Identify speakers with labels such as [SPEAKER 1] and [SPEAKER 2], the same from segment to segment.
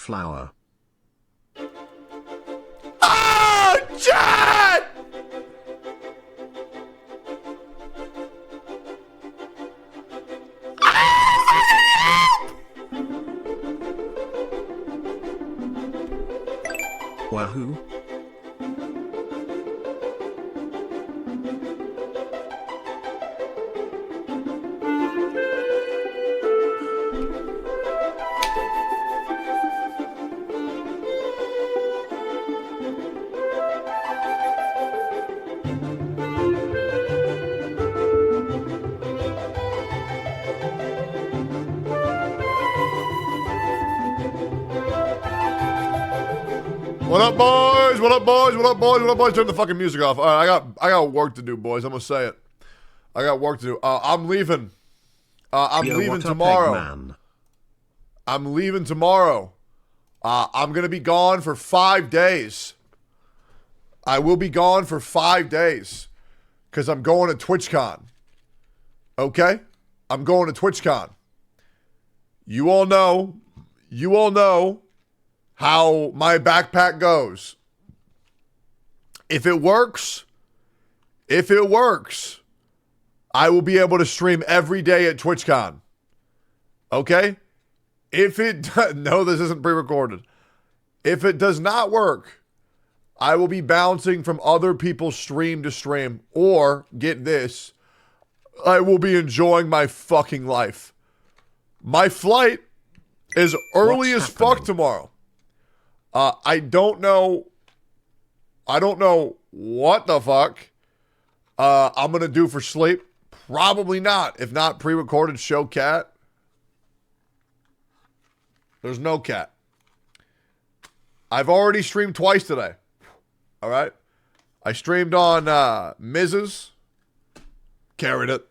[SPEAKER 1] flower.
[SPEAKER 2] Oh, chat!
[SPEAKER 1] Wahoo!
[SPEAKER 2] What up, boys? What up, boys? What up, boys? What up, boys? Turn the fucking music off. All right, I got work to do, boys. I'm gonna say it. I got work to do. I'm leaving. I'm leaving tomorrow. I'm leaving tomorrow. I'm gonna be gone for 5 days. I will be gone for 5 days because I'm going to TwitchCon. Okay, I'm going to TwitchCon. You all know how my backpack goes. If it works, I will be able to stream every day at TwitchCon. Okay? No, this isn't pre-recorded. If it does not work, I will be bouncing from other people's stream to stream, or get this, I will be enjoying my fucking life. My flight is early as fuck tomorrow. I don't know what the fuck I'm going to do for sleep. Probably not. If not pre-recorded, show cat. There's no cat. I've already streamed twice today. All right. I streamed on Mrs. Carried it.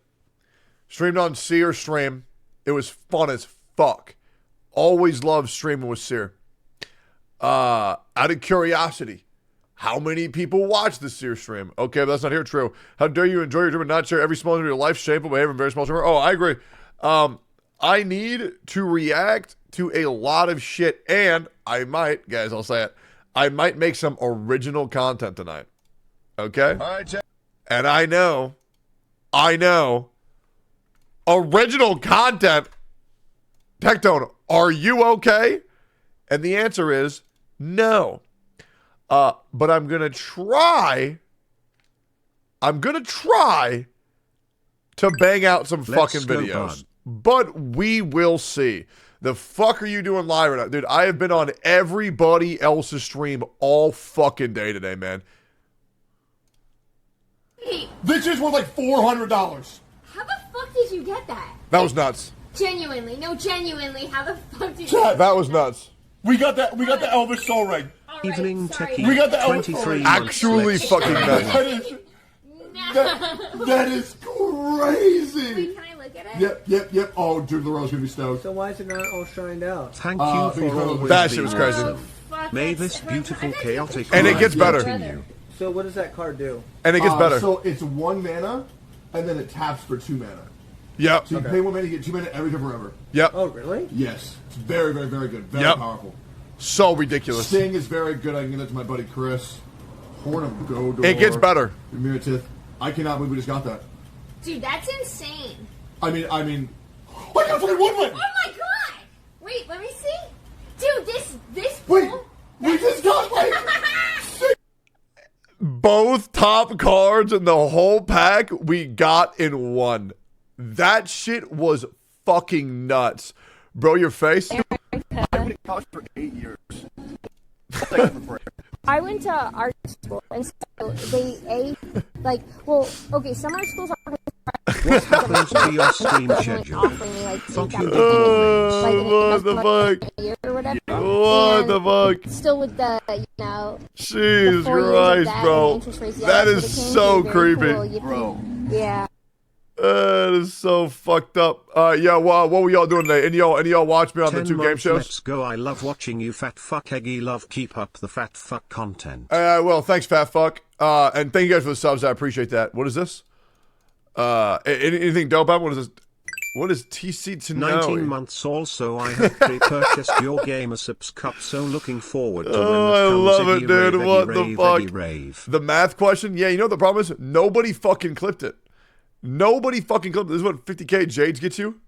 [SPEAKER 2] Streamed on Seer stream. It was fun as fuck. Always loved streaming with Seer. Out of curiosity, how many people watch the Seer stream? Okay, but that's not here. True. How dare you enjoy your dream and not share every small of your life? Shameful behavior and very small streamer. Oh, I agree. I need to react to a lot of shit, and I might, guys, I'll say it, I might make some original content tonight. Okay? All right, Jeff. And I know, original content. Tectone, are you okay? And the answer is no. But I'm going to try to bang out some fucking videos. But we will see. The fuck are you doing live right now? Dude, I have been on everybody else's stream all fucking day today, man.
[SPEAKER 3] This is worth like $400.
[SPEAKER 4] How the fuck did you get that?
[SPEAKER 2] That was nuts.
[SPEAKER 4] Genuinely, how the fuck did you get
[SPEAKER 2] that? Was nuts.
[SPEAKER 3] We got the Elvis Soul Ring.
[SPEAKER 4] Right,
[SPEAKER 1] Evening Techie.
[SPEAKER 3] We got the
[SPEAKER 1] 23
[SPEAKER 2] actually fucking nuts.
[SPEAKER 3] That is crazy.
[SPEAKER 4] Wait, can I look at it?
[SPEAKER 3] Yep. Oh, dude, the road's gonna be stoked.
[SPEAKER 5] So why is it not all shined out?
[SPEAKER 1] Thank you for always
[SPEAKER 2] that shit was crazy.
[SPEAKER 1] May this beautiful chaotic
[SPEAKER 2] and it gets better.
[SPEAKER 1] Continue.
[SPEAKER 5] So what does that card do?
[SPEAKER 2] And it gets better.
[SPEAKER 3] So it's 1 mana, and then it taps for 2 mana.
[SPEAKER 2] Yep.
[SPEAKER 3] So you pay 1 mana, you get 2 mana every time forever.
[SPEAKER 2] Yep.
[SPEAKER 5] Oh, really?
[SPEAKER 3] Yes. It's very, very, very good. Very powerful.
[SPEAKER 2] So ridiculous.
[SPEAKER 3] Sting is very good. I can give that to my buddy Chris. Horn of Godor.
[SPEAKER 2] It gets better.
[SPEAKER 3] Meritith. I cannot believe we just got that.
[SPEAKER 4] Dude, that's insane.
[SPEAKER 3] I mean, I got fucking woodland.
[SPEAKER 4] Oh my god! Wait, let me see. Dude, this
[SPEAKER 3] Wait,
[SPEAKER 4] pool,
[SPEAKER 3] we just got like
[SPEAKER 2] both top cards in the whole pack we got in one. That shit was fucking nuts. Bro, your face?
[SPEAKER 3] I went to college for 8 years.
[SPEAKER 4] I went to art school, and so they some art schools are
[SPEAKER 1] What happens to your stream schedule?
[SPEAKER 2] What the fuck?
[SPEAKER 4] or whatever.
[SPEAKER 2] What the fuck?
[SPEAKER 4] Still with the,
[SPEAKER 2] Jesus Christ, bro. That is so creepy.
[SPEAKER 3] Bro.
[SPEAKER 4] Yeah.
[SPEAKER 2] That is so fucked up. Yeah, what were y'all doing today? Any y'all watch me on the 2 game shows?
[SPEAKER 1] Let's go. I love watching you, fat fuck Eggy. Love, keep up the fat fuck content.
[SPEAKER 2] Well, thanks, fat fuck. And thank you guys for the subs. I appreciate that. What is this? Anything dope? What is this? What is TC to
[SPEAKER 1] 19
[SPEAKER 2] know?
[SPEAKER 1] months also. I have pre-purchased your Gamer Subs cup, so looking forward to when
[SPEAKER 2] Oh,
[SPEAKER 1] it
[SPEAKER 2] I
[SPEAKER 1] comes.
[SPEAKER 2] love it,
[SPEAKER 1] Iggy
[SPEAKER 2] dude.
[SPEAKER 1] rave,
[SPEAKER 2] What
[SPEAKER 1] Iggy
[SPEAKER 2] the
[SPEAKER 1] rave,
[SPEAKER 2] fuck?
[SPEAKER 1] Iggy rave.
[SPEAKER 2] The math question? Yeah, you know what the problem is? Nobody fucking clipped it. Nobody fucking clipped it. This is what 50k Jades get you?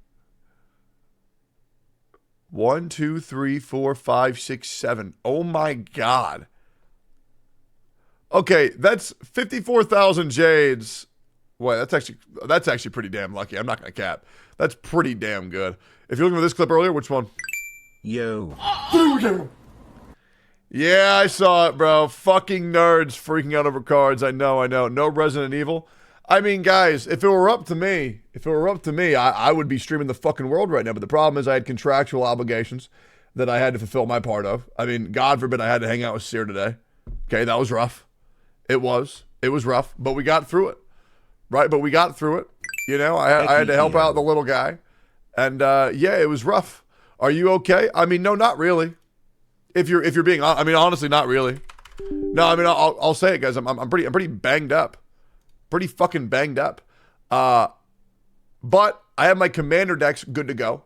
[SPEAKER 2] 1, 2, 3, 4, 5, 6, 7. Oh my god. Okay, that's 54,000 Jades. Wait, that's actually pretty damn lucky. I'm not gonna cap. That's pretty damn good. If you're looking for this clip earlier, which one?
[SPEAKER 1] Yo.
[SPEAKER 2] Yeah, I saw it, bro. Fucking nerds freaking out over cards. I know. No Resident Evil. I mean, guys, if it were up to me, I would be streaming the fucking world right now. But the problem is I had contractual obligations that I had to fulfill my part of. I mean, God forbid I had to hang out with Seer today. Okay, that was rough. It was rough, but we got through it. Right, but we got through it. You know, I had to help out the little guy. And, yeah, it was rough. Are you okay? I mean, no, not really. If you're being, I mean, honestly, not really. No, I mean, I'll say it, guys. I'm pretty banged up. Pretty fucking banged up. But I have my commander decks good to go.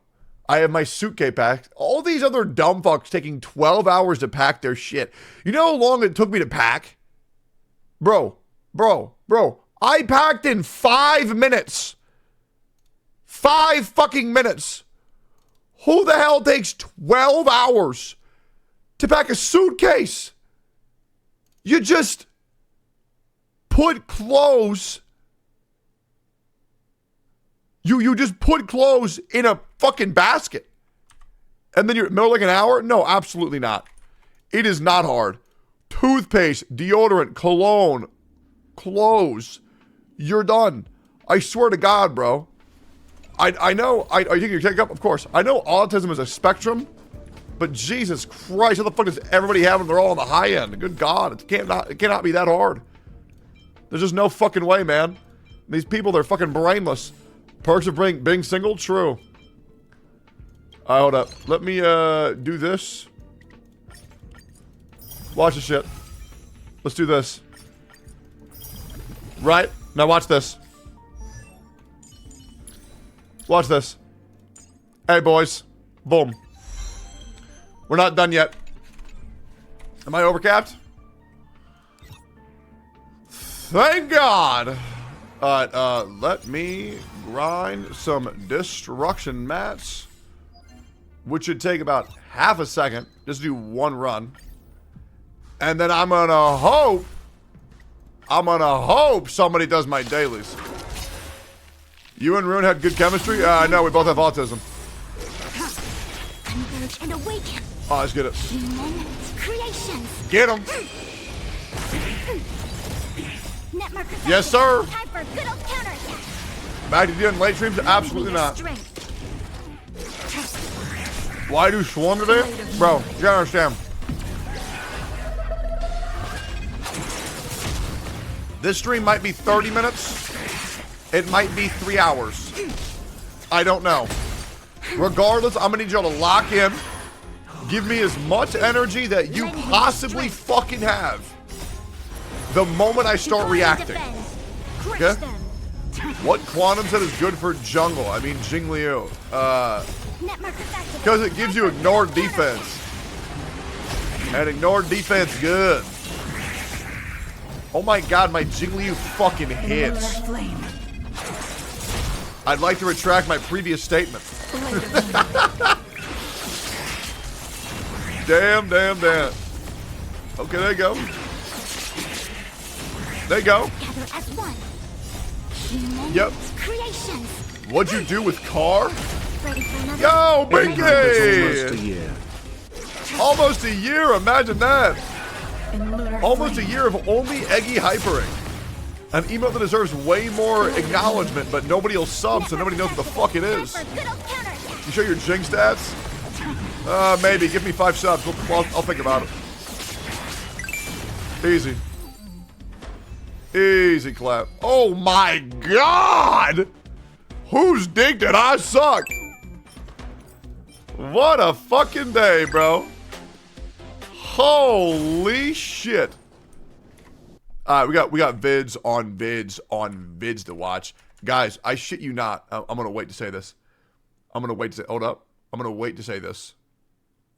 [SPEAKER 2] I have my suitcase packed. All these other dumb fucks taking 12 hours to pack their shit. You know how long it took me to pack? Bro. I packed in 5 minutes. 5 fucking minutes. Who the hell takes 12 hours to pack a suitcase? You just put clothes. You just put clothes in a fucking basket. And then you're like an hour? No, absolutely not. It is not hard. Toothpaste, deodorant, cologne, clothes. You're done. I swear to God, bro. I know. Are you taking your take-up? Of course. I know autism is a spectrum, but Jesus Christ, how the fuck does everybody have them? They're all on the high end. Good God, it cannot be that hard. There's just no fucking way, man. These people, they're fucking brainless. Perks of being single? True. All right, hold up. Let me do this. Watch this shit. Let's do this. Right? Now watch this. Watch this. Hey, boys. Boom. We're not done yet. Am I overcapped? Thank God. Alright, let me grind some destruction mats, which should take about half a second. Just do one run. And then I'm gonna hope somebody does my dailies. You and Rune had good chemistry? I know, we both have autism.
[SPEAKER 6] Converge and awaken.
[SPEAKER 2] Oh, let's get it.
[SPEAKER 6] Human creations.
[SPEAKER 2] Get him.
[SPEAKER 6] Net marker.
[SPEAKER 2] Yes, sir.
[SPEAKER 6] Time for good old counterattack.
[SPEAKER 2] Back to doing late streams? Absolutely not.
[SPEAKER 6] Strength.
[SPEAKER 2] Why do Swarm today? Bro, you gotta understand. This stream might be 30 minutes. It might be 3 hours. I don't know. Regardless, I'm gonna need y'all to lock in. Give me as much energy that you possibly fucking have. The moment I start reacting. Okay? What quantum set is good for jungle? I mean, Jingliu. Because it gives you ignored defense. And ignored defense good. Oh my God, my Jingliu fucking hits. I'd like to retract my previous statement. Damn. Okay, there you go. There you go. Yep. What'd you do with Car? Yo, Binky!
[SPEAKER 1] Almost a year.
[SPEAKER 2] Almost a year, imagine that. Almost a year of only Eggy hypering. An emote that deserves way more acknowledgement, but nobody will sub, so nobody knows what the fuck it is. You show your Jing stats? Maybe. Give me 5 subs. I'll think about it. Easy. Easy clap. Oh my God! Whose dick did I suck? What a fucking day, bro. Holy shit. We got vids on vids on vids to watch. Guys, I shit you not. I'm gonna wait to say this. I'm gonna wait to say. Hold up. I'm gonna wait to say this.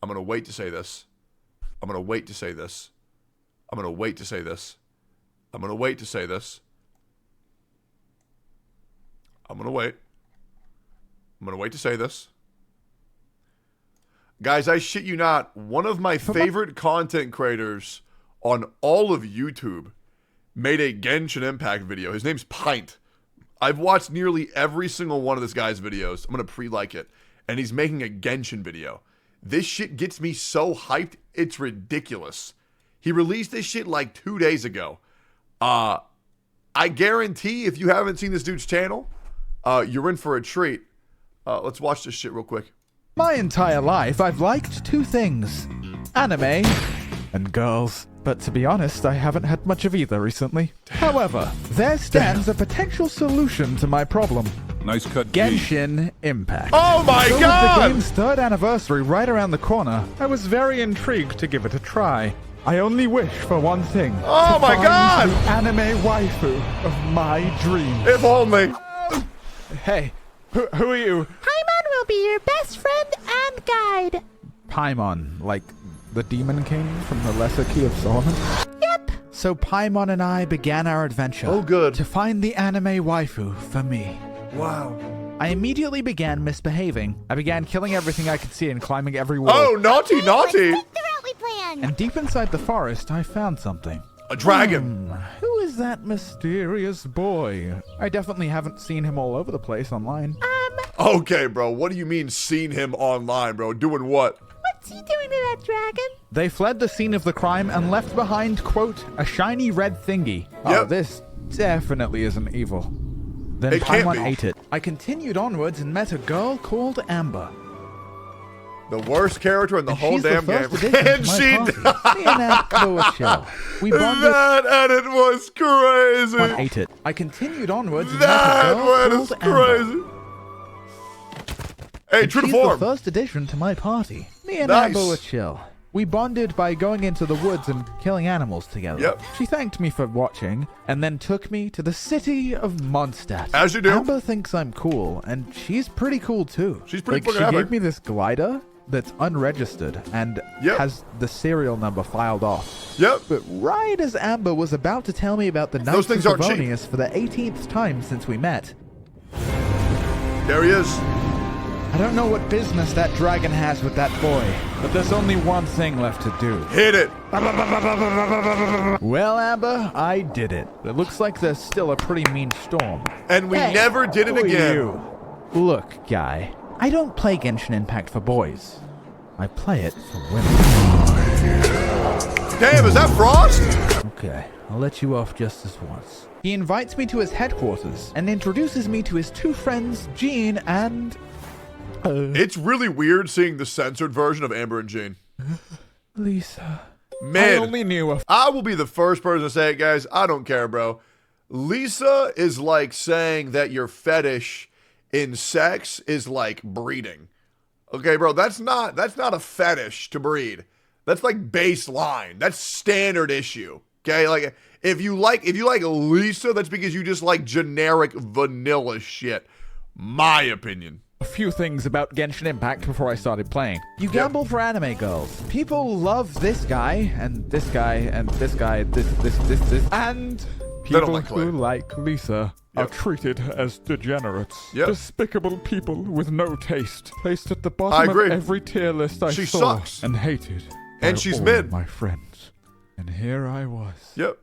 [SPEAKER 2] I'm gonna wait to say this. I'm gonna wait to say this. I'm gonna wait to say this. I'm gonna wait to say this. I'm gonna wait. I'm gonna wait to say this. Guys, I shit you not. One of my favorite content creators on all of YouTube made a Genshin Impact video. His name's Pint. I've watched nearly every single one of this guy's videos. I'm going to pre-like it. And he's making a Genshin video. This shit gets me so hyped, it's ridiculous. He released this shit like 2 days ago. I guarantee if you haven't seen this dude's channel, you're in for a treat. Let's watch this shit real quick.
[SPEAKER 7] My entire life, I've liked two things. Anime and girls. But to be honest, I haven't had much of either recently. However, there stands a potential solution to my problem.
[SPEAKER 8] Nice cut.
[SPEAKER 7] Genshin Impact.
[SPEAKER 2] Oh my god!
[SPEAKER 7] With the game's 3rd anniversary right around the corner, I was very intrigued to give it a try. I only wish for one thing.
[SPEAKER 2] Oh my god!
[SPEAKER 7] The anime waifu of my dreams.
[SPEAKER 2] If only.
[SPEAKER 7] Hey, who are you?
[SPEAKER 6] Paimon will be your best friend and guide.
[SPEAKER 7] Paimon, like the Demon King from the Lesser Key of Solomon?
[SPEAKER 6] Yep.
[SPEAKER 7] So Paimon and I began our adventure.
[SPEAKER 2] Oh, good.
[SPEAKER 7] To find the anime waifu for me.
[SPEAKER 2] Wow.
[SPEAKER 7] I immediately began misbehaving. I began killing everything I could see and climbing every wall.
[SPEAKER 2] Oh, naughty, naughty.
[SPEAKER 6] Let's take the route we planned.
[SPEAKER 7] And deep inside the forest, I found something.
[SPEAKER 2] A dragon.
[SPEAKER 7] Who is that mysterious boy? I definitely haven't seen him all over the place online.
[SPEAKER 2] Okay, bro. What do you mean seen him online, bro? Doing what?
[SPEAKER 6] What's he doing to that dragon?
[SPEAKER 7] They fled the scene of the crime and left behind, quote, a shiny red thingy. Oh,
[SPEAKER 2] Yep.
[SPEAKER 7] this definitely isn't evil. Then
[SPEAKER 2] It can't
[SPEAKER 7] Paimon
[SPEAKER 2] be.
[SPEAKER 7] ate it. I continued onwards and met a girl called Amber.
[SPEAKER 2] The worst character in the whole
[SPEAKER 7] She's
[SPEAKER 2] damn
[SPEAKER 7] the
[SPEAKER 2] game.
[SPEAKER 7] first addition
[SPEAKER 2] And
[SPEAKER 7] to my
[SPEAKER 2] she
[SPEAKER 7] party. Me and Amber were chill. We bonded
[SPEAKER 2] That edit was crazy.
[SPEAKER 7] and ate it. I continued onwards and
[SPEAKER 2] That
[SPEAKER 7] met a girl
[SPEAKER 2] one is
[SPEAKER 7] called Amber.
[SPEAKER 2] crazy. Hey, true to
[SPEAKER 7] She's the
[SPEAKER 2] form.
[SPEAKER 7] first addition to my party. Me and
[SPEAKER 2] Nice.
[SPEAKER 7] Amber were chill. We bonded by going into the woods and killing animals together.
[SPEAKER 2] Yep.
[SPEAKER 7] She thanked me for watching, and then took me to the city of Mondstadt.
[SPEAKER 2] As you do.
[SPEAKER 7] Amber thinks I'm cool, and she's pretty cool too.
[SPEAKER 2] She's pretty
[SPEAKER 7] Like,
[SPEAKER 2] fucking
[SPEAKER 7] she
[SPEAKER 2] epic.
[SPEAKER 7] gave me this glider that's unregistered and
[SPEAKER 2] Yep.
[SPEAKER 7] has the serial number filed off.
[SPEAKER 2] Yep.
[SPEAKER 7] But right as Amber was about to tell me about the
[SPEAKER 2] Those
[SPEAKER 7] Knights of
[SPEAKER 2] things aren't cheap.
[SPEAKER 7] Favonius for the 18th time since we met,
[SPEAKER 2] There he is.
[SPEAKER 7] I don't know what business that dragon has with that boy, but there's only one thing left to do.
[SPEAKER 2] Hit it.
[SPEAKER 7] Well, Amber, I did it. It looks like there's still a pretty mean storm.
[SPEAKER 2] And we
[SPEAKER 7] Hey,
[SPEAKER 2] never did it
[SPEAKER 7] who are
[SPEAKER 2] again.
[SPEAKER 7] you? Look, guy, I don't play Genshin Impact for boys. I play it for women.
[SPEAKER 2] Damn, is that Frost?
[SPEAKER 7] Okay, I'll let you off just this once. He invites me to his headquarters and introduces me to his two friends, Jean and...
[SPEAKER 2] It's really weird seeing the censored version of Amber and Jean.
[SPEAKER 7] Lisa. I
[SPEAKER 2] Man,
[SPEAKER 7] only knew a
[SPEAKER 2] I will be the first person to say it, guys. I don't care, bro. Lisa is like saying that your fetish in sex is like breeding. Okay, bro, that's not a fetish to breed. That's like baseline. That's standard issue. Okay, like if you like Lisa, that's because you just like generic vanilla shit. My opinion.
[SPEAKER 7] few things about Genshin Impact before I started playing. You gamble for anime girls. People love this guy, and this guy, and this guy, this. And people
[SPEAKER 2] like
[SPEAKER 7] who like Lisa are treated as degenerates.
[SPEAKER 2] Yep.
[SPEAKER 7] Despicable people with no taste. Placed at the
[SPEAKER 2] I
[SPEAKER 7] bottom
[SPEAKER 2] agree.
[SPEAKER 7] of every tier list I
[SPEAKER 2] She
[SPEAKER 7] saw.
[SPEAKER 2] sucks.
[SPEAKER 7] And hated.
[SPEAKER 2] And
[SPEAKER 7] by
[SPEAKER 2] she's
[SPEAKER 7] all
[SPEAKER 2] mid.
[SPEAKER 7] my friends. And here I was.
[SPEAKER 2] Yep.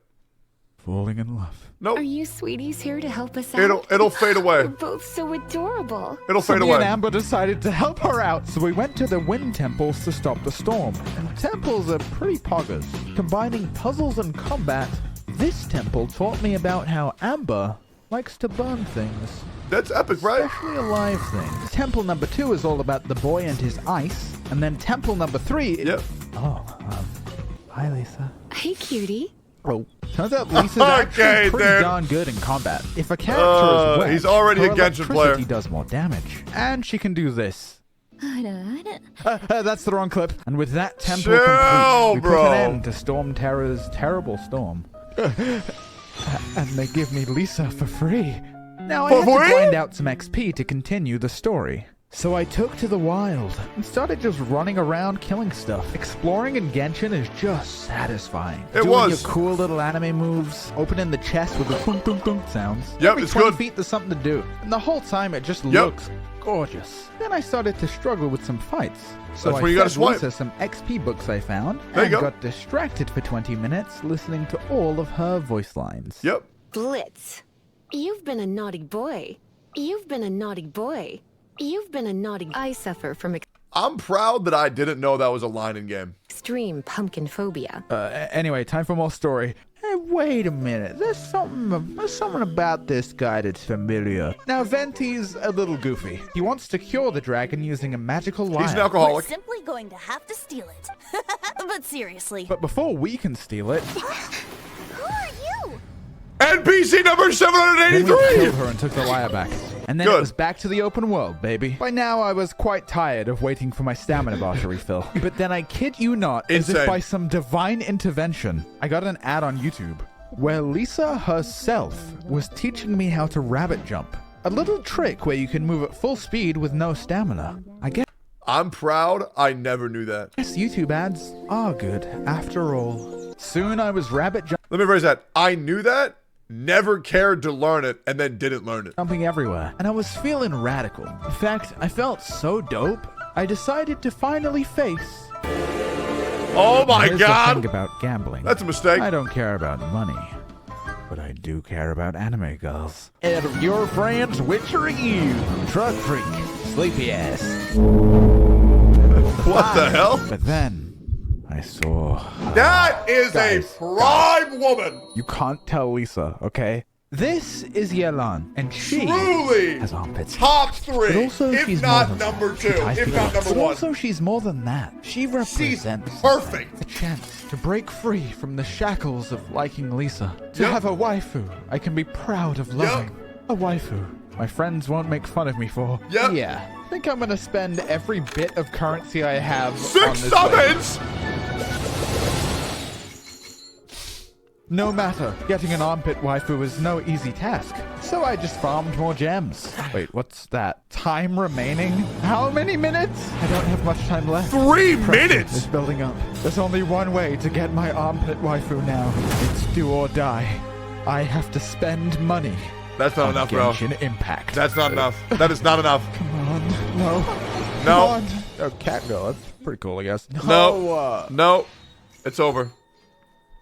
[SPEAKER 7] Falling in love.
[SPEAKER 2] Nope.
[SPEAKER 9] Are you sweeties here to help us out?
[SPEAKER 2] It'll fade away.
[SPEAKER 9] You're both so adorable.
[SPEAKER 2] It'll
[SPEAKER 7] So
[SPEAKER 2] fade
[SPEAKER 7] me and
[SPEAKER 2] away.
[SPEAKER 7] Amber decided to help her out, so we went to the wind temples to stop the storm. And temples are pretty poggers. Combining puzzles and combat, this temple taught me about how Amber likes to burn things.
[SPEAKER 2] That's epic, right?
[SPEAKER 7] Especially alive things. Temple number 2 is all about the boy and his ice. And then temple number 3...
[SPEAKER 2] Yep.
[SPEAKER 7] Hi, Lisa.
[SPEAKER 9] Hey, cutie.
[SPEAKER 7] Oh, turns out Lisa's actually
[SPEAKER 2] Okay,
[SPEAKER 7] pretty
[SPEAKER 2] dude.
[SPEAKER 7] darn good in combat. If a character is wet,
[SPEAKER 2] he's already
[SPEAKER 7] her
[SPEAKER 2] a Genshin player.
[SPEAKER 7] electricity does more damage. And she can do this. That's the wrong clip. And with that temple
[SPEAKER 2] Chill,
[SPEAKER 7] complete, we
[SPEAKER 2] bro.
[SPEAKER 7] put an end to Storm Terror's terrible storm. And they give me Lisa for free. Now I
[SPEAKER 2] For
[SPEAKER 7] had to
[SPEAKER 2] free?
[SPEAKER 7] grind out some XP to continue the story. So I took to the wild and started just running around killing stuff. Exploring in Genshin is just satisfying. Doing your cool little anime moves, opening the chest with the thunk thunk thunk sounds.
[SPEAKER 2] Yep,
[SPEAKER 7] Every
[SPEAKER 2] it's
[SPEAKER 7] 20
[SPEAKER 2] good.
[SPEAKER 7] feet there's something to do. And the whole time it just looks gorgeous. Then I started to struggle with some fights. So
[SPEAKER 2] That's
[SPEAKER 7] I
[SPEAKER 2] where you gotta
[SPEAKER 7] fed Lisa some XP books I found
[SPEAKER 2] There you
[SPEAKER 7] and
[SPEAKER 2] go.
[SPEAKER 7] got distracted for 20 minutes listening to all of her voice lines.
[SPEAKER 2] Yep.
[SPEAKER 9] Blitz. You've been a naughty boy. You've been a naughty boy. You've been a naughty... I suffer from
[SPEAKER 2] I'm proud that I didn't know that was a line in game.
[SPEAKER 9] extreme pumpkin phobia.
[SPEAKER 7] Anyway, time for more story. Hey, wait a minute. There's something about this guy that's familiar. Now, Venti's a little goofy. He wants to cure the dragon using a magical lyre.
[SPEAKER 2] He's an
[SPEAKER 8] We're
[SPEAKER 2] alcoholic.
[SPEAKER 8] simply going to have to steal it. But seriously.
[SPEAKER 7] But before we can steal it,
[SPEAKER 8] Who are you?
[SPEAKER 2] NPC number
[SPEAKER 7] then we
[SPEAKER 2] 783!
[SPEAKER 7] killed her and took the lyre back. And then
[SPEAKER 2] Good.
[SPEAKER 7] it was back to the open world, baby. By now, I was quite tired of waiting for my stamina bar to refill. But then I kid you not, as if
[SPEAKER 2] Insane.
[SPEAKER 7] by some divine intervention, I got an ad on YouTube where Lisa herself was teaching me how to rabbit jump. A little trick where you can move at full speed with no stamina. I guess
[SPEAKER 2] I'm proud I never knew that.
[SPEAKER 7] YouTube ads are good after all. Soon I was rabbit
[SPEAKER 2] Let me rephrase that. I knew that, never cared to learn it, and then didn't learn it.
[SPEAKER 7] jumping everywhere, and I was feeling radical. In fact, I felt so dope, I decided to finally face.
[SPEAKER 2] Oh my
[SPEAKER 7] Here's the
[SPEAKER 2] god!
[SPEAKER 7] thing about gambling.
[SPEAKER 2] That's a mistake.
[SPEAKER 7] I don't care about money, but I do care about anime girls. And your friends witchering you, truck freak, sleepy ass.
[SPEAKER 2] What the hell?
[SPEAKER 7] But then I saw.
[SPEAKER 2] That is
[SPEAKER 7] Guys,
[SPEAKER 2] a prime woman!
[SPEAKER 7] You can't tell Lisa, okay? This is Yelan, and she
[SPEAKER 2] Truly
[SPEAKER 7] has armpits.
[SPEAKER 2] top
[SPEAKER 7] But
[SPEAKER 2] three,
[SPEAKER 7] also,
[SPEAKER 2] if
[SPEAKER 7] she's
[SPEAKER 2] not
[SPEAKER 7] more than
[SPEAKER 2] number
[SPEAKER 7] that.
[SPEAKER 2] two,
[SPEAKER 7] She ties
[SPEAKER 2] if
[SPEAKER 7] together.
[SPEAKER 2] not number
[SPEAKER 7] But
[SPEAKER 2] one.
[SPEAKER 7] also, she's more than that. She
[SPEAKER 2] She's
[SPEAKER 7] represents
[SPEAKER 2] perfect.
[SPEAKER 7] a chance to break free from the shackles of liking Lisa. To
[SPEAKER 2] Yep.
[SPEAKER 7] have a waifu I can be proud of loving. A waifu my friends won't make fun of me for.
[SPEAKER 2] Yep.
[SPEAKER 7] Yeah, I think I'm gonna spend every bit of currency I have on
[SPEAKER 2] 6
[SPEAKER 7] this lady.
[SPEAKER 2] summons!
[SPEAKER 7] No matter, getting an armpit waifu is no easy task. So I just farmed more gems. Wait, what's that? Time remaining? How many minutes? I don't have much time left.
[SPEAKER 2] 3
[SPEAKER 7] Pressure
[SPEAKER 2] minutes!
[SPEAKER 7] is building up. There's only one way to get my armpit waifu now. It's do or die. I have to spend money.
[SPEAKER 2] That's not
[SPEAKER 7] on
[SPEAKER 2] enough, bro.
[SPEAKER 7] Genshin Impact.
[SPEAKER 2] That's not enough. That is not enough.
[SPEAKER 7] Come on. No.
[SPEAKER 2] No.
[SPEAKER 7] Come on. Oh, cat girl. That's pretty cool, I guess.
[SPEAKER 2] No. No. It's over.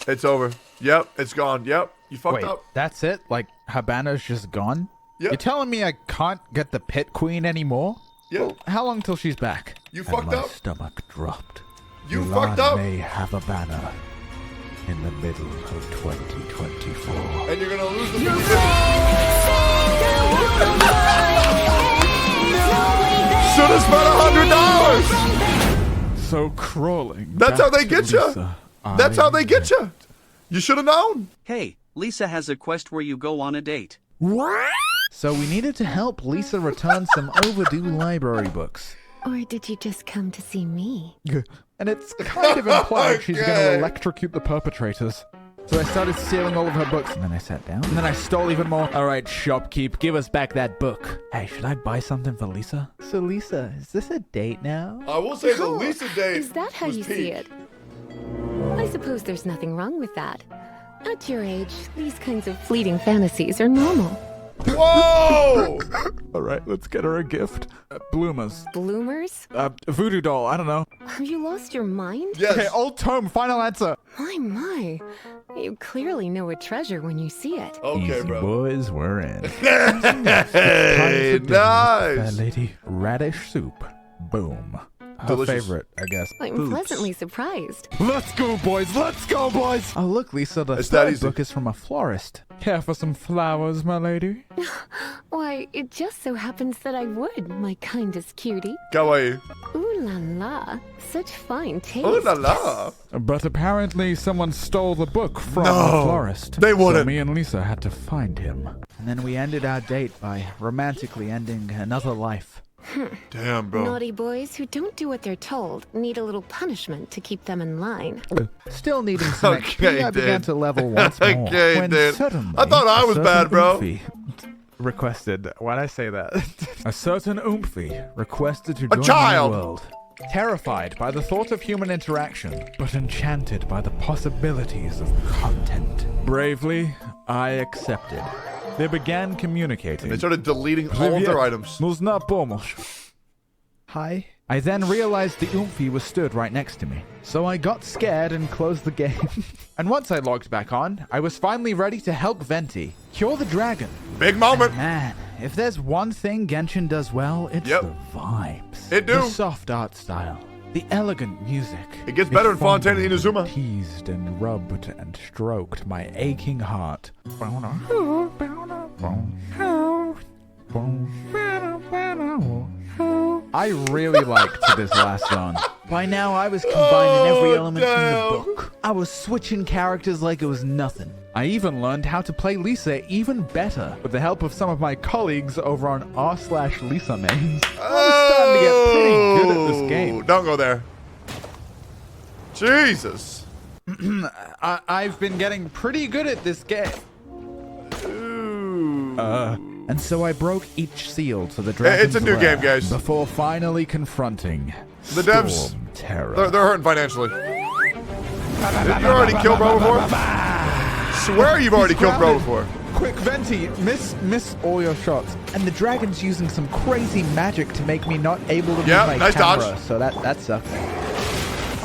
[SPEAKER 2] It's over. Yep, it's gone. Yep, you fucked
[SPEAKER 7] Wait,
[SPEAKER 2] up.
[SPEAKER 7] that's it? Like, Habana's just gone?
[SPEAKER 2] Yep.
[SPEAKER 7] You're telling me I can't get the pit queen anymore?
[SPEAKER 2] Yep.
[SPEAKER 7] Well, how long till she's back?
[SPEAKER 2] You
[SPEAKER 7] And
[SPEAKER 2] fucked
[SPEAKER 7] my
[SPEAKER 2] up.
[SPEAKER 7] stomach dropped.
[SPEAKER 2] You
[SPEAKER 7] Mulan
[SPEAKER 2] fucked up.
[SPEAKER 7] may have a banner in the middle of 2024.
[SPEAKER 2] And you're gonna lose the Should have spent $100.
[SPEAKER 7] So crawling.
[SPEAKER 2] That's how
[SPEAKER 7] back
[SPEAKER 2] they
[SPEAKER 7] to
[SPEAKER 2] get you.
[SPEAKER 7] Lisa,
[SPEAKER 2] That's how they get you. You should have known.
[SPEAKER 10] Hey, Lisa has a quest where you go on a date.
[SPEAKER 7] So we needed to help Lisa return some overdue library books.
[SPEAKER 9] Or did you just come to see me?
[SPEAKER 7] And it's kind of implied she's going
[SPEAKER 2] Okay.
[SPEAKER 7] to electrocute the perpetrators. So I started stealing all of her books, and then I sat down, and then I stole even more. All right, shopkeep, give us back that book. Hey, should I buy something for Lisa? So Lisa, is this a date now?
[SPEAKER 2] I will say the Lisa date
[SPEAKER 9] Is that how
[SPEAKER 2] was
[SPEAKER 9] you
[SPEAKER 2] peak.
[SPEAKER 9] see it? I suppose there's nothing wrong with that. At your age, these kinds of fleeting fantasies are normal.
[SPEAKER 2] Whoa!
[SPEAKER 7] All right, let's get her a gift. Bloomers.
[SPEAKER 9] Bloomers?
[SPEAKER 7] Voodoo doll, I don't know.
[SPEAKER 9] Have you lost your mind?
[SPEAKER 2] Yes.
[SPEAKER 7] Okay, old tome, final answer.
[SPEAKER 9] My. You clearly know a treasure when you see it.
[SPEAKER 2] Okay,
[SPEAKER 7] Easy
[SPEAKER 2] bro.
[SPEAKER 7] boys, we're in.
[SPEAKER 2] Hey,
[SPEAKER 7] Fair
[SPEAKER 2] nice.
[SPEAKER 7] lady, radish soup. Boom. Her
[SPEAKER 2] Delicious.
[SPEAKER 7] favorite, I guess.
[SPEAKER 9] I'm pleasantly surprised.
[SPEAKER 7] Let's go, boys. Let's go, boys. Oh, look, Lisa, the
[SPEAKER 2] It's that
[SPEAKER 7] third
[SPEAKER 2] easy.
[SPEAKER 7] book is from a florist. Care for some flowers, my lady?
[SPEAKER 9] Why, it just so happens that I would, my kindest cutie.
[SPEAKER 2] Kawaii.
[SPEAKER 9] Ooh la la. Such fine taste.
[SPEAKER 2] Oh la la.
[SPEAKER 7] But apparently someone stole the book from
[SPEAKER 2] No,
[SPEAKER 7] the florist.
[SPEAKER 2] they wouldn't.
[SPEAKER 7] So me and Lisa had to find him. And then we ended our date by romantically ending another life.
[SPEAKER 2] Damn, bro.
[SPEAKER 9] Naughty boys who don't do what they're told need a little punishment to keep them in line.
[SPEAKER 7] Still needing some
[SPEAKER 2] Okay,
[SPEAKER 7] XP, I began
[SPEAKER 2] dude.
[SPEAKER 7] to level once more.
[SPEAKER 2] Okay,
[SPEAKER 7] when
[SPEAKER 2] dude.
[SPEAKER 7] suddenly,
[SPEAKER 2] I thought I
[SPEAKER 7] a
[SPEAKER 2] was
[SPEAKER 7] certain
[SPEAKER 2] bad, bro.
[SPEAKER 7] Oofy requested, why'd I say that? A certain Oomphy requested to join
[SPEAKER 2] child!
[SPEAKER 7] my world. Terrified by the thought of human interaction, but enchanted by the possibilities of content. Bravely, I accepted. They began communicating.
[SPEAKER 2] They started deleting all of their items.
[SPEAKER 7] Нужна помощь. Hi. I then realized the Oomphy was stood right next to me. So I got scared and closed the game. And once I logged back on, I was finally ready to help Venti cure the dragon.
[SPEAKER 2] Big moment.
[SPEAKER 7] And man, if there's one thing Genshin does well, it's the vibes.
[SPEAKER 2] It do.
[SPEAKER 7] The soft art style. The elegant music.
[SPEAKER 2] It gets better in Fontaine and
[SPEAKER 7] fondled,
[SPEAKER 2] Inazuma.
[SPEAKER 7] Teased and rubbed and stroked my aching heart. I really liked this last zone. By now, I was combining every element from the book. I was switching characters like it was nothing. I even learned how to play Lisa even better with the help of some of my colleagues over on r/Lisa mains. I was starting to get pretty good at this game.
[SPEAKER 2] Don't go there. Jesus.
[SPEAKER 7] I've been getting pretty good at this game. And so I broke each seal to the dragon's
[SPEAKER 2] It's a new
[SPEAKER 7] lair
[SPEAKER 2] game, guys.
[SPEAKER 7] before finally confronting
[SPEAKER 2] The devs,
[SPEAKER 7] Storm Terror.
[SPEAKER 2] they're hurting financially. Did you already kill bro before? Swear you've already killed bro before.
[SPEAKER 7] Quick, Venti, miss all your shots. And the dragon's using some crazy magic to make me not able to move my
[SPEAKER 2] nice
[SPEAKER 7] camera.
[SPEAKER 2] dodge.
[SPEAKER 7] So that sucks.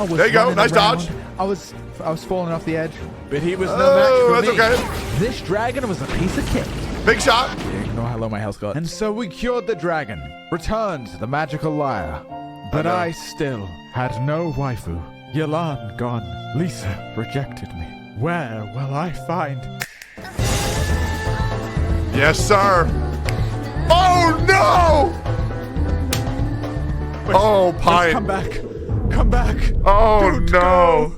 [SPEAKER 2] There you go, nice dodge.
[SPEAKER 7] I was falling off the edge, but he was no match for me.
[SPEAKER 2] That's okay.
[SPEAKER 7] This dragon was a piece of cake.
[SPEAKER 2] Big shot.
[SPEAKER 7] Ignore how low my health got. And so we cured the dragon, returned the magical lyre. But I still had no waifu. Yelan gone. Lisa rejected me. Where will I find...
[SPEAKER 2] Yes, sir. Oh, no! Oh, Pine.
[SPEAKER 7] Come back. Come back.
[SPEAKER 2] Oh,
[SPEAKER 7] Don't
[SPEAKER 2] no.
[SPEAKER 7] go.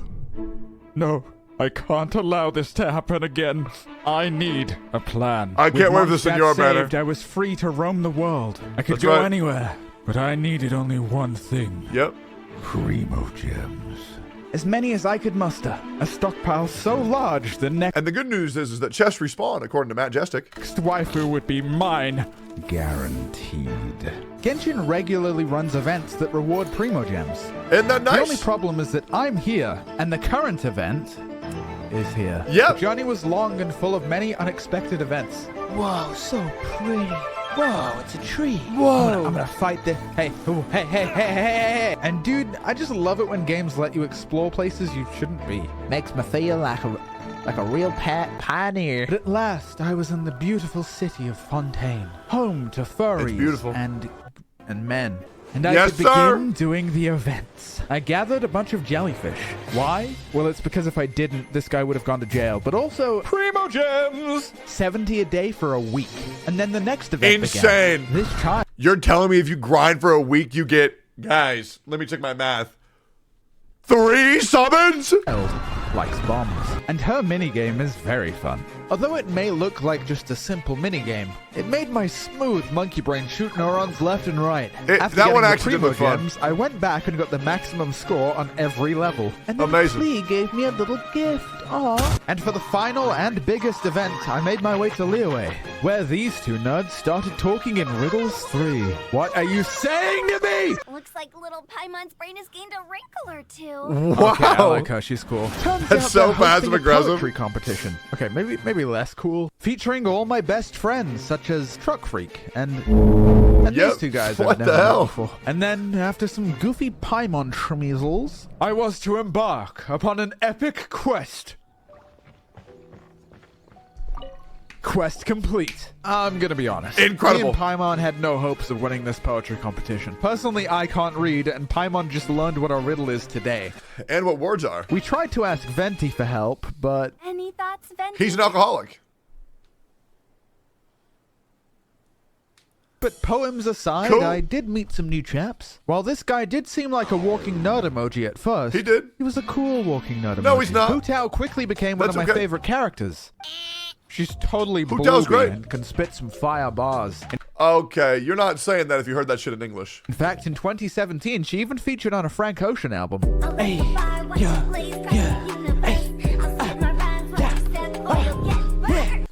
[SPEAKER 7] No, I can't allow this to happen again. I need a plan.
[SPEAKER 2] I can't wait for the
[SPEAKER 7] With
[SPEAKER 2] Senor
[SPEAKER 7] Mondstadt
[SPEAKER 2] banner.
[SPEAKER 7] saved, I was free to roam the world. I could
[SPEAKER 2] That's
[SPEAKER 7] go
[SPEAKER 2] right.
[SPEAKER 7] anywhere. But I needed only one thing.
[SPEAKER 2] Yep.
[SPEAKER 7] Primo gems. As many as I could muster. A stockpile so large the next
[SPEAKER 2] And the good news is that chests respawn, according to Matt Jestik.
[SPEAKER 7] waifu would be mine. Guaranteed. Genshin regularly runs events that reward Primo gems.
[SPEAKER 2] Isn't that nice?
[SPEAKER 7] The only problem is that I'm here, and the current event is here.
[SPEAKER 2] Yep.
[SPEAKER 7] The journey was long and full of many unexpected events.
[SPEAKER 6] Whoa, so pretty. Whoa, it's a tree.
[SPEAKER 7] I'm gonna fight this. Hey, ooh, hey. And dude, I just love it when games let you explore places you shouldn't be.
[SPEAKER 6] Makes me feel like a real pioneer.
[SPEAKER 7] But at last, I was in the beautiful city of Fontaine, home to furries
[SPEAKER 2] beautiful.
[SPEAKER 7] and men. And I
[SPEAKER 2] Yes,
[SPEAKER 7] could begin
[SPEAKER 2] sir.
[SPEAKER 7] doing the events. I gathered a bunch of jellyfish. Why? Well, it's because if I didn't, this guy would have gone to jail. But also, Primo Gems! 70 a day for a week. And then the next event
[SPEAKER 2] Insane.
[SPEAKER 7] began. This child
[SPEAKER 2] You're telling me if you grind for a week, you get... Guys, let me check my math. 3 summons?
[SPEAKER 7] likes bombs. And her minigame is very fun. Although it may look like just a simple minigame, it made my smooth monkey brain shoot neurons left and right. After
[SPEAKER 2] that one
[SPEAKER 7] getting the
[SPEAKER 2] actually did
[SPEAKER 7] Primo
[SPEAKER 2] look fun.
[SPEAKER 7] gems, I went back and got the maximum score on every level. And then
[SPEAKER 2] Amazing.
[SPEAKER 7] Flea gave me a little gift. Aww. And for the final and biggest event, I made my way to Liyue, where these two nerds started talking in Riddles 3. What are you saying to me?
[SPEAKER 8] Looks like little Paimon's brain has gained a wrinkle or two.
[SPEAKER 2] Wow.
[SPEAKER 7] Okay, I like her. She's cool. Turns
[SPEAKER 2] That's
[SPEAKER 7] out
[SPEAKER 2] so
[SPEAKER 7] they're hosting
[SPEAKER 2] passive-aggressive.
[SPEAKER 7] a poetry competition. Okay, maybe less cool. Featuring all my best friends, such as Truck Freak and
[SPEAKER 2] Yep.
[SPEAKER 7] these two guys
[SPEAKER 2] What
[SPEAKER 7] I've never
[SPEAKER 2] the
[SPEAKER 7] met
[SPEAKER 2] hell?
[SPEAKER 7] before. And then, after some goofy Paimon schmeasels, I was to embark upon an epic quest. Quest complete. I'm gonna be honest.
[SPEAKER 2] Incredible.
[SPEAKER 7] Me and Paimon had no hopes of winning this poetry competition. Personally, I can't read, and Paimon just learned what a riddle is today.
[SPEAKER 2] And what words are.
[SPEAKER 7] We tried to ask Venti for help, but
[SPEAKER 8] Any thoughts, Venti?
[SPEAKER 2] He's an alcoholic.
[SPEAKER 7] poems aside,
[SPEAKER 2] Cool.
[SPEAKER 7] I did meet some new chaps. While this guy did seem like a walking nerd emoji at first,
[SPEAKER 2] He did.
[SPEAKER 7] He was a cool walking nerd emoji.
[SPEAKER 2] No, he's not.
[SPEAKER 7] Hu Tao quickly became one of
[SPEAKER 2] That's
[SPEAKER 7] my
[SPEAKER 2] okay.
[SPEAKER 7] favorite characters. She's totally
[SPEAKER 2] Hu Tao's
[SPEAKER 7] ballsy
[SPEAKER 2] great.
[SPEAKER 7] and can spit some fire bars.
[SPEAKER 2] Okay, you're not saying that if you heard that shit in English.
[SPEAKER 7] In fact, in 2017, she even featured on a Frank Ocean album.
[SPEAKER 8] Hey, yeah, hey,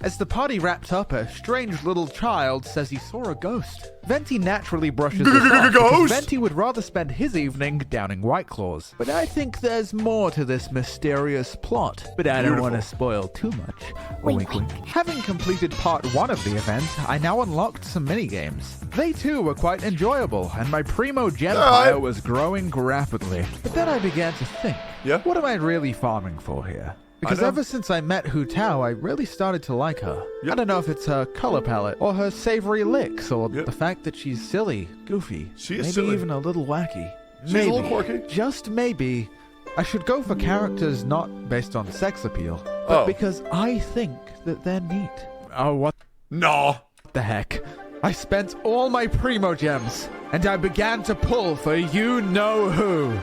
[SPEAKER 7] As the party wraps up, a strange little child says he saw a ghost. Venti naturally brushes this off because Venti would rather spend his evening downing White Claws. But I think there's more to this mysterious plot. But I don't want to spoil too much. Wink, wink. Having completed part 1 of the event, I now unlocked some minigames. They too were quite enjoyable, and my Primo gem pile was growing rapidly. But then I began to think, what am I really farming for here? Because ever since I met Hu Tao, I really started to like her. I don't know if it's her color palette, or her savory licks, or the fact that she's silly, goofy, maybe silly. Even a little wacky.
[SPEAKER 2] She's
[SPEAKER 7] maybe,
[SPEAKER 2] a little quirky.
[SPEAKER 7] Just maybe, I should go for characters not based on sex appeal, but because I think that they're neat. Oh, what?
[SPEAKER 2] No.
[SPEAKER 7] The heck? I spent all my Primo gems, and I began to pull for you-know-who.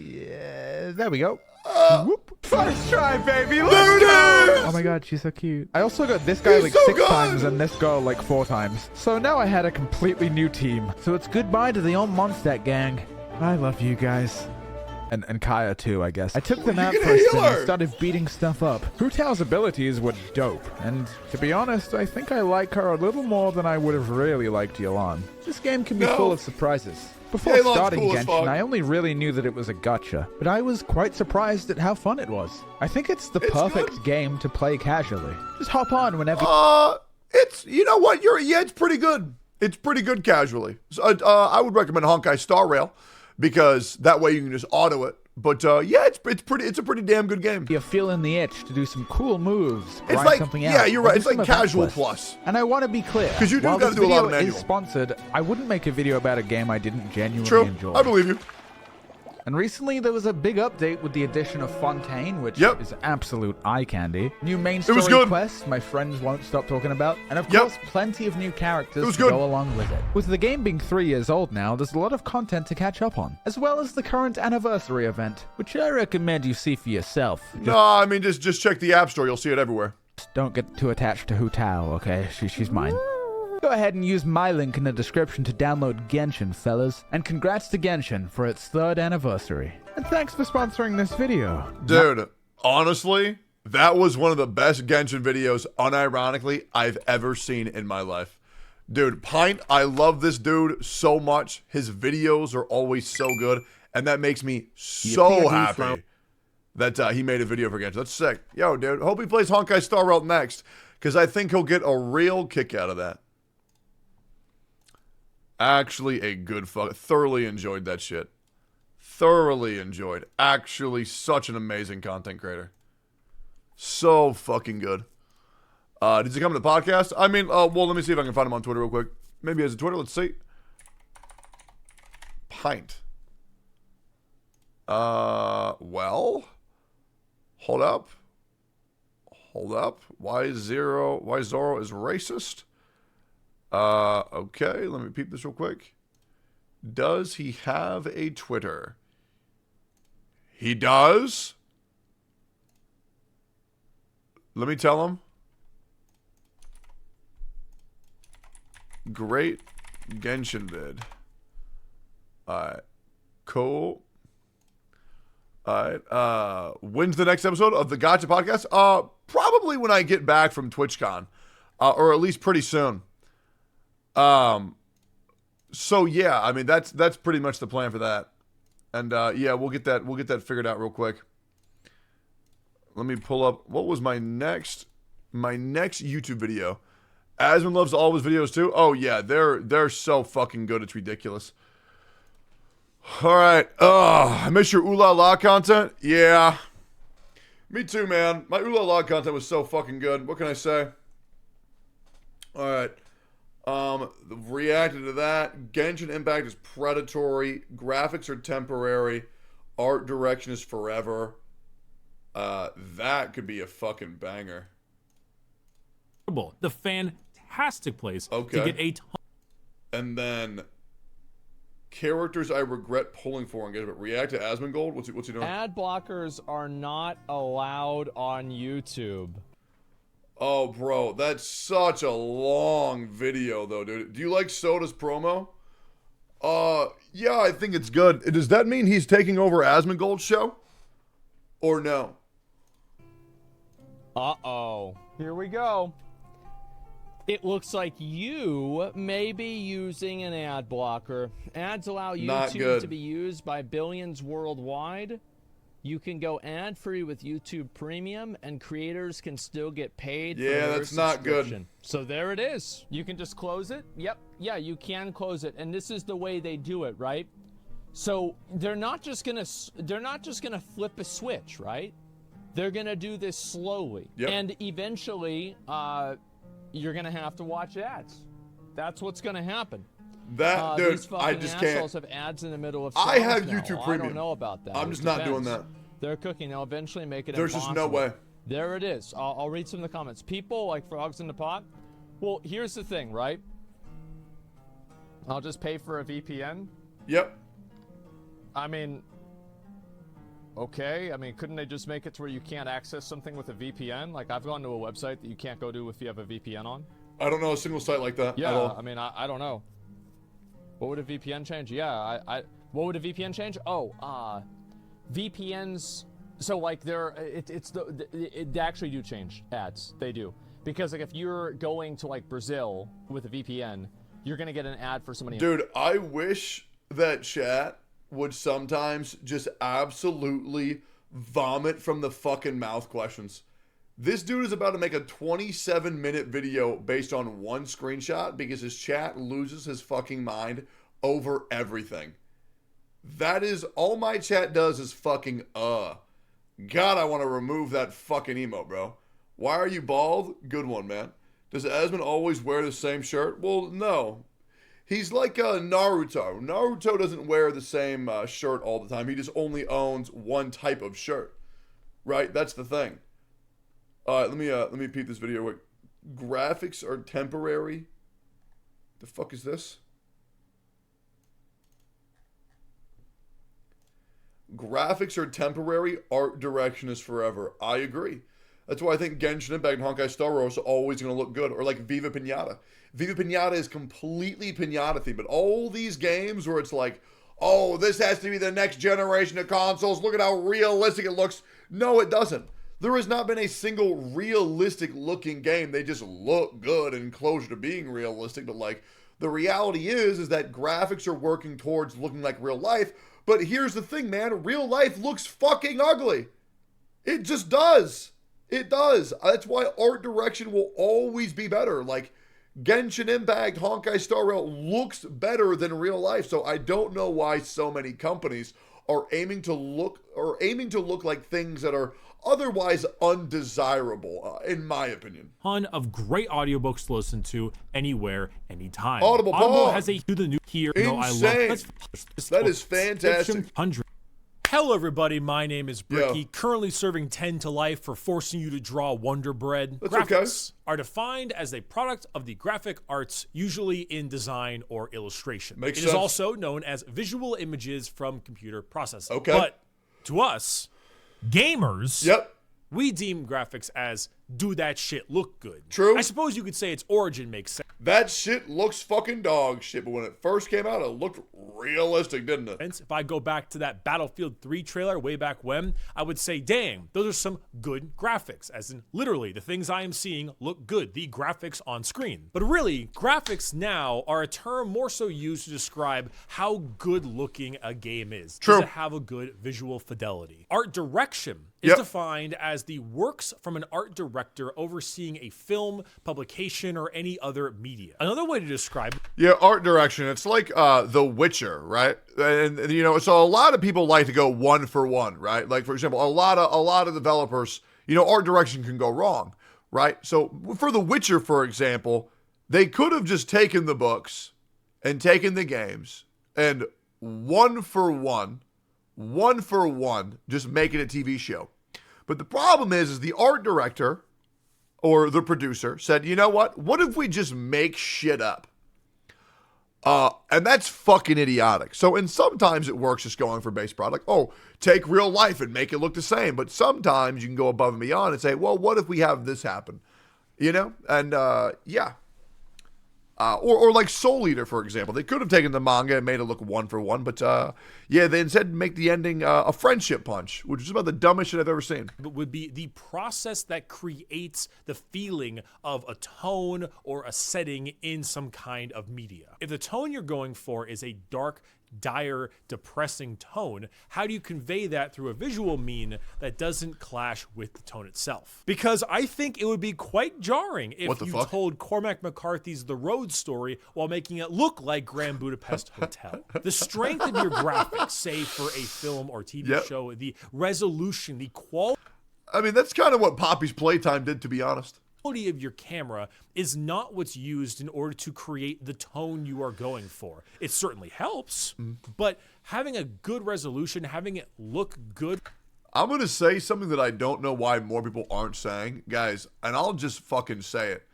[SPEAKER 7] Yeah, there we go. Whoop. First try, baby. Let's go. Oh my god, she's so cute. I also got this guy like 6 times and this girl like 4 times. So now I had a completely new team. So it's goodbye to the old Mondstadt gang. I love you guys. And Kaya too, I guess. I took them out for a spin and started beating stuff up. Hu Tao's abilities were dope, and to be honest, I think I like her a little more than I would have really liked Yelan. This game can be full of surprises. Before starting Genshin, I only really knew that it was a gacha, but I was quite surprised at how fun it was. I think it's the perfect game to play casually. Just hop on whenever.
[SPEAKER 2] It's, you know what? It's pretty good. It's pretty good casually. So, I would recommend Honkai Star Rail, because that way you can just auto it. But it's a pretty damn good game.
[SPEAKER 7] You're feeling the itch to do some cool moves.
[SPEAKER 2] It's like
[SPEAKER 7] something out.
[SPEAKER 2] Yeah, you're right. It's like casual plus.
[SPEAKER 7] And I want to be clear,
[SPEAKER 2] because you do
[SPEAKER 7] got
[SPEAKER 2] to do a lot of manual.
[SPEAKER 7] While this video is sponsored, I wouldn't make a video about a game I didn't genuinely enjoy.
[SPEAKER 2] I believe you.
[SPEAKER 7] And recently there was a big update with the addition of Fontaine, which is absolute eye candy. New main story quest, my friends won't stop talking about. And of course, plenty of new characters to go along with it. With the game being 3 years old now, there's a lot of content to catch up on. As well as the current anniversary event, which I recommend you see for yourself.
[SPEAKER 2] No, I mean, just check the App Store. You'll see it everywhere.
[SPEAKER 7] Don't get too attached to Hu Tao, okay? She's mine. Go ahead and use my link in the description to download Genshin, fellas. And congrats to Genshin for its 3rd anniversary. And thanks for sponsoring this video.
[SPEAKER 2] Dude, honestly, that was one of the best Genshin videos, unironically, I've ever seen in my life. Dude, Pint, I love this dude so much. His videos are always so good. And that makes me so happy that he made a video for Genshin. That's sick. Yo, dude, hope he plays Honkai Star Rail next, because I think he'll get a real kick out of that. Actually, a good fuck. Thoroughly enjoyed that shit. Thoroughly enjoyed. Actually, such an amazing content creator. So fucking good. Did he come to the podcast? I mean, well, let me see if I can find him on Twitter real quick. Maybe he has a Twitter. Let's see. Pint. Well. Hold up. Hold up. Why Zoro is racist? Okay, let me peep this real quick. Does he have a Twitter? He does. Let me tell him. Great Genshin vid. Alright. Cool. Alright. When's the next episode of the Gotcha podcast? Probably when I get back from TwitchCon. Or at least pretty soon. So yeah, I mean that's pretty much the plan for that. And yeah, we'll get that figured out real quick. Let me pull up what was my next YouTube video. Asmund loves all of his videos too. Oh yeah, they're so fucking good, it's ridiculous. Alright. I miss your ooh la la content. Yeah. Me too, man. My ooh la la content was so fucking good. What can I say? Alright. Reacted to that. Genshin Impact is predatory. Graphics are temporary. Art direction is forever. That could be a fucking banger.
[SPEAKER 11] The fantastic place to get a ton.
[SPEAKER 2] And then characters I regret pulling for engagement. React to Asmongold. What's he doing?
[SPEAKER 12] Ad blockers are not allowed on YouTube.
[SPEAKER 2] Oh, bro, that's such a long video, though, dude. Do you like Soda's promo? Yeah, I think it's good. Does that mean he's taking over Asmongold's show? Or no?
[SPEAKER 12] Uh-oh. Here we go. It looks like you may be using an ad blocker. Ads allow YouTube to be used by billions worldwide. You can go ad-free with YouTube Premium, and creators can still get paid for their
[SPEAKER 2] that's not good.
[SPEAKER 12] So there it is. You can just close it. Yep. Yeah, you can close it. And this is the way they do it, right? So they're not just gonna flip a switch, right? They're gonna do this slowly.
[SPEAKER 2] Yep.
[SPEAKER 12] And eventually, you're gonna have to watch ads. That's what's gonna happen.
[SPEAKER 2] That dude,
[SPEAKER 12] these
[SPEAKER 2] I just can't.
[SPEAKER 12] assholes have ads in the middle of.
[SPEAKER 2] I have
[SPEAKER 12] now.
[SPEAKER 2] YouTube Premium.
[SPEAKER 12] I don't know about that.
[SPEAKER 2] I'm just not doing that.
[SPEAKER 12] They're cooking. They'll eventually make it.
[SPEAKER 2] There's
[SPEAKER 12] impossible.
[SPEAKER 2] just no way.
[SPEAKER 12] There it is. I'll read some of the comments. People like frogs in the pot. Well, here's the thing, right? I'll just pay for a VPN.
[SPEAKER 2] Yep.
[SPEAKER 12] I mean, okay. I mean, couldn't they just make it to where you can't access something with a VPN? Like, I've gone to a website that you can't go to if you have a VPN on.
[SPEAKER 2] I don't know a single site like that.
[SPEAKER 12] Yeah,
[SPEAKER 2] at all.
[SPEAKER 12] I mean, I don't know. What would a VPN change? Yeah, what would a VPN change? Oh, VPNs. So like they actually do change ads. They do, because like if you're going to like Brazil with a VPN, you're gonna get an ad for somebody.
[SPEAKER 2] Dude, I wish that chat would sometimes just absolutely vomit from the fucking mouth questions. This dude is about to make a 27-minute video based on one screenshot because his chat loses his fucking mind over everything. That is all my chat does is fucking God, I want to remove that fucking emote, bro. Why are you bald? Good one, man. Does Asmon always wear the same shirt? Well, no. He's like Naruto. Naruto doesn't wear the same shirt all the time. He just only owns one type of shirt. Right? That's the thing. Let me peep this video quick. Graphics are temporary. The fuck is this? Graphics are temporary. Art direction is forever. I agree. That's why I think Genshin Impact and Honkai Star Rail are always going to look good. Or like Viva Pinata. Viva Pinata is completely Pinata themed. But all these games where it's like, oh, this has to be the next generation of consoles. Look at how realistic it looks. No, it doesn't. There has not been a single realistic looking game. They just look good and closer to being realistic. But like, the reality is that graphics are working towards looking like real life. But here's the thing, man. Real life looks fucking ugly. It just does. It does. That's why art direction will always be better. Like, Genshin Impact, Honkai Star Rail looks better than real life. So I don't know why so many companies are aiming to look like things that are otherwise undesirable, in my opinion.
[SPEAKER 11] Ton of great audiobooks to listen to anywhere, anytime.
[SPEAKER 2] Audible
[SPEAKER 11] has a the new here.
[SPEAKER 2] Insane. That is fantastic.
[SPEAKER 11] 100. Hello, everybody. My name is Bricky, currently serving 10 to life for forcing you to draw Wonder Bread.
[SPEAKER 2] That's
[SPEAKER 11] Graphics are defined as a product of the graphic arts, usually in design or illustration.
[SPEAKER 2] Makes
[SPEAKER 11] it
[SPEAKER 2] sense.
[SPEAKER 11] is also known as visual images from computer processing.
[SPEAKER 2] Okay.
[SPEAKER 11] But to us, gamers,
[SPEAKER 2] yep,
[SPEAKER 11] we deem graphics as do that shit look good.
[SPEAKER 2] True.
[SPEAKER 11] I suppose you could say its origin makes sense.
[SPEAKER 2] That shit looks fucking dog shit, but when it first came out, it looked realistic, didn't it?
[SPEAKER 11] If I go back to that Battlefield 3 trailer way back when, I would say, dang, those are some good graphics. As in, literally, the things I am seeing look good, the graphics on screen. But really, graphics now are a term more so used to describe how good looking a game is.
[SPEAKER 2] True.
[SPEAKER 11] Does it have a good visual fidelity? Art direction is defined as the works from an art director overseeing a film, publication, or any other media. Another way to describe
[SPEAKER 2] art direction, it's like The Witcher, right? And you know, so a lot of people like to go one for one, right? Like, for example, a lot of developers, you know, art direction can go wrong, right? So for The Witcher, for example, they could have just taken the books and taken the games and one for one, just make it a TV show. But the problem is the art director or the producer said, you know what? What if we just make shit up? And that's fucking idiotic. So, and sometimes it works just going for base product. Oh, take real life and make it look the same. But sometimes you can go above and beyond and say, well, what if we have this happen? You know? And, yeah. Or like Soul Eater, for example. They could have taken the manga and made it look 1-for-1, but yeah, they instead make the ending a friendship punch, which is about the dumbest shit I've ever seen.
[SPEAKER 11] But would be the process that creates the feeling of a tone or a setting in some kind of media. If the tone you're going for is a dark, dire, depressing tone, how do you convey that through a visual mean that doesn't clash with the tone itself? Because I think it would be quite jarring if you told Cormac McCarthy's The Road story while making it look like Grand Budapest Hotel. The strength of your graphics, say for a film or TV show, the resolution, the quality.
[SPEAKER 2] I mean, that's kind of what Poppy's Playtime did, to be honest.
[SPEAKER 11] Of your camera is not what's used in order to create the tone you are going for. It certainly helps, but having a good resolution, having it look good.
[SPEAKER 2] I'm going to say something that I don't know why more people aren't saying, guys, and I'll just fucking say it.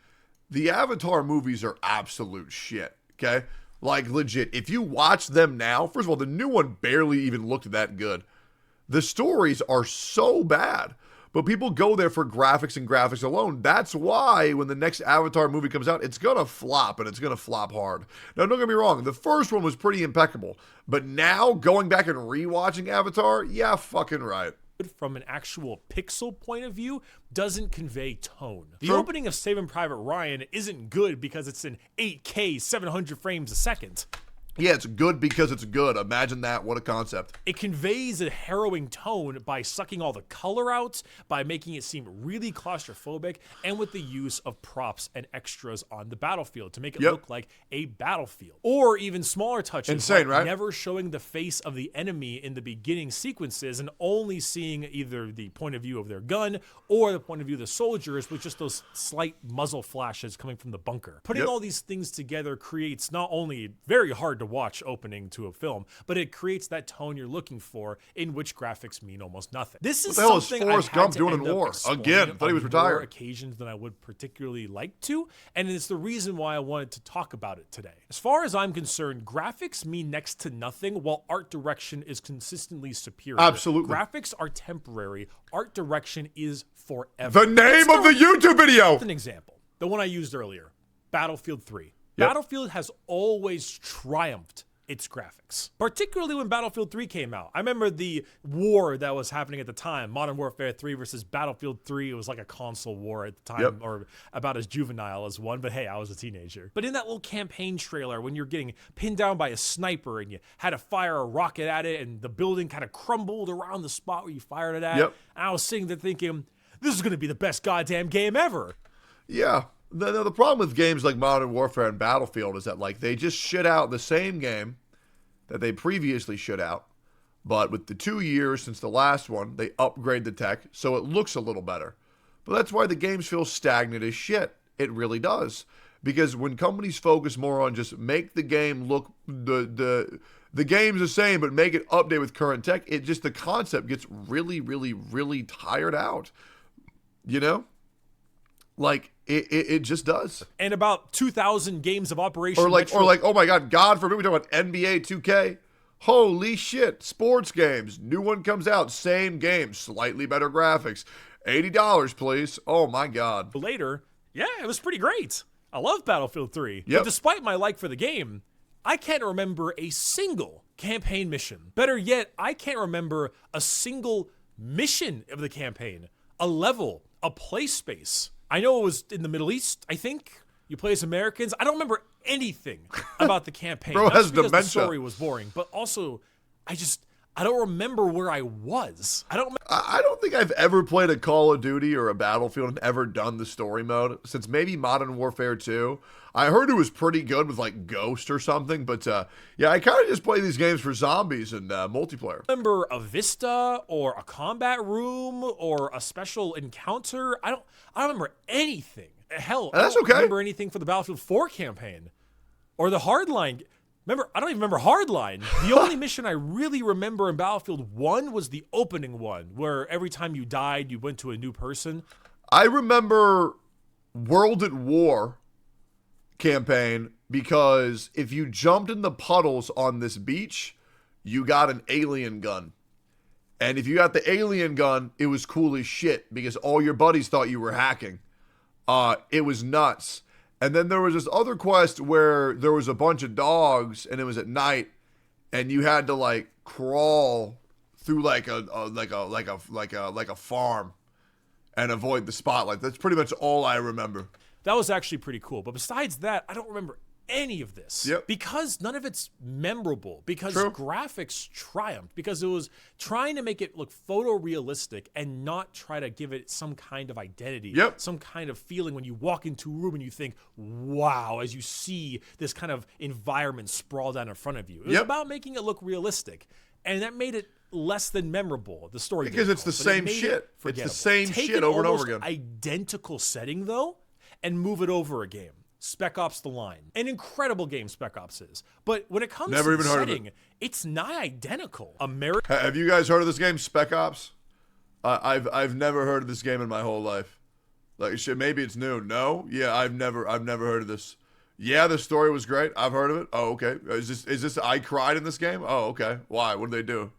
[SPEAKER 2] The Avatar movies are absolute shit, okay? Like, legit. If you watch them now, first of all, the new one barely even looked that good. The stories are so bad. But people go there for graphics and graphics alone. That's why when the next Avatar movie comes out, it's going to flop, and it's going to flop hard. Now, don't get me wrong. The first one was pretty impeccable. But now, going back and rewatching Avatar, yeah, fucking right.
[SPEAKER 11] From an actual pixel point of view, doesn't convey tone. The opening of Saving Private Ryan isn't good because it's in 8K, 700 frames a second.
[SPEAKER 2] Yeah, it's good because it's good. Imagine that. What a concept.
[SPEAKER 11] It conveys a harrowing tone by sucking all the color out, by making it seem really claustrophobic, and with the use of props and extras on the battlefield to make it look like a battlefield. Or even smaller touches.
[SPEAKER 2] Insane,
[SPEAKER 11] like
[SPEAKER 2] right?
[SPEAKER 11] Never showing the face of the enemy in the beginning sequences and only seeing either the point of view of their gun or the point of view of the soldiers with just those slight muzzle flashes coming from the bunker. Putting all these things together creates not only very hard to watch opening to a film, but it creates that tone you're looking for, in which graphics mean almost nothing. This is something Forrest Gump doing in war
[SPEAKER 2] again. I thought he was retired.
[SPEAKER 11] More occasions than I would particularly like to, and it's the reason why I wanted to talk about it today. As far as I'm concerned, graphics mean next to nothing, while art direction is consistently superior.
[SPEAKER 2] Absolutely,
[SPEAKER 11] graphics are temporary. Art direction is forever.
[SPEAKER 2] The name of the YouTube video.
[SPEAKER 11] An example, the one I used earlier, Battlefield 3. Battlefield has always triumphed its graphics, particularly when Battlefield 3 came out. I remember the war that was happening at the time, Modern Warfare 3 versus Battlefield 3. It was like a console war at the time, or about as juvenile as one, but hey, I was a teenager. But in that little campaign trailer, when you're getting pinned down by a sniper and you had to fire a rocket at it and the building kind of crumbled around the spot where you fired it at, I was sitting there thinking, this is going to be the best goddamn game ever.
[SPEAKER 2] Yeah. The problem with games like Modern Warfare and Battlefield is that, like, they just shit out the same game that they previously shit out, but with the 2 years since the last one, they upgrade the tech so it looks a little better. But that's why the games feel stagnant as shit. It really does. Because when companies focus more on just make the game look, the game's the same, but make it update with current tech, it just, the concept gets really, really, really tired out. You know? Like, it just does.
[SPEAKER 11] And about 2,000 games of Operation
[SPEAKER 2] or like, oh my God forbid we talk about NBA 2K. Holy shit, sports games. New one comes out, same game, slightly better graphics. $80, please. Oh my God.
[SPEAKER 11] Later, yeah, it was pretty great. I love Battlefield 3. But despite my like for the game, I can't remember a single campaign mission. Better yet, I can't remember a single mission of the campaign, a level, a play space. I know it was in the Middle East, I think. You play as Americans. I don't remember anything about the campaign.
[SPEAKER 2] Bro has
[SPEAKER 11] because
[SPEAKER 2] dementia.
[SPEAKER 11] The story was boring, but also, I don't remember where I was. I
[SPEAKER 2] don't think I've ever played a Call of Duty or a Battlefield and ever done the story mode since maybe Modern Warfare 2. I heard it was pretty good with like Ghost or something, but yeah, I kind of just play these games for zombies and multiplayer.
[SPEAKER 11] Remember a Vista or a combat room or a special encounter? I don't remember anything. Hell, I don't remember anything for the Battlefield 4 campaign or the Hardline. Remember, I don't even remember Hardline. The only mission I really remember in Battlefield 1 was the opening one, where every time you died, you went to a new person.
[SPEAKER 2] I remember World at War campaign because if you jumped in the puddles on this beach, you got an alien gun. And if you got the alien gun, it was cool as shit because all your buddies thought you were hacking. It was nuts. And then there was this other quest where there was a bunch of dogs, and it was at night, and you had to like crawl through like a farm and avoid the spotlight. That's pretty much all I remember.
[SPEAKER 11] That was actually pretty cool. But besides that, I don't remember any of this.
[SPEAKER 2] Yep.
[SPEAKER 11] Because none of it's memorable. Because
[SPEAKER 2] True.
[SPEAKER 11] graphics triumphed. Because it was trying to make it look photorealistic and not try to give it some kind of identity.
[SPEAKER 2] Yep.
[SPEAKER 11] Some kind of feeling when you walk into a room and you think, wow, as you see this kind of environment sprawled out in front of you. It was about making it look realistic. And that made it less than memorable, the story.
[SPEAKER 2] Because it's the same shit. It's the same shit over and over again.
[SPEAKER 11] Identical setting, though, and move it over a game. Spec Ops The Line. An incredible game Spec Ops is. But when it comes to the setting, it's not identical.
[SPEAKER 2] Have you guys heard of this game, Spec Ops? I've never heard of this game in my whole life. Like, shit, maybe it's new. No? Yeah, I've never heard of this. Yeah, the story was great. I've heard of it. Oh, okay. Is this I cried in this game? Oh, okay. Why? What did they do?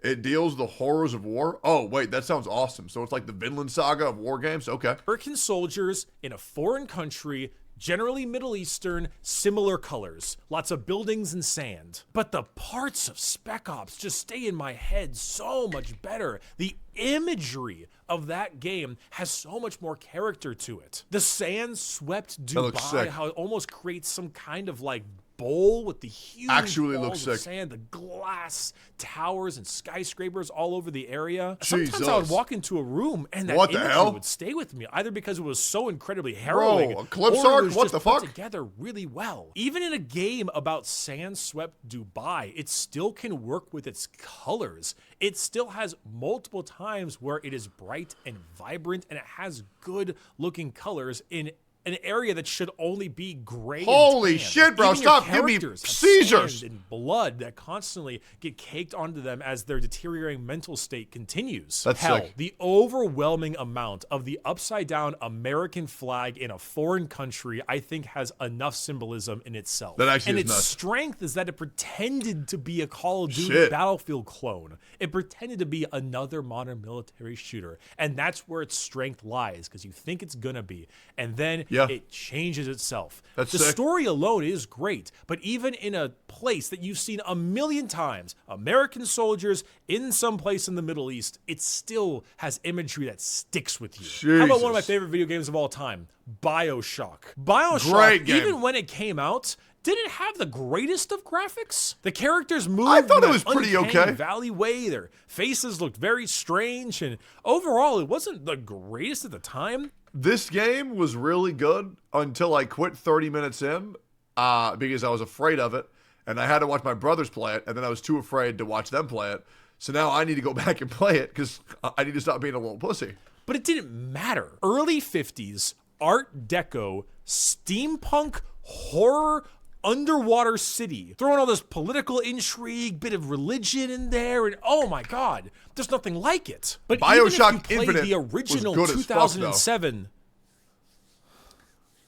[SPEAKER 2] It deals with the horrors of war? Oh, wait, that sounds awesome. So it's like the Vinland Saga of war games? Okay.
[SPEAKER 11] American soldiers in a foreign country, generally Middle Eastern, similar colors, lots of buildings and sand. But the parts of Spec Ops just stay in my head so much better. The imagery of that game has so much more character to it. The sand swept Dubai, how it almost creates some kind of like bowl with the huge balls of sand, the glass towers and skyscrapers all over the area. Sometimes I would walk into a room and that imagery would stay with me, either because it was so incredibly harrowing,
[SPEAKER 2] Bro, a Eclipse Arc? What the fuck?
[SPEAKER 11] Put together really well. Even in a game about sand-swept Dubai, it still can work with its colors. It still has multiple times where it is bright and vibrant, and it has good-looking colors in an area that should only be gray.
[SPEAKER 2] Holy shit, bro. Stop giving me seizures.
[SPEAKER 11] And blood that constantly get caked onto them as their deteriorating mental state continues.
[SPEAKER 2] That's sick.
[SPEAKER 11] The overwhelming amount of the upside down American flag in a foreign country, I think, has enough symbolism in itself.
[SPEAKER 2] That actually
[SPEAKER 11] and
[SPEAKER 2] is
[SPEAKER 11] its
[SPEAKER 2] nuts.
[SPEAKER 11] strength is that it pretended to be a Call of Duty Battlefield clone. It pretended to be another modern military shooter. And that's where its strength lies, because you think it's gonna be. And then it changes itself. The story alone is great, but even in a place that you've seen a million times, American soldiers in some place in the Middle East, it still has imagery that sticks with you. How about one of my favorite video games of all time, BioShock? BioShock,
[SPEAKER 2] Great game.
[SPEAKER 11] even when it came out, didn't have the greatest of graphics. The characters moved
[SPEAKER 2] I thought
[SPEAKER 11] in
[SPEAKER 2] it was
[SPEAKER 11] an
[SPEAKER 2] pretty
[SPEAKER 11] uncanny
[SPEAKER 2] okay.
[SPEAKER 11] valley way. Their faces looked very strange, and overall, it wasn't the greatest at the time.
[SPEAKER 2] This game was really good until I quit 30 minutes in because I was afraid of it, and I had to watch my brothers play it, and then I was too afraid to watch them play it. So now I need to go back and play it because I need to stop being a little pussy.
[SPEAKER 11] But it didn't matter. Early 50s, Art Deco, steampunk, horror, underwater city. Throwing all this political intrigue, bit of religion in there, and oh my god, there's nothing like it. But
[SPEAKER 2] BioShock
[SPEAKER 11] even if you
[SPEAKER 2] Infinite
[SPEAKER 11] played the original
[SPEAKER 2] was good as fuck,
[SPEAKER 11] 2007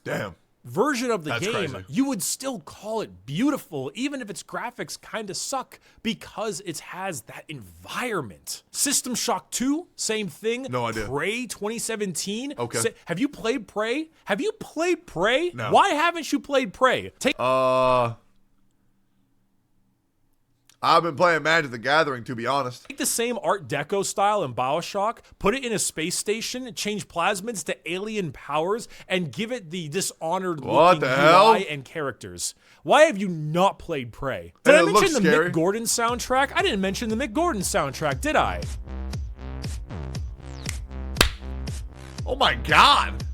[SPEAKER 2] Damn.
[SPEAKER 11] version of the
[SPEAKER 2] That's
[SPEAKER 11] game,
[SPEAKER 2] crazy.
[SPEAKER 11] you would still call it beautiful, even if its graphics kind of suck, because it has that environment. System Shock 2, same thing.
[SPEAKER 2] No idea.
[SPEAKER 11] Prey 2017.
[SPEAKER 2] Okay.
[SPEAKER 11] Have you played Prey? Have you played Prey?
[SPEAKER 2] No.
[SPEAKER 11] Why haven't you played Prey?
[SPEAKER 2] I've been playing Magic the Gathering, to be honest.
[SPEAKER 11] Take the same Art Deco style in BioShock, put it in a space station, change plasmids to alien powers, and give it the dishonored looking UI and characters. Why have you not played Prey? Did I mention the Mick Gordon soundtrack? I didn't mention the Mick Gordon soundtrack, did I?
[SPEAKER 2] Oh my god!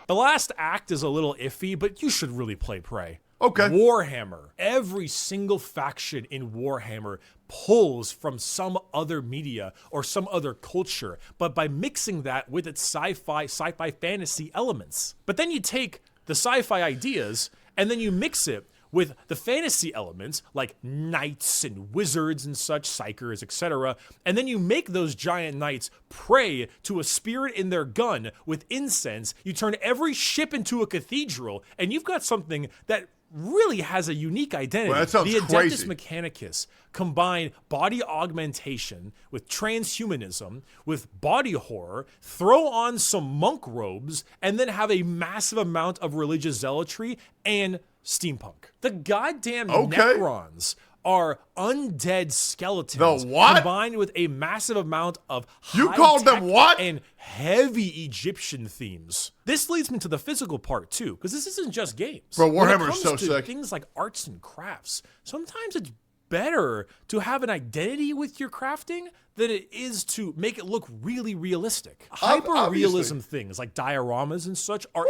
[SPEAKER 11] The last act is a little iffy, but you should really play Prey.
[SPEAKER 2] Okay.
[SPEAKER 11] Warhammer. Every single faction in Warhammer pulls from some other media or some other culture, but by mixing that with its sci-fi fantasy elements. But then you take the sci-fi ideas and then you mix it with the fantasy elements like knights and wizards and such, psychers, etc. And then you make those giant knights pray to a spirit in their gun with incense. You turn every ship into a cathedral, and you've got something that really has a unique identity.
[SPEAKER 2] Well, that sounds
[SPEAKER 11] the Adeptus
[SPEAKER 2] crazy.
[SPEAKER 11] Mechanicus combine body augmentation with transhumanism, with body horror, throw on some monk robes, and then have a massive amount of religious zealotry and steampunk. The goddamn Necrons are undead skeletons
[SPEAKER 2] The what?
[SPEAKER 11] combined with a massive amount of
[SPEAKER 2] You called them what?
[SPEAKER 11] and heavy Egyptian themes. This leads me to the physical part too, because this isn't just games.
[SPEAKER 2] Bro,
[SPEAKER 11] When it
[SPEAKER 2] Warhammer is so
[SPEAKER 11] comes to
[SPEAKER 2] sick.
[SPEAKER 11] things like arts and crafts, sometimes it's better to have an identity with your crafting than it is to make it look really realistic. Hyper-realism things like dioramas and such are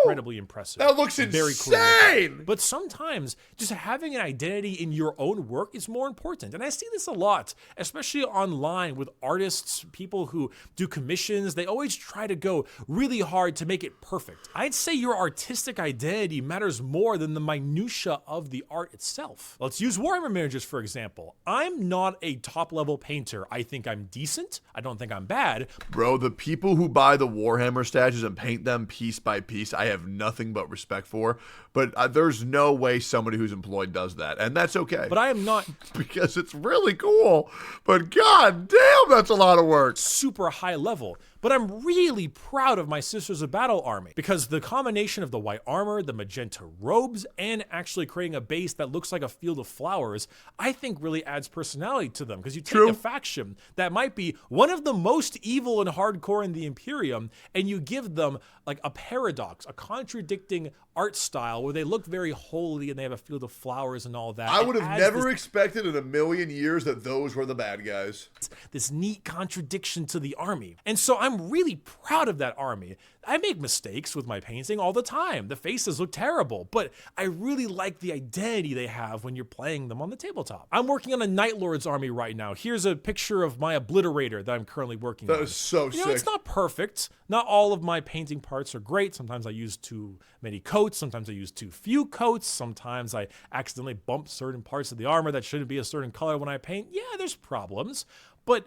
[SPEAKER 11] incredibly impressive.
[SPEAKER 2] That looks
[SPEAKER 11] Very cool
[SPEAKER 2] insane!
[SPEAKER 11] looking. But sometimes just having an identity in your own work is more important. And I see this a lot, especially online with artists, people who do commissions. They always try to go really hard to make it perfect. I'd say your artistic identity matters more than the minutia of the art itself. Let's use Warhammer Managers, for example. I'm not a top-level painter. I think I'm decent. I don't think I'm bad.
[SPEAKER 2] Bro, the people who buy the Warhammer statues and paint them piece by piece, I have nothing but respect for. But there's no way somebody who's employed does that. And that's okay.
[SPEAKER 11] But I am not...
[SPEAKER 2] because it's really cool. But god damn, that's a lot of work.
[SPEAKER 11] Super high level. But I'm really proud of my Sisters of Battle army because the combination of the white armor, the magenta robes, and actually creating a base that looks like a field of flowers, I think really adds personality to them. Because you take a faction that might be one of the most evil and hardcore in the Imperium, and you give them like a paradox, a contradicting art style where they look very holy and they have a field of flowers and all that.
[SPEAKER 2] I would have never expected in a million years that those were the bad guys.
[SPEAKER 11] This neat contradiction to the army. And so I'm really proud of that army. I make mistakes with my painting all the time. The faces look terrible, but I really like the identity they have when you're playing them on the tabletop. I'm working on a Night Lord's army right now. Here's a picture of my Obliterator that I'm currently working on.
[SPEAKER 2] That is so sick.
[SPEAKER 11] It's not perfect. Not all of my painting parts are great. Sometimes I use too many coats. Sometimes I use too few coats. Sometimes I accidentally bump certain parts of the armor that shouldn't be a certain color when I paint. Yeah, there's problems, but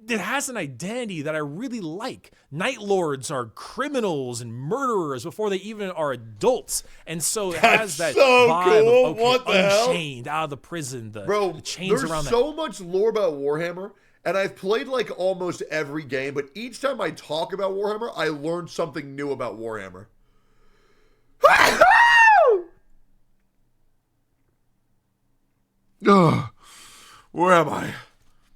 [SPEAKER 11] it has an identity that I really like. Night Lords are criminals and murderers before they even are adults. And so it has that vibe
[SPEAKER 2] cool.
[SPEAKER 11] of, okay,
[SPEAKER 2] What the
[SPEAKER 11] unchained, out of the prison, the chains
[SPEAKER 2] there's
[SPEAKER 11] around
[SPEAKER 2] so much lore about Warhammer, and I've played like almost every game, but each time I talk about Warhammer, I learn something new about Warhammer. Ugh. Where am I?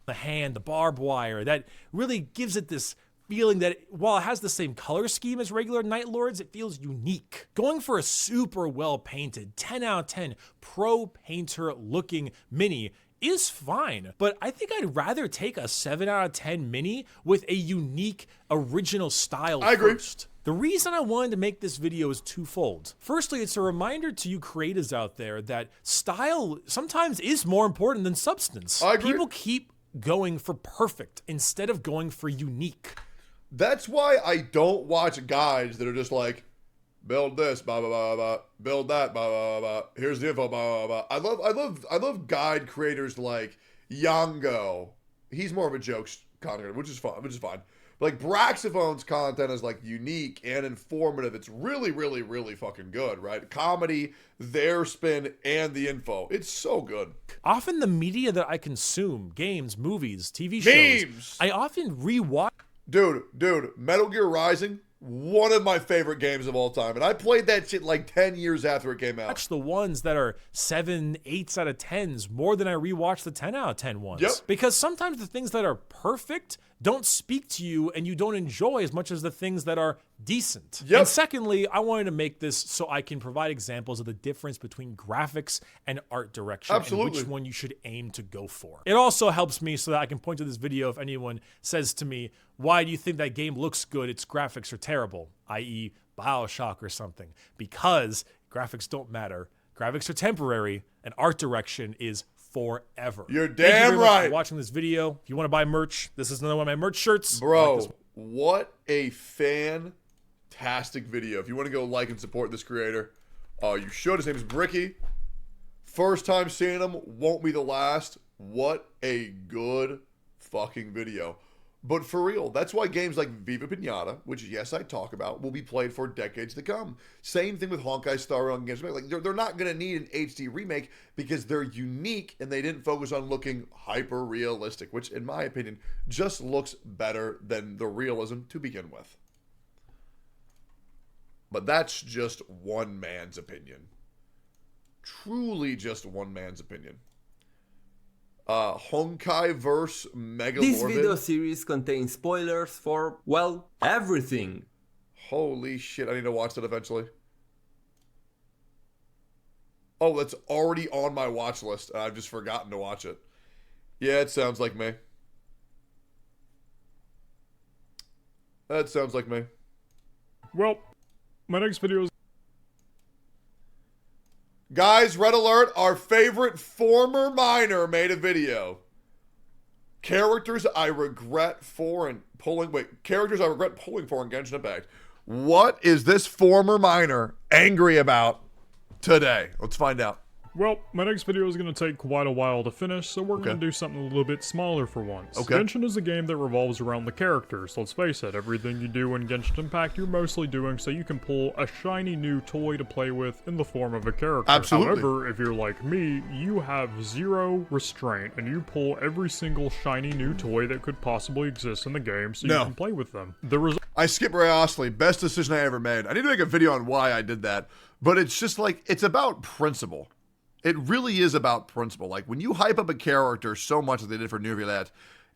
[SPEAKER 11] The hand, the barbed wire, that really gives it this feeling that while it has the same color scheme as regular Night Lords, it feels unique. Going for a super well painted 10 out of 10 pro painter looking mini is fine, but I think I'd rather take a 7 out of 10 mini with a unique original style first. The reason I wanted to make this video is twofold. Firstly, it's a reminder to you creators out there that style sometimes is more important than substance. People keep going for perfect instead of going for unique.
[SPEAKER 2] That's why I don't watch guides that are just like, build this, blah, blah, blah, blah, build that, blah, blah, blah, blah. Here's the info, blah, blah, blah. I love guide creators like Yango. He's more of a jokes content, which is fine. Like Braxophone's content is like unique and informative. It's really, really, really fucking good, right? Comedy, their spin, and the info. It's so good.
[SPEAKER 11] Often the media that I consume, games, movies, TV shows, I often rewatch.
[SPEAKER 2] Dude, Metal Gear Rising, one of my favorite games of all time. And I played that shit like 10 years after it came out.
[SPEAKER 11] Watch the ones that are 7, 8s out of 10s more than I rewatch the 10 out of 10 ones.
[SPEAKER 2] Yep.
[SPEAKER 11] Because sometimes the things that are perfect don't speak to you and you don't enjoy as much as the things that are decent.
[SPEAKER 2] Yep.
[SPEAKER 11] And secondly, I wanted to make this so I can provide examples of the difference between graphics and art direction.
[SPEAKER 2] Absolutely.
[SPEAKER 11] And which one you should aim to go for. It also helps me so that I can point to this video if anyone says to me, why do you think that game looks good? Its graphics are terrible, i.e. BioShock or something. Because graphics don't matter. Graphics are temporary and art direction is forever.
[SPEAKER 2] You're
[SPEAKER 11] Thank
[SPEAKER 2] damn
[SPEAKER 11] you very
[SPEAKER 2] right.
[SPEAKER 11] much for watching this video. If you want to buy merch, this is another one of my merch shirts.
[SPEAKER 2] Bro, what a fantastic video. If you want to go like and support this creator, you should. His name is Bricky. First time seeing them, won't be the last. What a good fucking video. But for real, that's why games like Viva Pinata, which yes, I talk about, will be played for decades to come. Same thing with Honkai Star Rail and Genshin Impact. Like, they're not going to need an HD remake because they're unique and they didn't focus on looking hyper realistic, which in my opinion just looks better than the realism to begin with. But that's just one man's opinion. Truly just one man's opinion. Honkai verse Megalorvid.
[SPEAKER 13] This video series contains spoilers for, well, everything.
[SPEAKER 2] Holy shit, I need to watch that eventually. Oh, that's already on my watch list, and I've just forgotten to watch it. Yeah, it sounds like me. That sounds like me.
[SPEAKER 14] Well, my next video is...
[SPEAKER 2] Guys, red alert, our favorite former miner made a video. Characters I regret for in pulling in Genshin Impact. What is this former miner angry about today? Let's find out.
[SPEAKER 14] Well, my next video is going to take quite a while to finish, so we're going to do something a little bit smaller for once. Genshin is a game that revolves around the characters. Let's face it, everything you do in Genshin Impact, you're mostly doing so you can pull a shiny new toy to play with in the form of a character.
[SPEAKER 2] Absolutely.
[SPEAKER 14] However, if you're like me, you have zero restraint, and you pull every single shiny new toy that could possibly exist in the game so you can play with them.
[SPEAKER 2] I skip Rayosly. Best decision I ever made. I need to make a video on why I did that, but it's just like, it's about principle. It really is about principle. Like, when you hype up a character so much as they did for New Villette,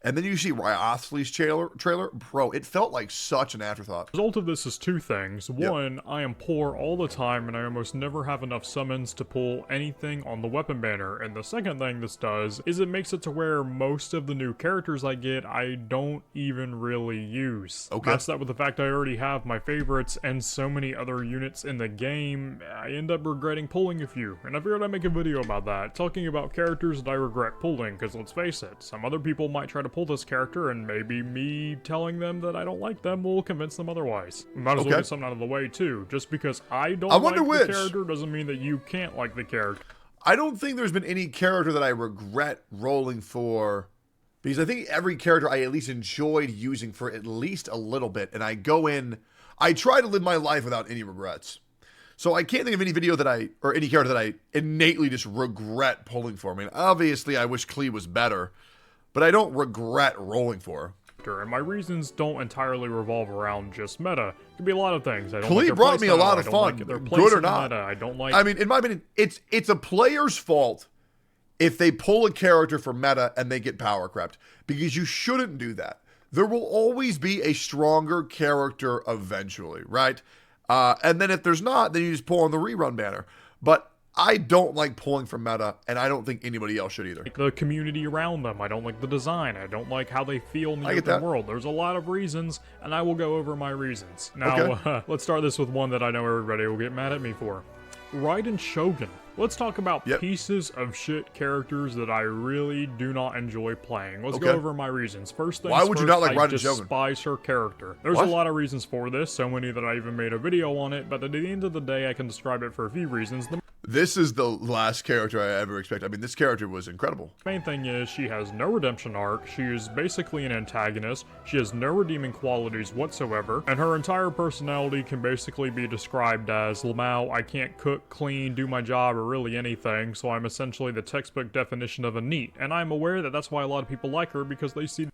[SPEAKER 2] and then you see Rayosly's trailer, bro, it felt like such an afterthought.
[SPEAKER 14] The result of this is two things. One, I am poor all the time, and I almost never have enough summons to pull anything on the weapon banner. And the second thing this does is it makes it to where most of the new characters I get, I don't even really use. Match that with the fact I already have my favorites and so many other units in the game, I end up regretting pulling a few. And I figured I'd make a video about that, talking about characters that I regret pulling, because let's face it, some other people might try to pull this character, and maybe me telling them that I don't like them will convince them otherwise. Might as well get something out of the way too. Just because I don't like the character doesn't mean that you can't like the character.
[SPEAKER 2] I don't think there's been any character that I regret rolling for, because I think every character I at least enjoyed using for at least a little bit, and I go in, I try to live my life without any regrets. So I can't think of any video that or any character that I innately just regret pulling for. I mean, obviously I wish Klee was better, but I don't regret rolling for her.
[SPEAKER 14] And my reasons don't entirely revolve around just meta. It could be a lot of things.
[SPEAKER 2] Klee brought me a lot of fun, good or not.
[SPEAKER 14] I don't like...
[SPEAKER 2] I mean, in my opinion, it's a player's fault if they pull a character for meta and they get power crept, because you shouldn't do that. There will always be a stronger character eventually, right? And then if there's not, then you just pull on the rerun banner. But I don't like pulling from meta, and I don't think anybody else should either.
[SPEAKER 14] Like the community around them. I don't like the design. I don't like how they feel in the open world. There's a lot of reasons, and I will go over my reasons. Now, let's start this with one that I know everybody will get mad at me for. Raiden Shogun. Let's talk about pieces of shit characters that I really do not enjoy playing. Let's go over my reasons. First things
[SPEAKER 2] Why would you not like
[SPEAKER 14] I
[SPEAKER 2] Raiden Shogun?
[SPEAKER 14] despise her character. There's a lot of reasons for this, so many that I even made a video on it, but at the end of the day, I can describe it for a few reasons.
[SPEAKER 2] This is the last character I ever expected. I mean, this character was incredible.
[SPEAKER 14] Main thing is she has no redemption arc, she is basically an antagonist, she has no redeeming qualities whatsoever, and her entire personality can basically be described as, Lamau, I can't cook, clean, do my job, or really anything, so I'm essentially the textbook definition of a NEET, and I'm aware that that's why a lot of people like her, because they see...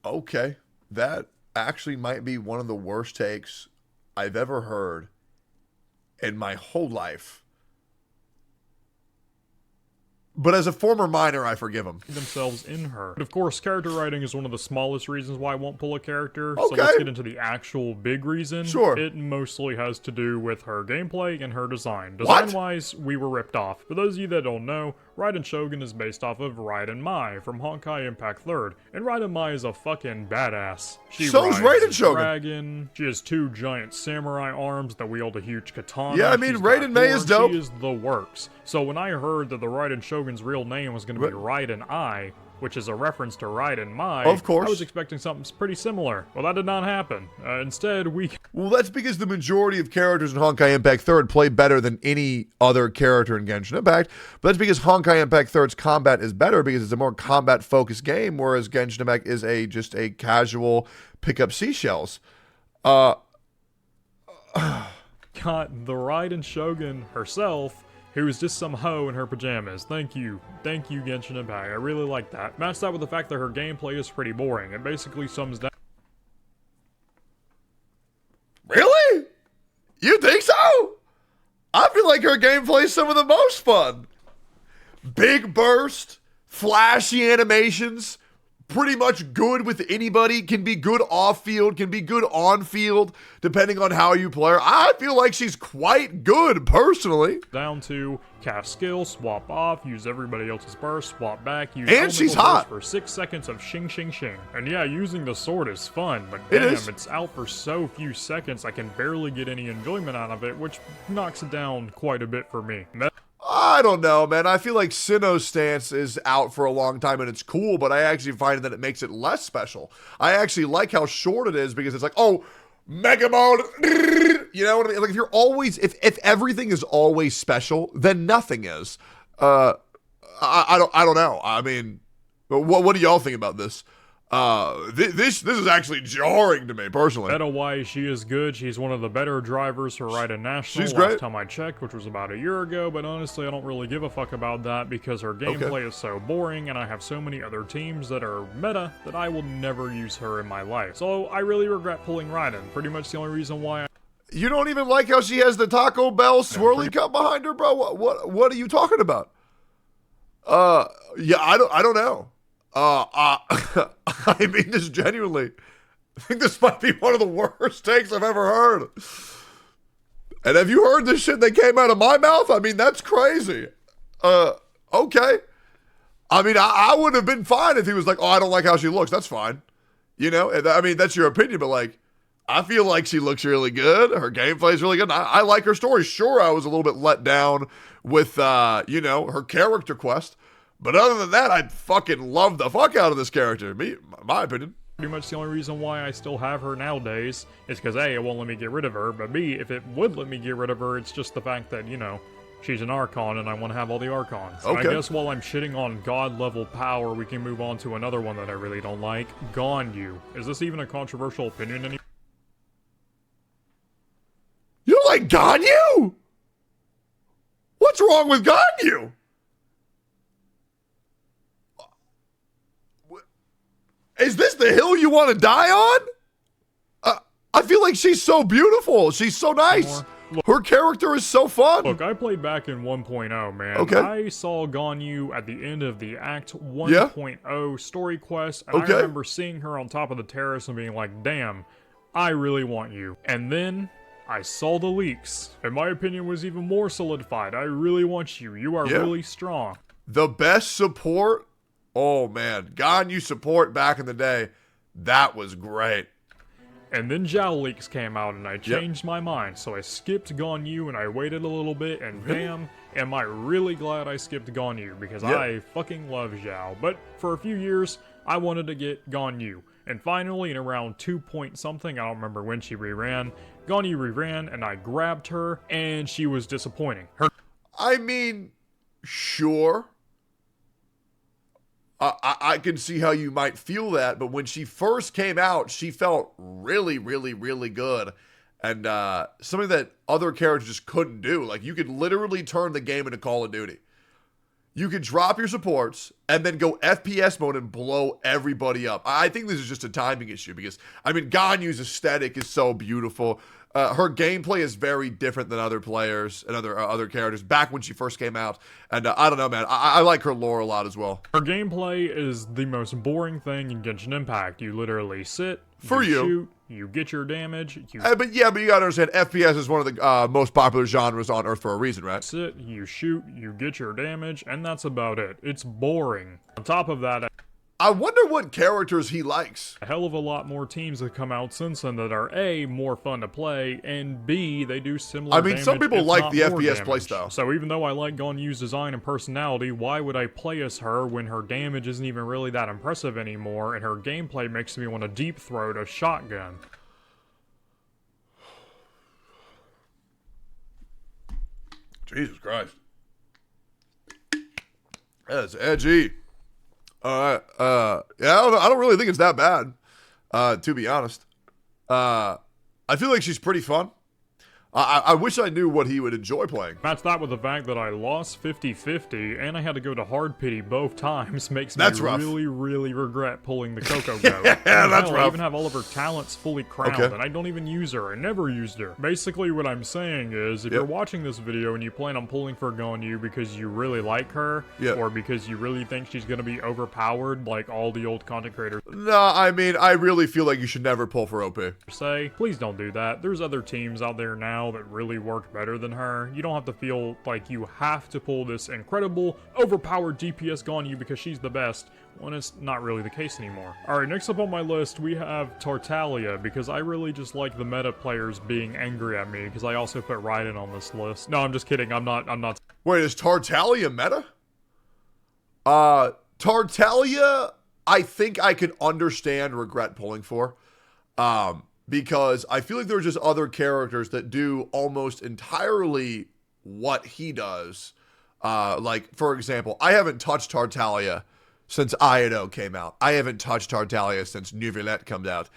[SPEAKER 2] Okay, that actually might be one of the worst takes I've ever heard in my whole life. But as a former miner, I forgive them.
[SPEAKER 14] Themselves in her. But of course, character writing is one of the smallest reasons why I won't pull a character. So let's get into the actual big reason.
[SPEAKER 2] Sure.
[SPEAKER 14] It mostly has to do with her gameplay and her design. Design-wise, we were ripped off. For those of you that don't know, Raiden Shogun is based off of Raiden Mai from Honkai Impact 3rd. And Raiden Mai is a fucking badass.
[SPEAKER 2] So is Raiden Shogun.
[SPEAKER 14] Dragon. She has 2 giant samurai arms that wield a huge katana.
[SPEAKER 2] Yeah, I mean, Raiden Mai is dope.
[SPEAKER 14] She is the works. So when I heard that the Raiden Shogun's real name was going to be Raiden I, which is a reference to Raiden Mai,
[SPEAKER 2] of course,
[SPEAKER 14] I was expecting something pretty similar. Well, that did not happen. Instead, we
[SPEAKER 2] Well, that's because the majority of characters in Honkai Impact 3rd play better than any other character in Genshin Impact. But that's because Honkai Impact 3rd's combat is better because it's a more combat-focused game, whereas Genshin Impact is just a casual pick-up seashells.
[SPEAKER 14] Got the Raiden Shogun herself, who's just some hoe in her pajamas. Thank you, Genshin Impact. I really like that. Match that with the fact that her gameplay is pretty boring. It basically sums down.
[SPEAKER 2] Really? You think so? I feel like her gameplay is some of the most fun. Big burst, flashy animations, pretty much good with anybody, can be good off-field, can be good on-field, depending on how you play her. I feel like she's quite good, personally.
[SPEAKER 14] Down to cast skill, swap off, use everybody else's burst, swap back, use
[SPEAKER 2] and she's hot
[SPEAKER 14] for 6 seconds of shing shing shing. And yeah, using the sword is fun, but damn, it's out for so few seconds I can barely get any enjoyment out of it, which knocks it down quite a bit for me.
[SPEAKER 2] I don't know, man. I feel like Sinnoh's stance is out for a long time and it's cool, but I actually find that it makes it less special. I actually like how short it is because it's like, oh, Mega Mode, you know what I mean? Like if you're always, if everything is always special, then nothing is. I don't know. I mean, what do y'all think about this? This is actually jarring to me personally.
[SPEAKER 14] Meta-wise, she is good. She's one of the better drivers for Raiden National.
[SPEAKER 2] She's great.
[SPEAKER 14] Last time I checked, which was about a year ago, but honestly, I don't really give a fuck about that because her gameplay is so boring, and I have so many other teams that are meta that I will never use her in my life. So I really regret pulling Raiden. Pretty much the only reason why.
[SPEAKER 2] You don't even like how she has the Taco Bell swirly cup behind her, bro? What are you talking about? Yeah, I don't know. I mean this genuinely. I think this might be one of the worst takes I've ever heard. And have you heard this shit that came out of my mouth? I mean, that's crazy. Okay. I mean, I would have been fine if he was like, oh, I don't like how she looks. That's fine. You know, I mean, that's your opinion, but like, I feel like she looks really good. Her gameplay is really good. I like her story. Sure, I was a little bit let down with, you know, her character quest. But other than that, I fucking love the fuck out of this character. My opinion.
[SPEAKER 14] Pretty much the only reason why I still have her nowadays is because A, it won't let me get rid of her, but B, if it would let me get rid of her, it's just the fact that, you know, she's an Archon and I want to have all the Archons.
[SPEAKER 2] Okay.
[SPEAKER 14] And I guess while I'm shitting on God-level power, we can move on to another one that I really don't like. Ganyu. Is this even a controversial opinion anymore?
[SPEAKER 2] You don't like Ganyu? What's wrong with Ganyu? Is this the hill you want to die on? I feel like she's so beautiful. She's so nice. Her character is so fun.
[SPEAKER 14] Look, I played back in 1.0, man.
[SPEAKER 2] Okay.
[SPEAKER 14] I saw Ganyu at the end of the Act 1.0 story quest, and I remember seeing her on top of the terrace and being like, damn, I really want you. And then I saw the leaks, and my opinion was even more solidified. I really want you. You are really strong.
[SPEAKER 2] The best support? Oh man, Ganyu support back in the day, that was great.
[SPEAKER 14] And then Zhao leaks came out and I changed my mind, so I skipped Ganyu and I waited a little bit, and damn, am I really glad I skipped Ganyu, because I fucking love Zhao. But for a few years, I wanted to get Ganyu. And finally, in around 2 point something, I don't remember when she reran, Ganyu reran and I grabbed her, and she was disappointing.
[SPEAKER 2] I mean, sure. I can see how you might feel that, but when she first came out, she felt really, really, really good. And something that other characters just couldn't do. Like, you could literally turn the game into Call of Duty. You could drop your supports and then go FPS mode and blow everybody up. I think this is just a timing issue because, I mean, Ganyu's aesthetic is so beautiful. Her gameplay is very different than other players and other characters back when she first came out. And I don't know, man. I like her lore a lot as well.
[SPEAKER 14] Her gameplay is the most boring thing in Genshin Impact. You literally sit, shoot, you get your damage.
[SPEAKER 2] But you gotta understand, FPS is one of the most popular genres on Earth for a reason, right?
[SPEAKER 14] Sit, you shoot, you get your damage, and that's about it. It's boring. On top of that,
[SPEAKER 2] I wonder what characters he likes.
[SPEAKER 14] A hell of a lot more teams have come out since then that are A, more fun to play, and B, they do similar damage.
[SPEAKER 2] I mean, some people like the FPS playstyle.
[SPEAKER 14] So even though I like Ganyu's design and personality, why would I play as her when her damage isn't even really that impressive anymore, and her gameplay makes me want to deep throat a shotgun?
[SPEAKER 2] Jesus Christ. That's edgy. All right. Yeah, I don't really think it's that bad, to be honest. I feel like she's pretty fun. I wish I knew what he would enjoy playing.
[SPEAKER 14] Match that with the fact that I lost 50-50 and I had to go to hard pity both times makes
[SPEAKER 2] That's
[SPEAKER 14] me
[SPEAKER 2] rough.
[SPEAKER 14] really, really regret pulling the Coco Goat.
[SPEAKER 2] Yeah, that's
[SPEAKER 14] I
[SPEAKER 2] rough.
[SPEAKER 14] even have all of her talents fully crowned and I don't even use her. I never used her. Basically what I'm saying is if you're watching this video and you plan on pulling for Gonyu because you really like her or because you really think she's going to be overpowered like all the old content creators
[SPEAKER 2] No, I mean, I really feel like you should never pull for OP.
[SPEAKER 14] say, please don't do that. There's other teams out there now that really work better than her. You don't have to feel like you have to pull this incredible, overpowered DPS Gonyu because she's the best, when it's not really the case anymore. Alright, next up on my list, we have Tartaglia, because I really just like the meta players being angry at me, because I also put Raiden on this list. No, I'm just kidding, I'm not.
[SPEAKER 2] Wait, is Tartaglia meta? Tartaglia, I think I could understand regret pulling for. Because I feel like there's just other characters that do almost entirely what he does. Like, for example, I haven't touched Tartaglia since Iado came out. I haven't touched Tartaglia since Neuvillette comes out.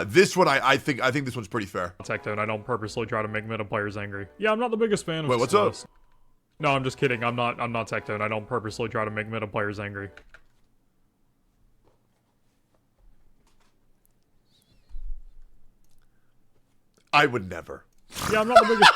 [SPEAKER 2] This one, I think this one's pretty fair.
[SPEAKER 14] Tectone, I don't purposely try to make meta players angry. Yeah, I'm not the biggest fan of
[SPEAKER 2] Wait, what's up?
[SPEAKER 14] No, I'm just kidding. I'm not Tectone. I don't purposely try to make meta players angry.
[SPEAKER 2] I would never.
[SPEAKER 14] Yeah, I'm not the biggest.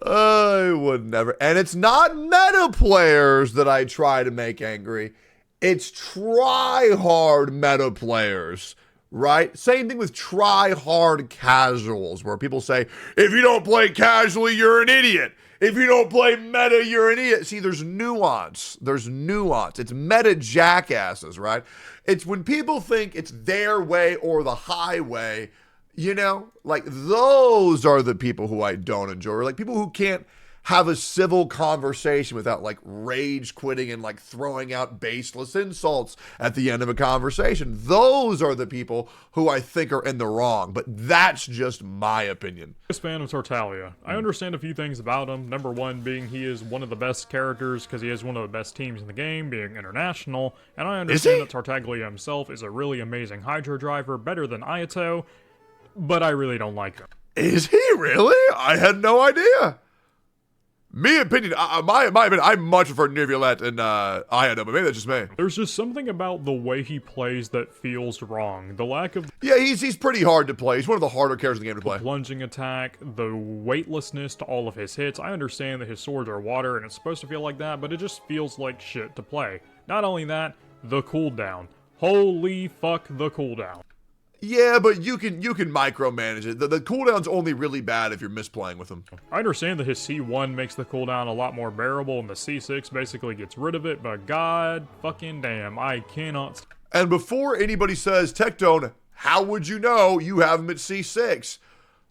[SPEAKER 2] I would never. And it's not meta players that I try to make angry. It's try-hard meta players, right? Same thing with try-hard casuals, where people say, if you don't play casually, you're an idiot. If you don't play meta, you're an idiot. See, there's nuance. There's nuance. It's meta jackasses, right? It's when people think it's their way or the highway. You know, like those are the people who I don't enjoy. Or like people who can't have a civil conversation without like rage quitting and like throwing out baseless insults at the end of a conversation. Those are the people who I think are in the wrong. But that's just my opinion.
[SPEAKER 14] Biggest fan of Tartaglia. I understand a few things about him. Number one being he is one of the best characters because he is one of the best teams in the game, being international. And I understand that Tartaglia himself is a really amazing Hydro driver, better than Ayato. But I really don't like him.
[SPEAKER 2] Is he really? I had no idea. My opinion, I much prefer Neuvillette and Iado, but maybe that's just me.
[SPEAKER 14] There's just something about the way he plays that feels wrong. The lack of...
[SPEAKER 2] Yeah, he's pretty hard to play. He's one of the harder characters in the game to play.
[SPEAKER 14] The plunging attack, the weightlessness to all of his hits. I understand that his swords are water and it's supposed to feel like that, but it just feels like shit to play. Not only that, the cooldown. Holy fuck, the cooldown.
[SPEAKER 2] Yeah, but you can micromanage it. The cooldown's only really bad if you're misplaying with him.
[SPEAKER 14] I understand that his C1 makes the cooldown a lot more bearable and the C6 basically gets rid of it, but god fucking damn, I cannot...
[SPEAKER 2] And before anybody says, Tectone, how would you know you have him at C6?